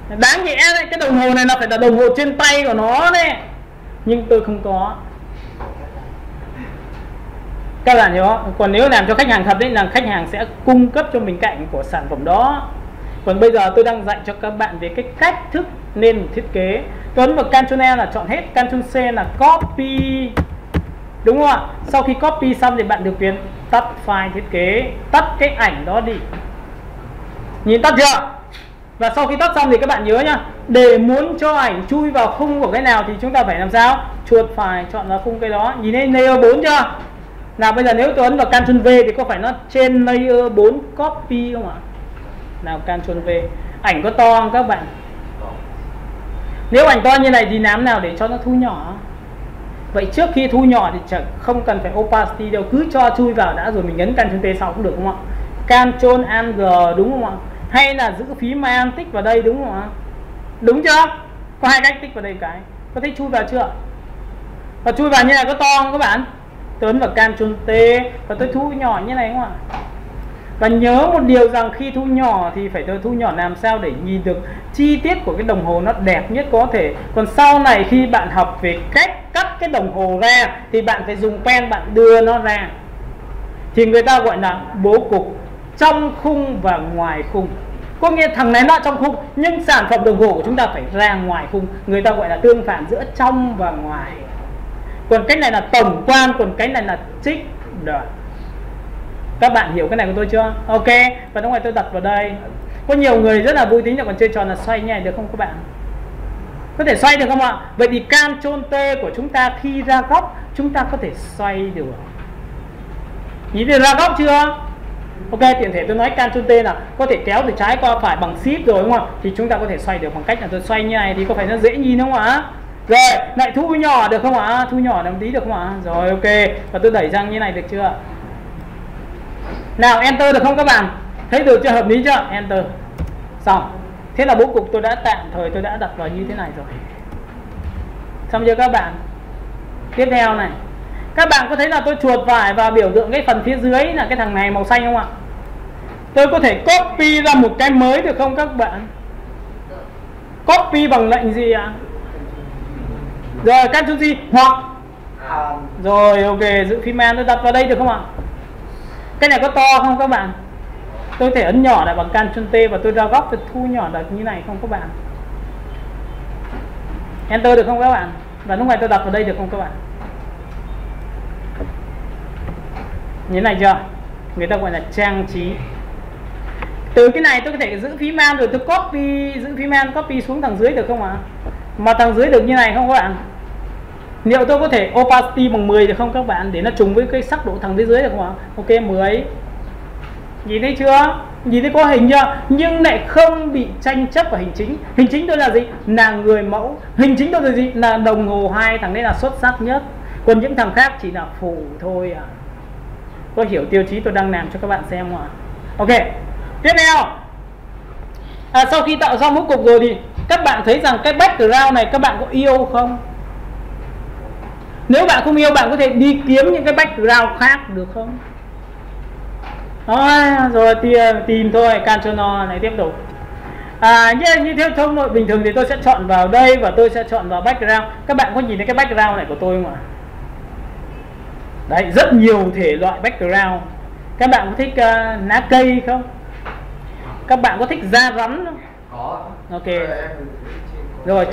Đáng nhẽ đấy, cái đồng hồ này là phải là đồng hồ trên tay của nó đấy. Nhưng tôi không có. Các bạn nhớ, còn nếu làm cho khách hàng thật đấy là khách hàng sẽ cung cấp cho mình cạnh của sản phẩm đó. Còn bây giờ tôi đang dạy cho các bạn về cái cách thức nên thiết kế. Tôi ấn vào Ctrl E là chọn hết, Ctrl C là copy. Đúng không ạ? Sau khi copy xong thì bạn được quyền tắt file thiết kế, tắt cái ảnh đó đi. Nhìn tắt chưa? Và sau khi tắt xong thì các bạn nhớ nhá, để muốn cho ảnh chui vào khung của cái nào thì chúng ta phải làm sao? Chuột phải chọn vào khung cái đó. Nhìn thấy layer 4 chưa? Nào bây giờ nếu tôi ấn vào Ctrl V thì có phải nó trên layer 4 copy không ạ? Nào Ctrl V. Ảnh có to không các bạn? Nếu ảnh to như này thì làm nào để cho nó thu nhỏ? Vậy trước khi thu nhỏ thì không cần phải opacity đâu, cứ cho chui vào đã rồi mình nhấn Ctrl T sau cũng được không ạ? Ctrl Alt G đúng không ạ? Hay là giữ phím Alt tích vào đây đúng không ạ? Đúng chưa? Có hai cách tích vào đây cái. Có thấy chui vào chưa? Và chui vào như này có to không các bạn? Tôi ấn vào Ctrl T và tôi thu nhỏ như này không ạ? Và nhớ một điều rằng khi thu nhỏ thì phải tôi thu nhỏ làm sao để nhìn được chi tiết của cái đồng hồ nó đẹp nhất có thể. Còn sau này khi bạn học về cách cắt cái đồng hồ ra thì bạn phải dùng pen bạn đưa nó ra. Thì người ta gọi là bố cục trong khung và ngoài khung. Có nghĩa thằng này nó trong khung nhưng sản phẩm đồng hồ của chúng ta phải ra ngoài khung. Người ta gọi là tương phản giữa trong và ngoài. Còn cái này là tổng quan, còn cái này là trích đoạn. Các bạn hiểu cái này của tôi chưa? Ok, và lúc này tôi đặt vào đây. Có nhiều người rất là vui tính là còn chơi trò là xoay như này được không các bạn? Có thể xoay được không ạ? Vậy thì Ctrl T của chúng ta khi ra góc chúng ta có thể xoay được. Nhìn thấy ra góc chưa? Ok, tiện thể tôi nói Ctrl T là có thể kéo từ trái qua phải bằng Shift rồi đúng không? Thì chúng ta có thể xoay được bằng cách là tôi xoay như này thì có phải nó dễ nhìn không ạ? Rồi, lại thu nhỏ được không ạ? Thu nhỏ làm tí được không ạ? Rồi, ok. Và tôi đẩy sang như này được chưa? Nào, Enter được không các bạn? Thấy được chưa? Hợp lý chưa? Enter. Xong. Thế là bố cục tôi đã tạm thời tôi đã đặt vào như thế này rồi. Xong chưa các bạn? Tiếp theo này. Các bạn có thấy là tôi chuột phải vào biểu tượng cái phần phía dưới là cái thằng này màu xanh không ạ? Tôi có thể copy ra một cái mới được không các bạn? Copy bằng lệnh gì ạ? Rồi, Ctrl G hoặc rồi, ok, giữ phím Alt tôi đặt vào đây được không ạ? Cái này có to không các bạn? Tôi có thể ấn nhỏ lại bằng Ctrl T và tôi ra góc, tôi thu nhỏ được như này không các bạn? Enter được không các bạn? Và lúc này tôi đặt vào đây được không các bạn? Như thế này chưa? Người ta gọi là trang trí. Từ cái này tôi có thể giữ phím man rồi tôi copy, giữ phím man copy xuống thằng dưới được không ạ? Mà thằng dưới được như này không các bạn? Liệu tôi có thể opacity bằng 10 được không các bạn? Để nó trùng với cái sắc độ thằng phía dưới được không ạ? Ok 10. Nhìn thấy chưa? Nhìn thấy có hình chưa? Nhưng lại không bị tranh chấp vào hình chính. Hình chính tôi là gì? Là người mẫu. Hình chính tôi là gì? Là đồng hồ, hai thằng đấy là xuất sắc nhất. Còn những thằng khác chỉ là phụ thôi à. Có hiểu tiêu chí tôi đang làm cho các bạn xem không ạ? Ok. Tiếp theo. Sau khi tạo xong bố cục rồi thì các bạn thấy rằng cái background này các bạn có yêu không? Nếu bạn không yêu, bạn có thể đi kiếm những cái background khác được không? Rồi tìm thôi, Ctrl O này tiếp tục. Như theo thông lệ bình thường thì tôi sẽ chọn vào đây và tôi sẽ chọn vào background. Các bạn có nhìn thấy cái background này của tôi không ạ? Đấy, rất nhiều thể loại background. Các bạn có thích lá cây không? Các bạn có thích da rắn không? Có. Ok. Rồi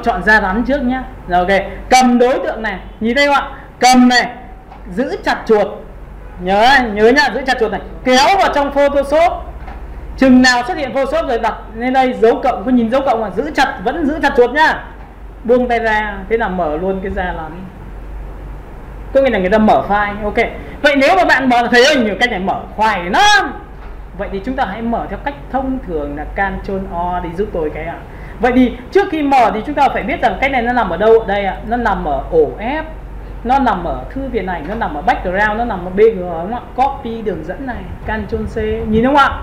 chọn da rắn trước nhá. Rồi ok. Cầm đối tượng này, nhìn thấy không ạ? Cầm này, giữ chặt chuột. Nhớ nhá, giữ chặt chuột này, kéo vào trong Photoshop. Chừng nào xuất hiện Photoshop rồi đặt lên đây dấu cộng, có nhìn dấu cộng mà giữ chặt, vẫn giữ chặt chuột nhá. Buông tay ra, thế là mở luôn cái da rắn. Có nghĩa là người ta mở file. Ok. Vậy nếu mà bạn mở thấy nhiều cách này mở khoai lắm. Vậy thì chúng ta hãy mở theo cách thông thường là Ctrl O đi giúp tôi cái ạ. Vậy thì trước khi mở thì chúng ta phải biết rằng cái này nó nằm ở đâu ở đây ạ? Nó nằm ở ổ F, nó nằm ở thư viện ảnh, nó nằm ở background, nó nằm ở BG đúng không ạ? Copy đường dẫn này, Ctrl C, nhìn đúng không ạ?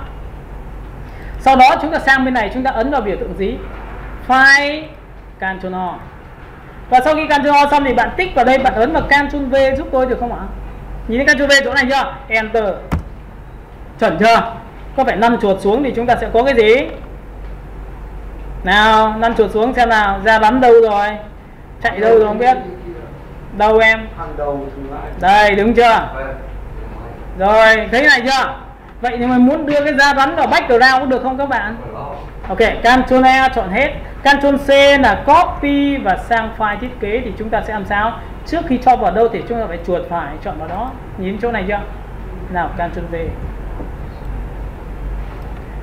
Sau đó chúng ta sang bên này, chúng ta ấn vào biểu tượng gì? File, Ctrl O. Và sau khi Ctrl O xong thì bạn tích vào đây, bạn ấn vào Ctrl V giúp tôi được không ạ? Nhìn thấy Ctrl V chỗ này chưa? Enter. Chuẩn chưa? Có phải năn chuột xuống thì chúng ta sẽ có cái gì? Nào, năn chuột xuống xem nào, ra bắn đâu rồi? Chạy đâu rồi không biết. Đâu em? Đây, đúng chưa? Rồi, thấy này chưa? Vậy thì mình muốn đưa cái da rắn vào background có được không các bạn? Ok, Ctrl E chọn hết. Ctrl C là copy và sang file thiết kế thì chúng ta sẽ làm sao? Trước khi cho vào đâu thì chúng ta phải chuột phải chọn vào đó. Nhìn chỗ này chưa? Nào, Ctrl V.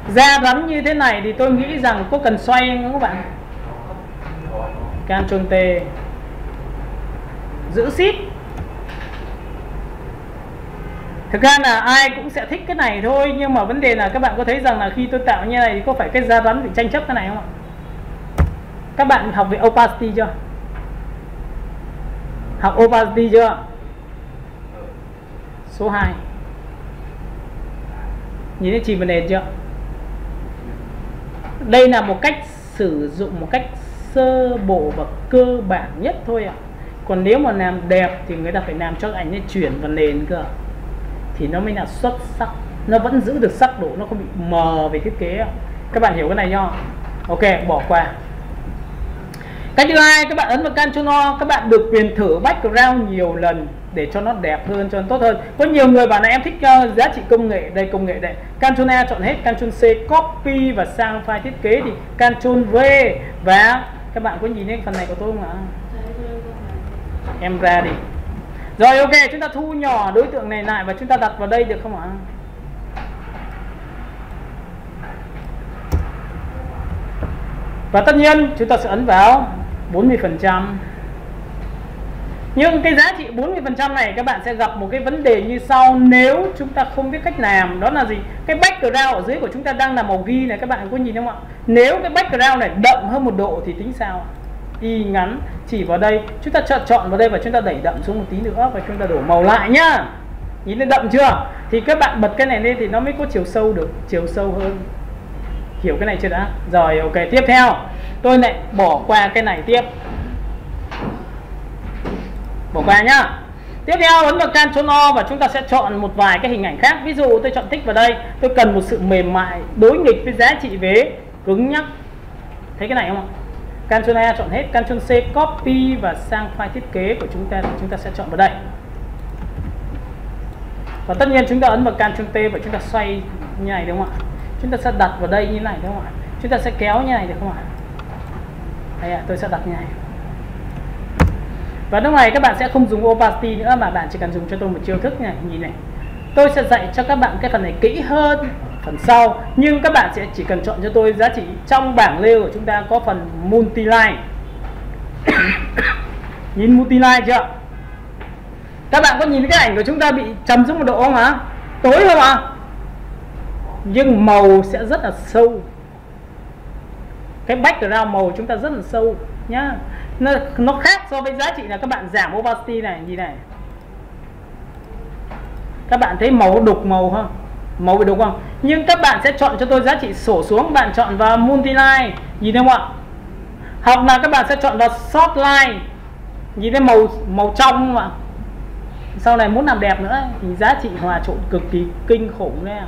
Da rắn như thế này thì tôi nghĩ rằng có cần xoay không các bạn? Ctrl T. Giữ shift. Thực ra là ai cũng sẽ thích cái này thôi, nhưng mà vấn đề là các bạn có thấy rằng là khi tôi tạo như này thì có phải cái da rắn bị tranh chấp cái này không ạ? Các bạn học về opacity chưa? Học opacity chưa? Số 2. Nhìn thấy chìm vào nền chưa? Đây là một cách sử dụng một cách sơ bộ và cơ bản nhất thôi ạ. Còn nếu mà làm đẹp thì người ta phải làm cho ảnh ấy chuyển vào nền cơ, thì nó mới là xuất sắc. Nó vẫn giữ được sắc độ, nó không bị mờ về thiết kế. Các bạn hiểu cái này chưa? Ok, bỏ qua. Cái thứ hai, các bạn ấn vào Ctrl O, các bạn được quyền thử background nhiều lần để cho nó đẹp hơn, cho nó tốt hơn. Có nhiều người bảo là em thích giá trị công nghệ, đây công nghệ đây. Ctrl E chọn hết, Ctrl C copy và sang file thiết kế thì Ctrl V. Và các bạn có nhìn thấy phần này của tôi không ạ? Em ra đi. Rồi ok, chúng ta thu nhỏ đối tượng này lại và chúng ta đặt vào đây được không ạ? Và tất nhiên chúng ta sẽ ấn vào 40%. Nhưng cái giá trị 40% này các bạn sẽ gặp một cái vấn đề như sau. Nếu chúng ta không biết cách làm, đó là gì? Cái background ở dưới của chúng ta đang là màu ghi này, các bạn có nhìn không ạ? Nếu cái background này đậm hơn 1 độ thì tính sao ạ? Y ngắn, chỉ vào đây, chúng ta chọn vào đây và chúng ta đẩy đậm xuống một tí nữa và chúng ta đổ màu lại nhá. Nhìn thấy đậm chưa? Thì các bạn bật cái này lên thì nó mới có chiều sâu được, chiều sâu hơn. Hiểu cái này chưa đã? Rồi ok, tiếp theo tôi lại bỏ qua cái này tiếp. Bỏ qua nhá. Tiếp theo ấn vào Ctrl O và chúng ta sẽ chọn một vài cái hình ảnh khác. Ví dụ tôi chọn tích vào đây, tôi cần một sự mềm mại đối nghịch với giá trị vế cứng nhắc. Thấy cái này không ạ? Ctrl E chọn hết, Ctrl C copy và sang file thiết kế của chúng ta thì chúng ta sẽ chọn vào đây. Và tất nhiên chúng ta ấn vào Ctrl T và chúng ta xoay như này đúng không ạ? Chúng ta sẽ đặt vào đây như này đúng không ạ? Chúng ta sẽ kéo như này được không ạ? Đây tôi sẽ đặt như này. Và lúc này các bạn sẽ không dùng opacity nữa, mà bạn chỉ cần dùng cho tôi một chiêu thức này, nhìn này. Tôi sẽ dạy cho các bạn cái phần này kỹ hơn phần sau, nhưng các bạn sẽ chỉ cần chọn cho tôi giá trị trong bảng lêu của chúng ta có phần multiline. Nhìn multiline chưa? Các bạn có nhìn cái ảnh của chúng ta bị trầm xuống một độ không hả? Tối không ạ? Nhưng màu sẽ rất là sâu. Cái background màu chúng ta rất là sâu nhá. Nó khác so với giá trị là các bạn giảm opacity này, nhìn này. Các bạn thấy màu đục màu không? Màu bị đục không? Nhưng các bạn sẽ chọn cho tôi giá trị sổ xuống, bạn chọn vào multiline, nhìn thấy không ạ? Hoặc là các bạn sẽ chọn vào soft line, nhìn thấy màu trong không ạ? Sau này muốn làm đẹp nữa thì giá trị hòa trộn cực kỳ kinh khủng đấy.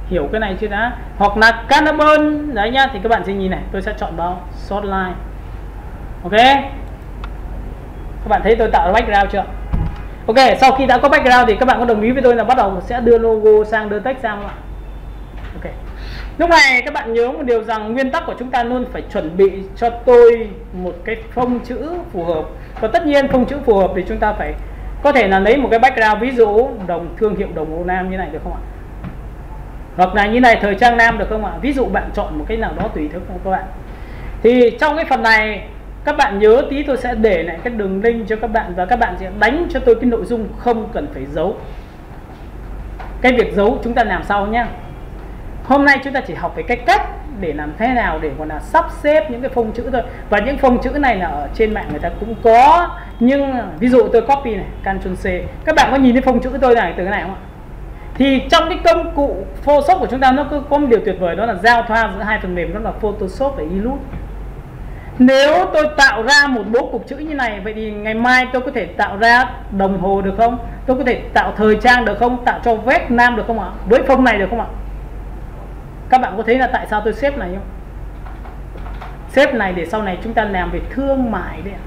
Hiểu cái này chưa đã? Hoặc là carbon đấy nhá, thì các bạn sẽ nhìn này, tôi sẽ chọn vào soft line. Ok, các bạn thấy tôi tạo background chưa? Ok, sau khi đã có background thì các bạn có đồng ý với tôi là bắt đầu sẽ đưa logo sang, đưa text sang không ạ? Ok, lúc này các bạn nhớ một điều rằng nguyên tắc của chúng ta luôn phải chuẩn bị cho tôi một cái phông chữ phù hợp. Và tất nhiên phông chữ phù hợp thì chúng ta phải có thể là lấy một cái background, ví dụ thương hiệu đồng hồ Nam như này được không ạ? Hoặc là như này thời trang Nam được không ạ? Ví dụ bạn chọn một cái nào đó tùy thích của các bạn. Thì trong cái phần này các bạn nhớ tí tôi sẽ để lại cái đường link cho các bạn, và các bạn sẽ đánh cho tôi cái nội dung, không cần phải giấu. Cái việc giấu chúng ta làm sau nhé. Hôm nay chúng ta chỉ học về cái cách để làm thế nào để gọi là sắp xếp những cái phông chữ thôi. Và những phông chữ này là ở trên mạng người ta cũng có. Nhưng ví dụ tôi copy này, Ctrl C. Các bạn có nhìn thấy phông chữ tôi này từ cái này không ạ? Thì trong cái công cụ Photoshop của chúng ta nó có một điều tuyệt vời, đó là giao thoa giữa hai phần mềm, đó là Photoshop và Illustrator. Nếu tôi tạo ra một bố cục chữ như này, vậy thì ngày mai tôi có thể tạo ra đồng hồ được không? Tôi có thể tạo thời trang được không? Tạo cho vest nam được không ạ? Với phông này được không ạ? Các bạn có thấy là tại sao tôi xếp này không? Xếp này để sau này chúng ta làm về thương mại đấy ạ.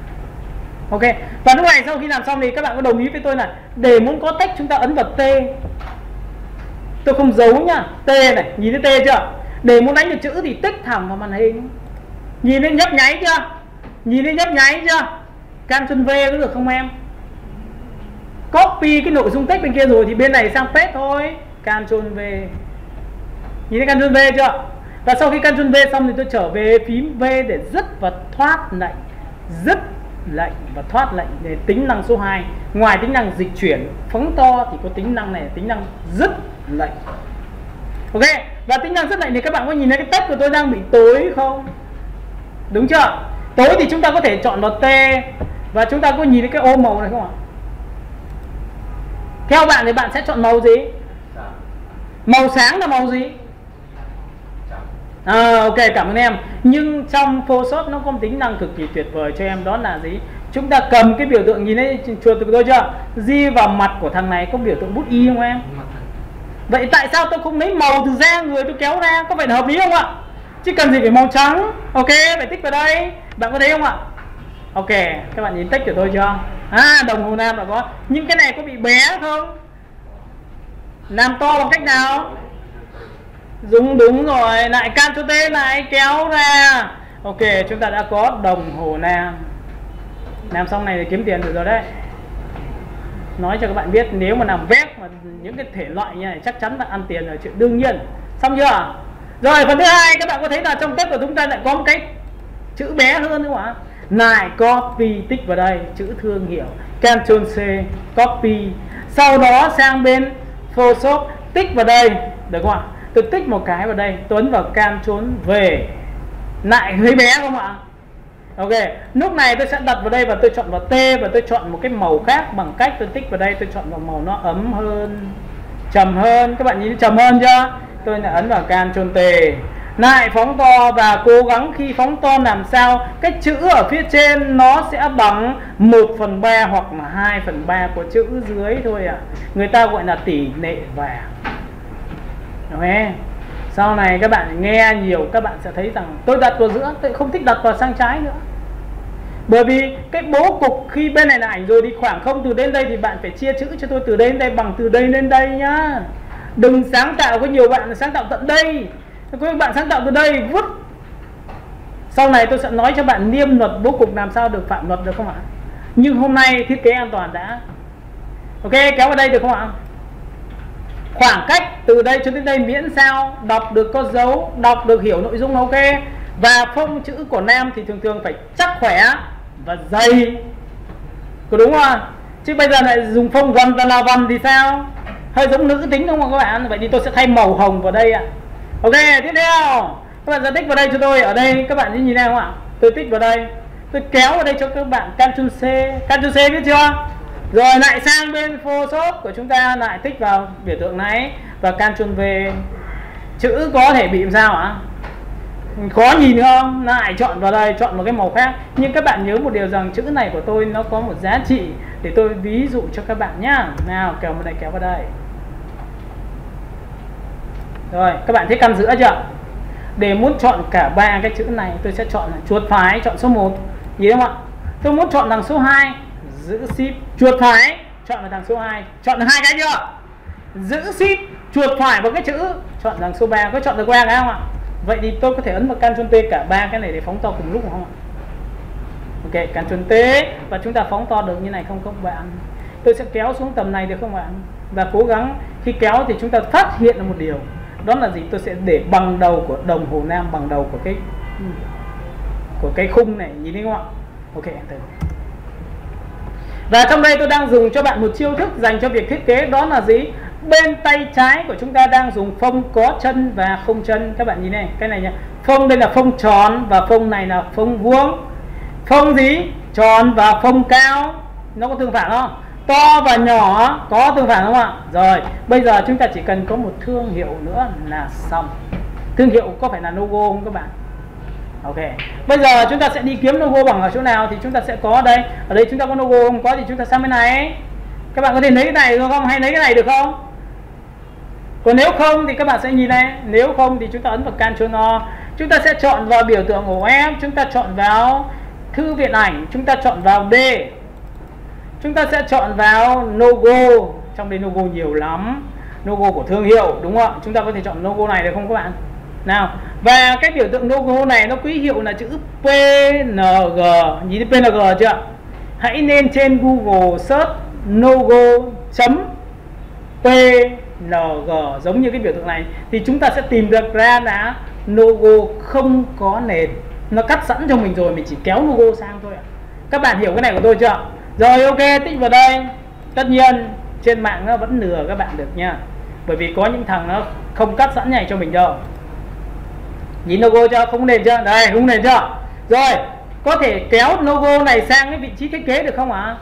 Ok, và lúc này sau khi làm xong thì các bạn có đồng ý với tôi là để muốn có text chúng ta ấn vào T. Tôi không giấu nhá, T này, nhìn thấy T chưa? Để muốn đánh được chữ thì tích thẳng vào màn hình. Nhìn thấy nhấp nháy chưa? Nhìn thấy nhấp nháy chưa? Ctrl V có được không em? Copy cái nội dung text bên kia rồi thì bên này sang paste thôi. Ctrl V. Nhìn thấy Ctrl V chưa? Và sau khi Ctrl V xong thì tôi trở về phím V để dứt và thoát lệnh. Dứt lệnh và thoát lệnh để tính năng số 2. Ngoài tính năng dịch chuyển phóng to thì có tính năng này, tính năng dứt lệnh. Ok, và tính năng dứt lệnh thì các bạn có nhìn thấy cái text của tôi đang bị tối không? Đúng chưa? Tối thì chúng ta có thể chọn vào T. Và chúng ta có nhìn thấy cái ô màu này không ạ? Theo bạn thì bạn sẽ chọn màu gì? Màu sáng là màu gì? Ok, cảm ơn em. Nhưng trong Photoshop nó có một tính năng cực kỳ tuyệt vời cho em, đó là gì? Chúng ta cầm cái biểu tượng, nhìn thấy chuột của tôi chưa? Di vào mặt của thằng này có biểu tượng bút Y không em? Vậy tại sao tôi không lấy màu từ da người tôi kéo ra? Có phải là hợp lý không ạ? Chứ cần gì phải màu trắng. Ok, phải tích vào đây. Bạn có thấy không ạ? Ok, các bạn nhìn tích của tôi chưa? Đồng hồ Nam là có. Nhưng cái này có bị bé không? Làm to bằng cách nào? Đúng rồi, lại Ctrl T lại kéo ra. Ok, chúng ta đã có đồng hồ Nam. Làm xong này để kiếm tiền được rồi đấy. Nói cho các bạn biết, nếu mà làm vest mà những cái thể loại như này chắc chắn là ăn tiền là chuyện đương nhiên. Xong chưa? Rồi phần thứ hai, các bạn có thấy là trong text của chúng ta lại có một cái chữ bé hơn đúng không ạ? Lại copy tích vào đây chữ thương hiệu, Ctrl C copy, sau đó sang bên Photoshop tích vào đây được không ạ? Tôi tích một cái vào đây, tôi ấn vào Ctrl V, lại thấy bé không ạ? Ok, lúc này tôi sẽ đặt vào đây và tôi chọn vào T và tôi chọn một cái màu khác bằng cách tôi tích vào đây, tôi chọn vào màu nó ấm hơn, trầm hơn. Các bạn nhìn trầm hơn chưa? Tôi lại ấn vào Ctrl T, lại phóng to và cố gắng khi phóng to làm sao cái chữ ở phía trên nó sẽ bằng 1/3 hoặc là 2/3 của chữ dưới thôi ạ. Người ta gọi là tỷ lệ vàng. Ok, sau này các bạn nghe nhiều các bạn sẽ thấy rằng tôi đặt vào giữa, tôi không thích đặt vào sang trái nữa. Bởi vì cái bố cục khi bên này là ảnh rồi thì khoảng không từ đến đây thì bạn phải chia chữ cho tôi từ đây đến đây bằng từ đây đến đây nhá. Đừng sáng tạo, có nhiều bạn sáng tạo tận đây, có bạn sáng tạo từ đây vứt. Sau này tôi sẽ nói cho bạn niêm luật bố cục làm sao được phạm luật, được không ạ? Nhưng hôm nay thiết kế an toàn đã. Ok, kéo vào đây được không ạ? Khoảng cách từ đây cho đến đây miễn sao đọc được có dấu, đọc được hiểu nội dung, ok. Và phông chữ của nam thì thường thường phải chắc khỏe và dày, có đúng không? Chứ bây giờ lại dùng phông vần và là vần thì sao? Hơi giống nữ tính đúng không các bạn? Vậy thì tôi sẽ thay màu hồng vào đây ạ. Ok, tiếp theo các bạn sẽ tích vào đây cho tôi. Ở đây các bạn nhìn thấy không ạ? Tôi tích vào đây, tôi kéo vào đây cho các bạn Ctrl C. Ctrl C biết chưa? Rồi lại sang bên Photoshop của chúng ta, lại tích vào biểu tượng này và Ctrl V. Chữ có thể bị làm sao ạ? Khó nhìn không? Lại chọn vào đây, chọn một cái màu khác. Nhưng các bạn nhớ một điều rằng chữ này của tôi nó có một giá trị, để tôi ví dụ cho các bạn nhá. Nào, kéo vào đây, kéo vào đây. Rồi, các bạn thấy căn giữa chưa? Để muốn chọn cả ba cái chữ này, tôi sẽ chọn là chuột phải, chọn số 1. Nhìn không ạ? Tôi muốn chọn đằng số 2, giữ Shift, chuột phải, chọn vào đằng số 2. Chọn được hai cái chưa? Giữ Shift, chuột phải vào cái chữ, chọn đằng số 3. Có chọn được qua cái không ạ? Vậy thì tôi có thể ấn vào Ctrl T cả ba cái này để phóng to cùng lúc không ạ? Ok, Ctrl T và chúng ta phóng to được như này không các bạn? Tôi sẽ kéo xuống tầm này được không bạn? Và cố gắng khi kéo thì chúng ta phát hiện ra một điều, đó là gì? Tôi sẽ để bằng đầu của đồng hồ nam, bằng đầu của cái khung này, nhìn thấy không ạ? Ok, enter. Và trong đây tôi đang dùng cho bạn một chiêu thức dành cho việc thiết kế, đó là gì? Bên tay trái của chúng ta đang dùng phông có chân và không chân. Các bạn nhìn này, cái này nhá. Phông đây là phông tròn và phông này là phông vuông. Phông gì? Tròn và phông cao. Nó có tương phản không? To và nhỏ có tương phản không ạ? Rồi, bây giờ chúng ta chỉ cần có một thương hiệu nữa là xong. Thương hiệu có phải là logo không các bạn? Ok, bây giờ chúng ta sẽ đi kiếm logo bằng ở chỗ nào thì chúng ta sẽ có ở đây. Ở đây chúng ta có logo không? Có thì chúng ta sang bên này. Các bạn có thể lấy cái này được không? Hay lấy cái này được không? Còn nếu không thì các bạn sẽ nhìn này. Nếu không thì chúng ta ấn vào Ctrl O. Chúng ta sẽ chọn vào biểu tượng ổ F. Chúng ta chọn vào thư viện ảnh. Chúng ta chọn vào D. Chúng ta sẽ chọn vào logo. Trong đây logo nhiều lắm. Logo của thương hiệu, đúng không ạ? Chúng ta có thể chọn logo này được không các bạn? Nào, và cái biểu tượng logo này nó ký hiệu là chữ PNG. Nhìn thấy PNG chưa? Hãy lên trên Google search logo.png giống như cái biểu tượng này thì chúng ta sẽ tìm được ra là logo không có nền. Nó cắt sẵn cho mình rồi, mình chỉ kéo logo sang thôi ạ. Các bạn hiểu cái này của tôi chưa? Rồi, ok, tích vào đây. Tất nhiên trên mạng nó vẫn lừa các bạn được nha, bởi vì có những thằng nó không cắt sẵn này cho mình đâu. Nhìn logo chưa? Không nền chưa? Đây, không nền chưa? Rồi, có thể kéo logo này sang cái vị trí thiết kế được không ạ?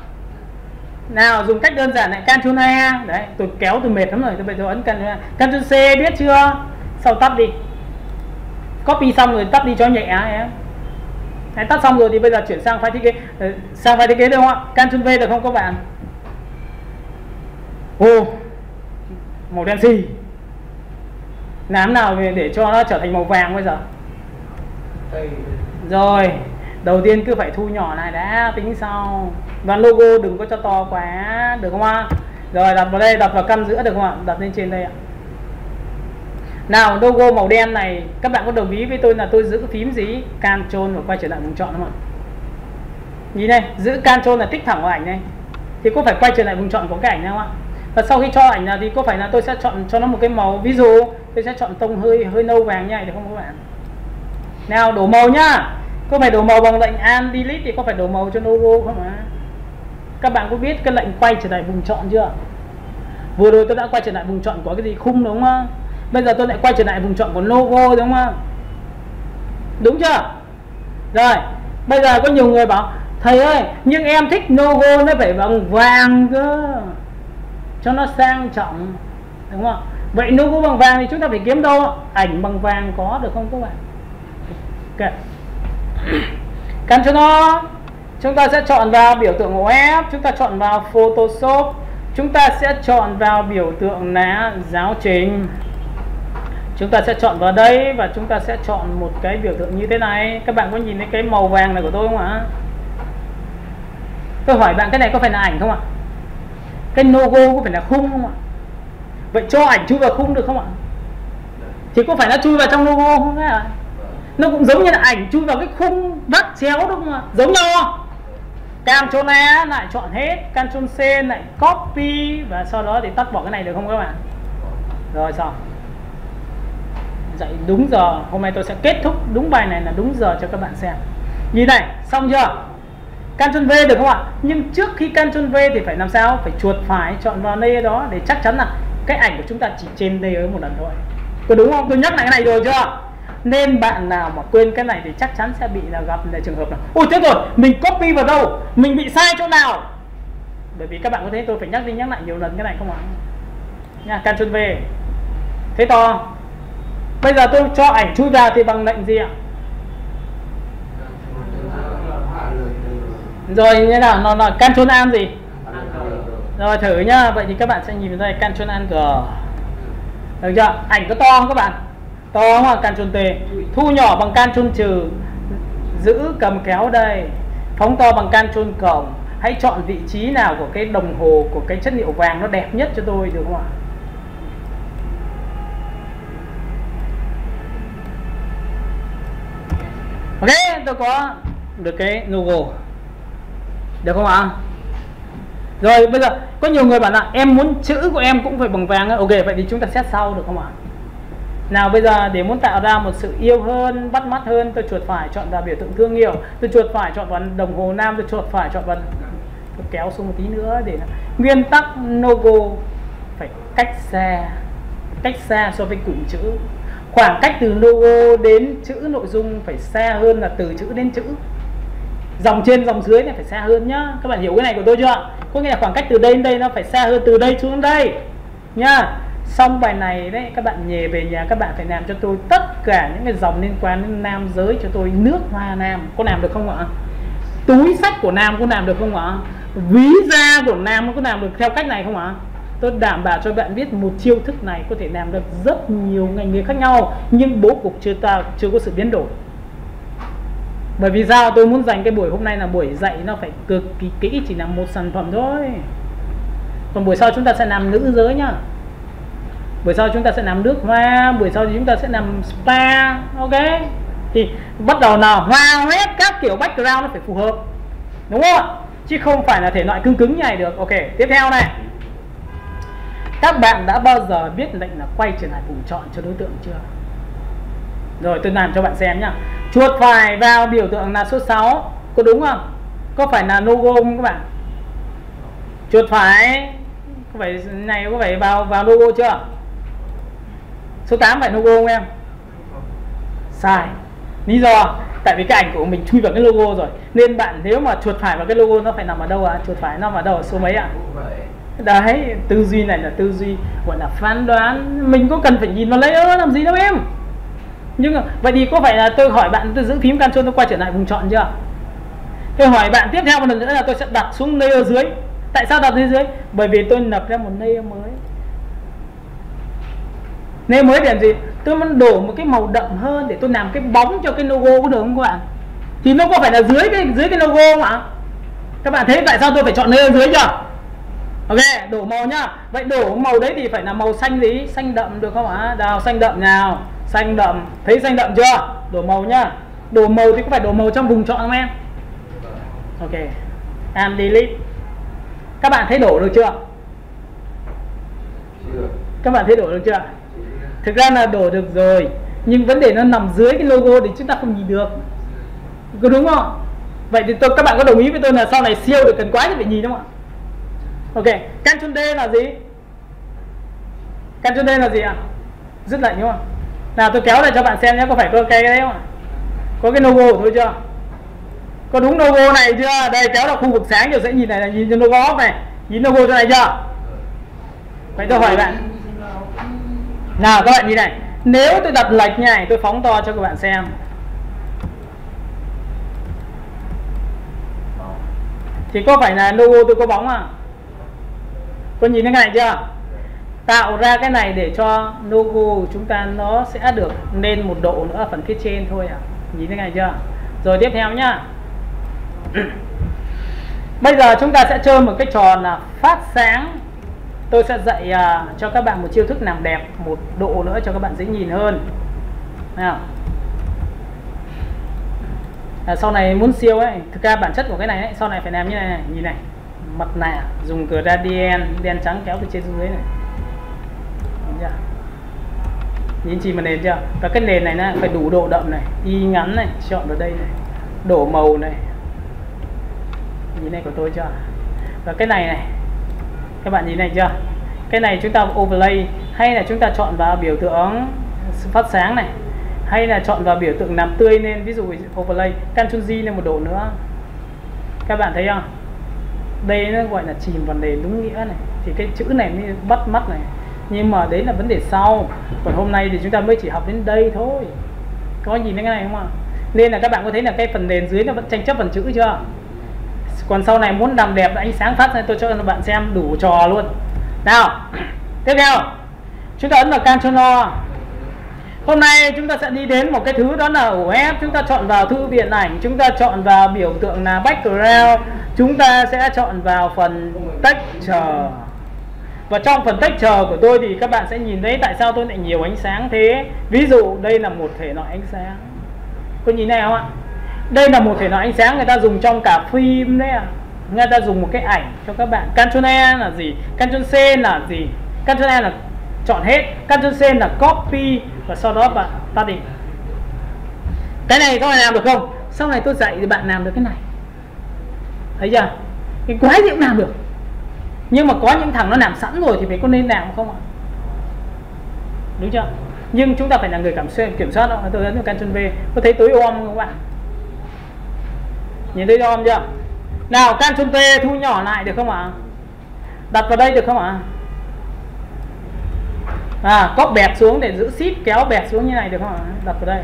Nào, dùng cách đơn giản này, Ctrl E. Đấy, tôi kéo tôi mệt lắm rồi, tôi bây giờ ấn Ctrl C, biết chưa? Sau tắt đi. Copy xong rồi tắt đi cho nhẹ em. Đấy, tắt xong rồi thì bây giờ chuyển sang file thiết kế. Sang file thiết kế được không ạ? Ctrl V được không các bạn? Ồ, màu đen xì. Làm nào để cho nó trở thành màu vàng bây giờ? Rồi, đầu tiên cứ phải thu nhỏ này đã, tính sau. Và logo đừng có cho to quá, được không ạ? Rồi, đặt vào đây, đặt vào căn giữa được không ạ? Đặt lên trên đây ạ. Nào, logo màu đen này, các bạn có đồng ý với tôi là tôi giữ phím gì? Ctrl và quay trở lại vùng chọn không ạ? Nhìn đây, giữ Ctrl là tích thẳng vào ảnh này. Thì có phải quay trở lại vùng chọn của cái ảnh này không ạ? Và sau khi cho ảnh là thì có phải là tôi sẽ chọn cho nó một cái màu, ví dụ tôi sẽ chọn tông hơi nâu vàng như này được không các bạn? Nào, đổ màu nhá. Có phải đổ màu bằng lệnh Alt Delete thì có phải đổ màu cho logo không ạ? Các bạn có biết cái lệnh quay trở lại vùng chọn chưa? Vừa rồi tôi đã quay trở lại vùng chọn của cái gì khung đúng không? Bây giờ tôi lại quay trở lại vùng chọn của logo đúng không? Đúng chưa? Rồi, bây giờ có nhiều người bảo thầy ơi, nhưng em thích logo nó phải bằng vàng cơ, cho nó sang trọng, đúng không? Vậy logo bằng vàng thì chúng ta phải kiếm đâu? Ảnh bằng vàng có được không các bạn? Ok. Ctrl O. Chúng ta sẽ chọn vào biểu tượng của F. Chúng ta chọn vào Photoshop. Chúng ta sẽ chọn vào biểu tượng là giáo trình. Chúng ta sẽ chọn vào đây và chúng ta sẽ chọn một cái biểu tượng như thế này. Các bạn có nhìn thấy cái màu vàng này của tôi không ạ? Tôi hỏi bạn cái này có phải là ảnh không ạ? Cái logo có phải là khung không ạ? Vậy cho ảnh chui vào khung được không ạ? Thì có phải nó chui vào trong logo không ạ? Nó cũng giống như là ảnh chui vào cái khung vắt chéo đúng không ạ? Giống nhau. Ctrl A lại chọn hết, Ctrl C lại copy, và sau đó thì tắt bỏ cái này được không các bạn? Rồi xong. Dạy đúng giờ, hôm nay tôi sẽ kết thúc đúng bài này là đúng giờ cho các bạn xem. Nhìn này, xong chưa? Ctrl V được không ạ? Nhưng trước khi Ctrl V thì phải làm sao? Phải chuột phải chọn vào layer đó để chắc chắn là cái ảnh của chúng ta chỉ trên layer một lần thôi. Có đúng không? Tôi nhắc lại cái này rồi chưa? Nên bạn nào mà quên cái này thì chắc chắn sẽ bị là gặp là trường hợp là ôi thế rồi, mình copy vào đâu? Mình bị sai chỗ nào? Bởi vì các bạn có thấy tôi phải nhắc đi nhắc lại nhiều lần cái này không ạ? Nha, Ctrl V. Thế to. Bây giờ tôi cho ảnh chui vào thì bằng lệnh gì ạ? Rồi như nào, nó là Ctrl Alt gì? Rồi thử nhá, vậy thì các bạn sẽ nhìn thấy Ctrl Alt G. Được chưa? Ảnh có to không các bạn? To không ạ? Ctrl T. Thu nhỏ bằng Ctrl trừ. Giữ cầm kéo đây. Phóng to bằng Ctrl cộng. Hãy chọn vị trí nào của cái đồng hồ, của cái chất liệu vàng nó đẹp nhất cho tôi được không ạ? Ok, tôi có được cái logo. Được không ạ? Rồi bây giờ có nhiều người bảo là em muốn chữ của em cũng phải bằng vàng. Ok, vậy thì chúng ta xét sau được không ạ? Nào bây giờ để muốn tạo ra một sự yêu hơn, bắt mắt hơn, tôi chuột phải chọn vào biểu tượng thương hiệu, tôi chuột phải chọn vào đồng hồ nam, tôi chuột phải chọn vào, tôi kéo xuống một tí nữa để nguyên tắc logo phải cách xa so với cụm chữ. Khoảng cách từ logo đến chữ nội dung phải xa hơn là từ chữ đến chữ. Dòng trên dòng dưới này phải xa hơn nhá. Các bạn hiểu cái này của tôi chưa? Có nghĩa là khoảng cách từ đây đến đây nó phải xa hơn từ đây xuống đây nhá. Xong bài này đấy, các bạn về nhà các bạn phải làm cho tôi tất cả những cái dòng liên quan đến nam giới cho tôi. Nước hoa nam có làm được không ạ? Túi sách của nam có làm được không ạ? Ví da của nam có làm được theo cách này không ạ? Tôi đảm bảo cho bạn biết một chiêu thức này có thể làm được rất nhiều ngành nghề khác nhau, nhưng bố cục chưa có sự biến đổi. Bởi vì sao tôi muốn dành cái buổi hôm nay là buổi dạy nó phải cực kỳ kỹ, chỉ làm một sản phẩm thôi. Còn buổi sau chúng ta sẽ làm nữ giới nhá. Buổi sau chúng ta sẽ làm nước hoa, buổi sau thì chúng ta sẽ làm spa. Ok, thì bắt đầu nào hoa hết các kiểu background nó phải phù hợp, đúng không? Chứ không phải là thể loại cứng cứng như này được. Ok, tiếp theo này, các bạn đã bao giờ biết lệnh là quay trở lại vùng chọn cho đối tượng chưa? Rồi tôi làm cho bạn xem nhá. Chuột phải vào biểu tượng là số 6, có đúng không? Có phải là logo không các bạn? Chuột phải có phải này, có phải vào logo chưa? Số 8 phải logo không em? Sai. Lý do tại vì cái ảnh của mình chui vào cái logo rồi, nên bạn nếu mà chuột phải vào cái logo nó phải nằm ở đâu ạ? Chuột phải nó nằm ở đâu, số mấy ạ? Đấy, tư duy này là tư duy gọi là phán đoán. Mình có cần phải nhìn vào layer làm gì đâu em. Nhưng mà vậy thì có phải là tôi hỏi bạn, tôi giữ phím Ctrl tôi quay trở lại vùng chọn chưa? Tôi hỏi bạn tiếp theo một lần nữa là tôi sẽ đặt xuống layer dưới. Tại sao đặt lên dưới? Bởi vì tôi lập ra một layer mới. Layer mới để làm gì? Tôi muốn đổ một cái màu đậm hơn để tôi làm cái bóng cho cái logo, có được không các bạn? Thì nó có phải là dưới cái logo không ạ? Các bạn thấy tại sao tôi phải chọn layer dưới chưa? Ok, đổ màu nhá. Vậy đổ màu đấy thì phải là màu xanh gì? Xanh đậm được không ạ? Đào xanh đậm nào. Xanh đậm, thấy xanh đậm chưa? Đổ màu nhá. Đổ màu thì có phải đổ màu trong vùng chọn không em? Ok, and delete. Các bạn thấy đổ được chưa? Các bạn thấy đổ được chưa? Thực ra là đổ được rồi, nhưng vấn đề nó nằm dưới cái logo thì chúng ta không nhìn được, có đúng không? Vậy thì các bạn có đồng ý với tôi là sau này siêu được cần quá thì phải nhìn đúng không ạ? Ok, Ctrl D là gì? Ctrl D là gì ạ? Dứt lệnh đúng không? Nào tôi kéo lại cho bạn xem nhé, có phải có cái đấy không ạ? Có cái logo của tôi chưa? Có đúng logo này chưa? Đây, kéo vào khu vực sáng rồi sẽ nhìn này, nhìn trên logo này, nhìn logo cho này chưa? Vậy tôi hỏi bạn. Nào các bạn nhìn này, nếu tôi đặt lệch như này, tôi phóng to cho các bạn xem. Thì có phải là logo tôi có bóng à? Có nhìn thấy cái này chưa? Tạo ra cái này để cho logo của chúng ta nó sẽ được lên một độ nữa ở phần phía trên thôi ạ. Nhìn thấy cái này chưa? Rồi tiếp theo nhá. Bây giờ chúng ta sẽ chơi một cái trò là phát sáng tôi sẽ dạy cho các bạn một chiêu thức làm đẹp một độ nữa cho các bạn dễ nhìn hơn. Nào. Sau này muốn siêu ấy, thực ra bản chất của cái này ấy, sau này phải làm như này, nhìn này, mặt nạ dùng gradient đen trắng kéo từ trên xuống dưới này, nhìn chỉ mà nền chưa, và cái nền này nó phải đủ độ đậm này, y ngắn này, chọn vào đây này, đổ màu này, nhìn này của tôi chưa, và cái này này, các bạn nhìn này chưa, cái này chúng ta overlay, hay là chúng ta chọn vào biểu tượng phát sáng này, hay là chọn vào biểu tượng làm tươi lên, ví dụ overlay, Ctrl G lên một độ nữa, các bạn thấy không? Đây nó gọi là chìm vào nền đúng nghĩa này, thì cái chữ này mới bắt mắt này, nhưng mà đấy là vấn đề sau. Còn hôm nay thì chúng ta mới chỉ học đến đây thôi, có nhìn thấy cái này không ạ? Nên là các bạn có thấy là cái phần nền dưới nó vẫn tranh chấp phần chữ chưa? Còn sau này muốn làm đẹp ánh sáng phát ra, tôi cho các bạn xem đủ trò luôn. Nào, tiếp theo chúng ta ấn vào Ctrl O. Hôm nay chúng ta sẽ đi đến một cái thứ đó là ổ web. Chúng ta chọn vào thư viện ảnh, chúng ta chọn vào biểu tượng là background, chúng ta sẽ chọn vào phần texture. Và trong phần texture của tôi thì các bạn sẽ nhìn thấy tại sao tôi lại nhiều ánh sáng thế. Ví dụ đây là một thể loại ánh sáng, có nhìn này không ạ? Đây là một thể loại ánh sáng người ta dùng trong cả phim đấy ạ. Người ta dùng một cái ảnh cho các bạn. Ctrl E là gì? Ctrl C là gì? Ctrl E là chọn hết, Ctrl C là copy, và sau đó bạn tắt đi. Cái này các bạn làm được không? Sau này tôi dạy thì bạn làm được cái này, thấy chưa? Cái quái gì cũng làm được, nhưng mà có những thằng nó làm sẵn rồi thì phải có nên làm không ạ? Đúng chưa? Nhưng chúng ta phải là người kiểm soát đó. Tôi ấn vào Ctrl V, có thấy tối om không các bạn? Nhìn thấy om chưa? Nào, Ctrl V thu nhỏ lại được không ạ? Đặt vào đây được không ạ? Có bẹt xuống để giữ shift, kéo bẹt xuống như này được không ạ? Đặt vào đây.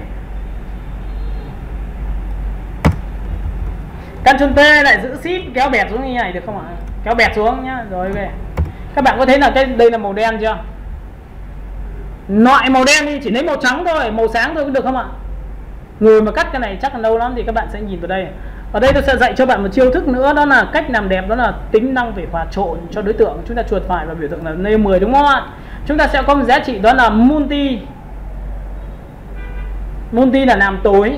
Ctrl T lại giữ shift kéo bẹt xuống như này được không ạ? Kéo bẹt xuống nhá. Rồi về. Các bạn có thấy là đây là màu đen chưa? Loại màu đen đi, chỉ lấy màu trắng thôi, màu sáng thôi cũng được không ạ? Người mà cắt cái này chắc là lâu lắm thì các bạn sẽ nhìn vào đây. Ở đây tôi sẽ dạy cho bạn một chiêu thức nữa, đó là cách làm đẹp, đó là tính năng về hòa trộn cho đối tượng. Chúng ta chuột phải vào biểu tượng là nêu 10 đúng không ạ? Chúng ta sẽ có một giá trị đó là multi. Multi là làm tối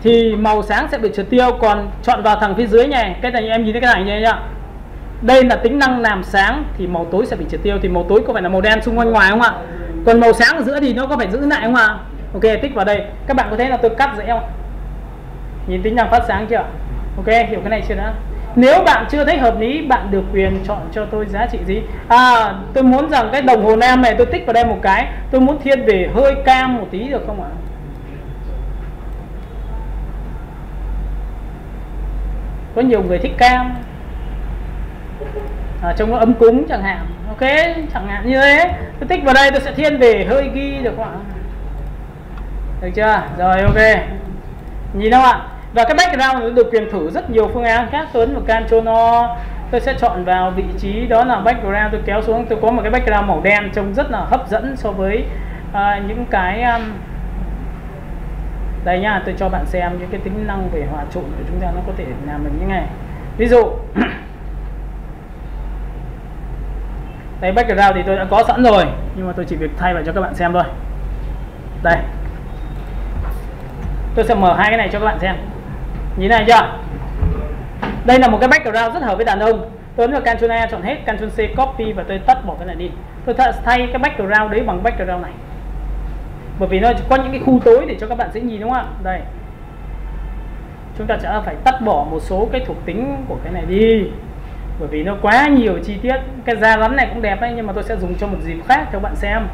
thì màu sáng sẽ bị trượt tiêu. Còn chọn vào thằng phía dưới này, cái này em nhìn thấy cái này nhá. Đây là tính năng làm sáng thì màu tối sẽ bị trượt tiêu. Thì màu tối có phải là màu đen xung quanh ngoài không ạ? Còn màu sáng ở giữa thì nó có phải giữ lại không ạ? Ok, tích vào đây. Các bạn có thấy là tôi cắt dễ không? Nhìn tính năng phát sáng chưa? Ok, hiểu cái này chưa đã? Nếu bạn chưa thấy hợp lý, bạn được quyền chọn cho tôi giá trị gì. Tôi muốn rằng cái đồng hồ nam này tôi tích vào đây một cái, tôi muốn thiên về hơi cam một tí được không ạ? Có nhiều người thích cam, trông nó ấm cúng chẳng hạn. Ok, chẳng hạn như thế, tôi tích vào đây tôi sẽ thiên về hơi ghi được không ạ? Được chưa? Rồi ok, nhìn không ạ? Và cái background nó được quyền thử rất nhiều phương án khác. Tôi ấn vào Ctrl O, tôi sẽ chọn vào vị trí đó là background, tôi kéo xuống, tôi có một cái background màu đen trông rất là hấp dẫn so với những cái đây nha. Tôi cho bạn xem những cái tính năng về hòa trộn của chúng ta nó có thể làm được như này. Ví dụ đây, background thì tôi đã có sẵn rồi, nhưng mà tôi chỉ việc thay vào cho các bạn xem thôi. Đây, tôi sẽ mở hai cái này cho các bạn xem. Nhìn này chưa? Đây là một cái background rất hợp với đàn ông. Tôi ấn vào Ctrl A, chọn hết, Ctrl C copy và tôi tắt bỏ cái này đi. Tôi thay cái background đấy bằng background này, bởi vì nó có những cái khu tối để cho các bạn dễ nhìn, đúng không ạ? Đây, chúng ta sẽ phải tắt bỏ một số cái thuộc tính của cái này đi, bởi vì nó quá nhiều chi tiết. Cái da rắn này cũng đẹp đấy, nhưng mà tôi sẽ dùng cho một dịp khác cho các bạn xem,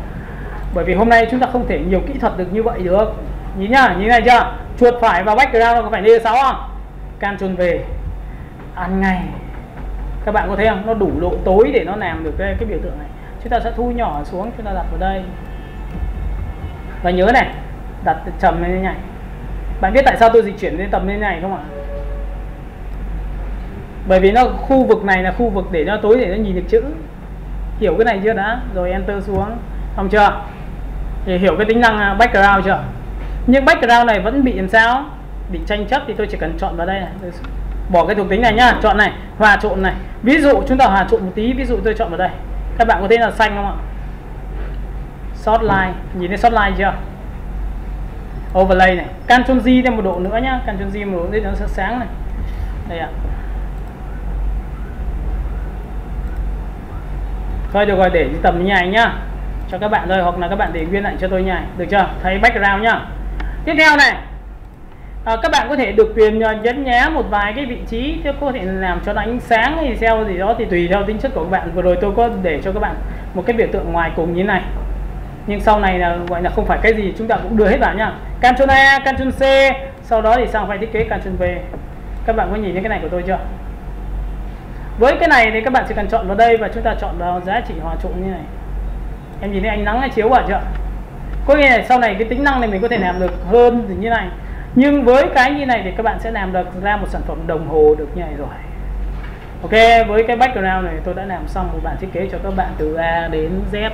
bởi vì hôm nay chúng ta không thể nhiều kỹ thuật được như vậy được. Nhìn nhá, nhìn này chưa? Chuột phải vào background có phải D6 không? Ctrl V ăn ngay. Các bạn có thấy không? Nó đủ độ tối để nó làm được cái biểu tượng này. Chúng ta sẽ thu nhỏ xuống, chúng ta đặt vào đây. Và nhớ này, đặt trầm lên như này. Bạn biết tại sao tôi dịch chuyển đến tầm lên này không ạ? Bởi vì nó khu vực này là khu vực để nó tối để nó nhìn được chữ. Hiểu cái này chưa đã? Rồi enter xuống, xong chưa? Thì hiểu cái tính năng background chưa? Nhưng background này vẫn bị làm sao? Bị tranh chấp thì tôi chỉ cần chọn vào đây này. bỏ cái thuộc tính này nhá, chọn này, hòa trộn này. Ví dụ chúng ta hòa trộn một tí, ví dụ tôi chọn vào đây. Các bạn có thấy là xanh không ạ? Short line, nhìn thấy short line chưa? Overlay này, Ctrl G thêm một độ nữa nhá, Ctrl G một độ nữa nó sẽ sáng này. Đây ạ. Thôi được rồi, để tầm như này nhá, cho các bạn thôi, hoặc là các bạn để nguyên lại cho tôi như này, được chưa? Thấy background nhá. Tiếp theo này, các bạn có thể được quyền nhấn nhé một vài cái vị trí, chứ có thể làm cho nó ánh sáng hay sao gì đó thì tùy theo tính chất của các bạn. Vừa rồi tôi có để cho các bạn một cái biểu tượng ngoài cùng như thế này, nhưng sau này là gọi là không phải cái gì chúng ta cũng đưa hết vào nhá. Ctrl A, Ctrl C, sau đó thì sang file thiết kế Ctrl V. Các bạn có nhìn thấy cái này của tôi chưa? Với cái này thì các bạn chỉ cần chọn vào đây và chúng ta chọn vào giá trị hòa trộn như này. Em nhìn thấy ánh nắng hay chiếu vào chưa? Có nghĩa là sau này cái tính năng này mình có thể làm được hơn như này. Nhưng với cái như này thì các bạn sẽ làm được ra một sản phẩm đồng hồ được như này rồi. Ok, với cái background này tôi đã làm xong một bản thiết kế cho các bạn từ A đến Z.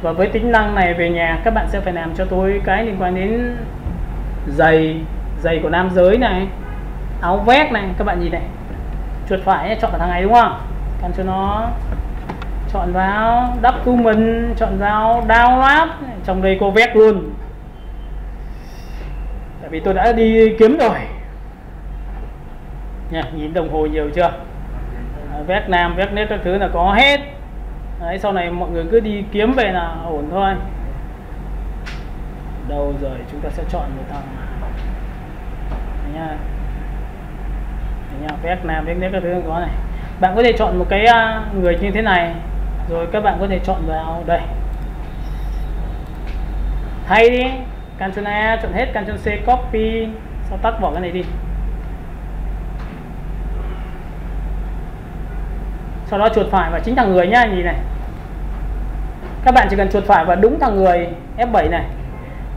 Và với tính năng này về nhà các bạn sẽ phải làm cho tôi cái liên quan đến giày của nam giới này, áo vest này. Các bạn nhìn này, chuột phải chọn vào thằng này đúng không? Làm cho nó chọn vào document, chọn vào download, trong đây có vest luôn. Tại vì tôi đã đi kiếm rồi nha, nhìn đồng hồ nhiều chưa? Vest nam, vest nếp các thứ là có hết. Đấy, sau này mọi người cứ đi kiếm về là ổn thôi. Đâu rồi chúng ta sẽ chọn một thằng nha. Vest nam, vest nếp các thứ có này. Bạn có thể chọn một cái người như thế này, rồi các bạn có thể chọn vào đây. Thay đi, Ctrl A chọn hết, Ctrl C copy, sau tắt bỏ cái này đi. Sau đó chuột phải vào chính thằng người nhá, nhìn này. Các bạn chỉ cần chuột phải vào đúng thằng người, F7 này.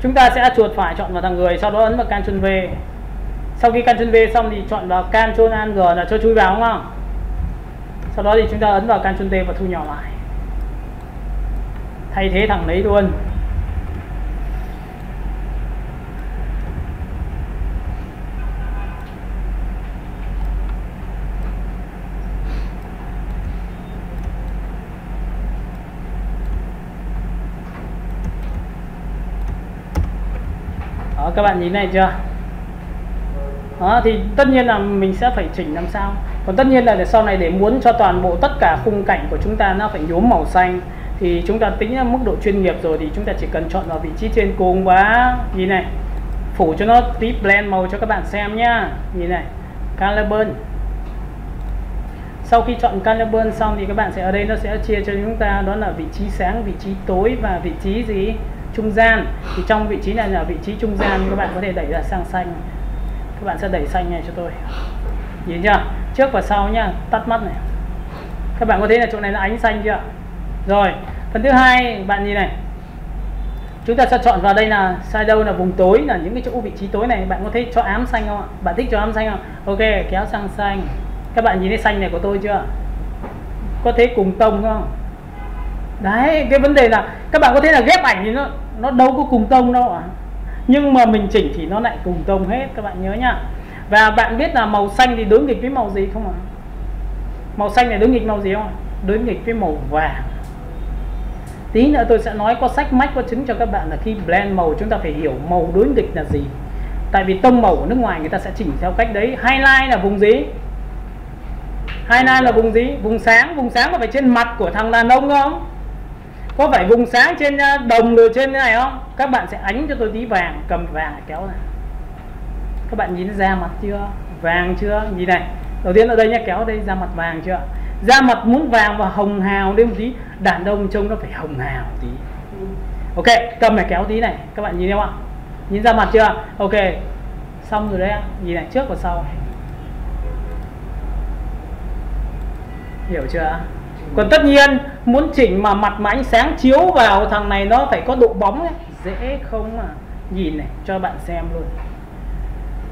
Chúng ta sẽ chuột phải chọn vào thằng người, sau đó ấn vào Ctrl V. Sau khi Ctrl V xong thì chọn vào Ctrl Alt G là cho chui vào đúng không? Sau đó thì chúng ta ấn vào Ctrl T và thu nhỏ lại. Thay thế thằng đấy luôn. Đó, các bạn nhìn này chưa? Đó, thì tất nhiên là mình sẽ phải chỉnh làm sao. Còn tất nhiên là để sau này để muốn cho toàn bộ tất cả khung cảnh của chúng ta nó phải nhuốm màu xanh, thì chúng ta tính mức độ chuyên nghiệp rồi thì chúng ta chỉ cần chọn vào vị trí trên cùng và nhìn này, phủ cho nó tí blend màu cho các bạn xem nhá. Nhìn này, Caliburn. Sau khi chọn Caliburn xong thì các bạn sẽ ở đây nó sẽ chia cho chúng ta đó là vị trí sáng, vị trí tối và vị trí gì? Trung gian. Thì trong vị trí này là vị trí trung gian, các bạn có thể đẩy ra sang xanh. Các bạn sẽ đẩy xanh này cho tôi. Nhìn chưa? Trước và sau nhá, tắt mắt này. Các bạn có thấy là chỗ này là ánh xanh chưa? Rồi, phần thứ hai bạn nhìn này. Chúng ta sẽ chọn vào đây là shadow là vùng tối, là những cái chỗ vị trí tối này. Bạn có thấy cho ám xanh không ạ? Bạn thích cho ám xanh không? Ok, kéo sang xanh. Các bạn nhìn thấy xanh này của tôi chưa? Có thấy cùng tông không? Đấy, cái vấn đề là các bạn có thấy là ghép ảnh thì nó đâu có cùng tông đâu ạ. Nhưng mà mình chỉnh thì nó lại cùng tông hết, các bạn nhớ nhá. Và bạn biết là màu xanh thì đối nghịch với màu gì không ạ? Màu xanh này đối nghịch màu gì không ạ? Đối nghịch với màu vàng. Tí nữa tôi sẽ nói có sách mách có chứng cho các bạn là khi blend màu chúng ta phải hiểu màu đối nghịch là gì. Tại vì tông màu của nước ngoài người ta sẽ chỉnh theo cách đấy. Highlight là vùng gì? Highlight là vùng gì? Vùng sáng có phải trên mặt của thằng đàn ông không? Có phải vùng sáng trên đồng rồi trên thế này không? Các bạn sẽ ánh cho tôi tí vàng, cầm vàng kéo này. Các bạn nhìn da mặt chưa? Vàng chưa? Nhìn này. Đầu tiên ở đây nhé, kéo ở đây da mặt vàng chưa? Da mặt muốn vàng và hồng hào lên một tí. Đàn ông trông nó phải hồng hào tí. Ok, cầm này kéo tí này. Các bạn nhìn thấy không ạ? Nhìn da mặt chưa? Ok. Xong rồi đấy ạ. Nhìn này, trước và sau. Hiểu chưa? Còn tất nhiên muốn chỉnh mà mặt mà ánh sáng chiếu vào thằng này nó phải có độ bóng ấy. Dễ không mà. Nhìn này cho bạn xem luôn.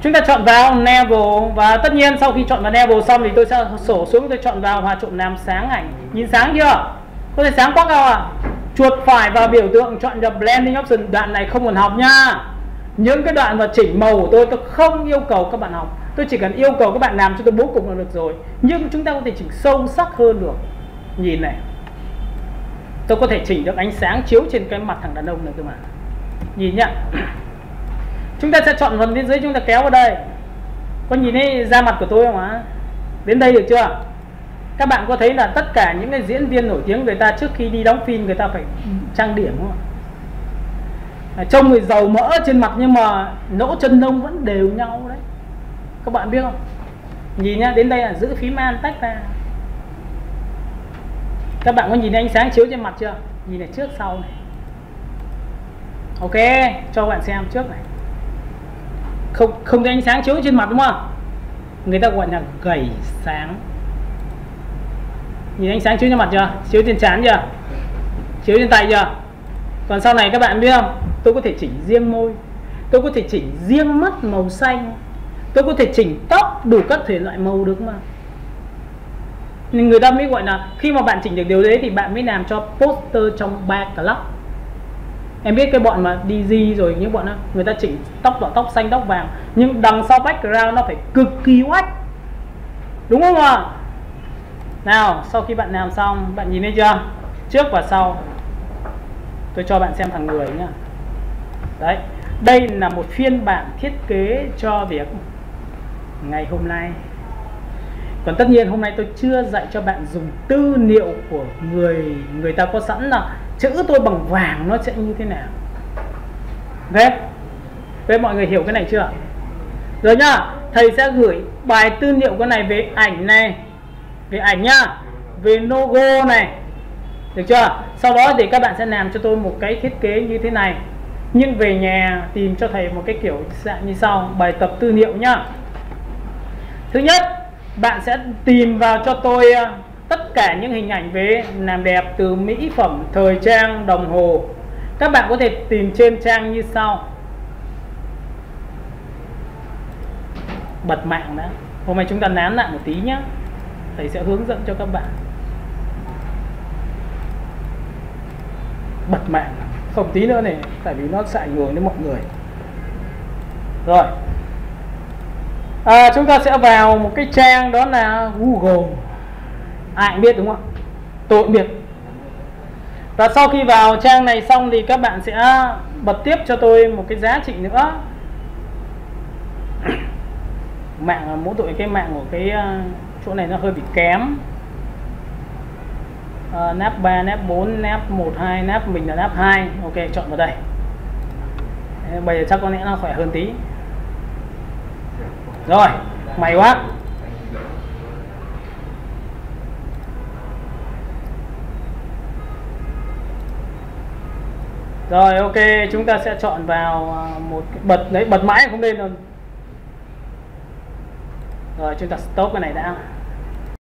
Chúng ta chọn vào Level. Và tất nhiên sau khi chọn vào Level xong thì tôi sẽ sổ xuống, tôi chọn vào hòa trộn làm sáng ảnh. Nhìn sáng chưa? Có thể sáng quá cao à? Chuột phải vào biểu tượng chọn vào Blending Option. Đoạn này không cần học nha. Những cái đoạn mà chỉnh màu của tôi không yêu cầu các bạn học. Tôi chỉ cần yêu cầu các bạn làm cho tôi bố cục là được rồi. Nhưng chúng ta có thể chỉnh sâu sắc hơn được. Nhìn này, tôi có thể chỉnh được ánh sáng chiếu trên cái mặt thằng đàn ông này cơ mà. Nhìn nhá. Chúng ta sẽ chọn phần bên dưới, chúng ta kéo vào đây. Có nhìn thấy da mặt của tôi không ạ? Đến đây được chưa? Các bạn có thấy là tất cả những cái diễn viên nổi tiếng người ta trước khi đi đóng phim người ta phải trang điểm không ạ? Trông người giàu mỡ trên mặt nhưng mà lỗ chân lông vẫn đều nhau đấy. Các bạn biết không? Nhìn nhá, đến đây là giữ phím Alt tách ra. Các bạn có nhìn thấy ánh sáng chiếu trên mặt chưa? Nhìn này, trước sau này. Ok, cho các bạn xem trước này. Không thấy ánh sáng chiếu trên mặt đúng không? Người ta gọi là gầy sáng. Nhìn ánh sáng chiếu trên mặt chưa? Chiếu trên trán chưa? Chiếu trên tay chưa? Còn sau này các bạn biết không? Tôi có thể chỉnh riêng môi, tôi có thể chỉnh riêng mắt màu xanh, tôi có thể chỉnh tóc đủ các thể loại màu được mà. Nên người ta mới gọi là khi mà bạn chỉnh được điều đấy thì bạn mới làm cho poster trong bar club. Em biết cái bọn mà DZ rồi, những bọn đó người ta chỉnh tóc đỏ, tóc xanh, tóc vàng, nhưng đằng sau background nó phải cực kỳ oách, đúng không ạ? Nào, sau khi bạn làm xong, bạn nhìn thấy chưa? Trước và sau. Tôi cho bạn xem thằng người nhá. Đấy, đây là một phiên bản thiết kế cho việc ngày hôm nay. Còn tất nhiên hôm nay tôi chưa dạy cho bạn dùng tư liệu của người ta có sẵn là chữ tôi bằng vàng nó sẽ như thế nào. Thế mọi người hiểu cái này chưa? Rồi nhá, thầy sẽ gửi bài tư liệu cái này về ảnh này, về ảnh nhá, về logo này, được chưa? Sau đó thì các bạn sẽ làm cho tôi một cái thiết kế như thế này. Nhưng về nhà tìm cho thầy một cái kiểu dạng như sau. Bài tập tư liệu nhá. Thứ nhất, bạn sẽ tìm vào cho tôi tất cả những hình ảnh về làm đẹp, từ mỹ phẩm, thời trang, đồng hồ. Các bạn có thể tìm trên trang như sau. Bật mạng đã. Hôm nay chúng ta nán lại một tí nhé, thầy sẽ hướng dẫn cho các bạn. Bật mạng không tí nữa này, tại vì nó sẽ ảnh hưởng đến mọi người. Rồi, chúng ta sẽ vào một cái trang đó là Google. Ai cũng biết đúng không? Tôi cũng biết. Và sau khi vào trang này xong thì các bạn sẽ bật tiếp cho tôi một cái giá trị nữa. Mạng, mỗi tội cái mạng của cái chỗ này nó hơi bị kém. Nap 3, nap 4, nap 1, 2, nap mình là nap 2. Ok, chọn vào đây. Bây giờ chắc có lẽ nó khỏe hơn tí. Rồi, may quá. Rồi ok, chúng ta sẽ chọn vào một cái bật đấy, bật mãi không lên rồi. Rồi chúng ta stop cái này đã.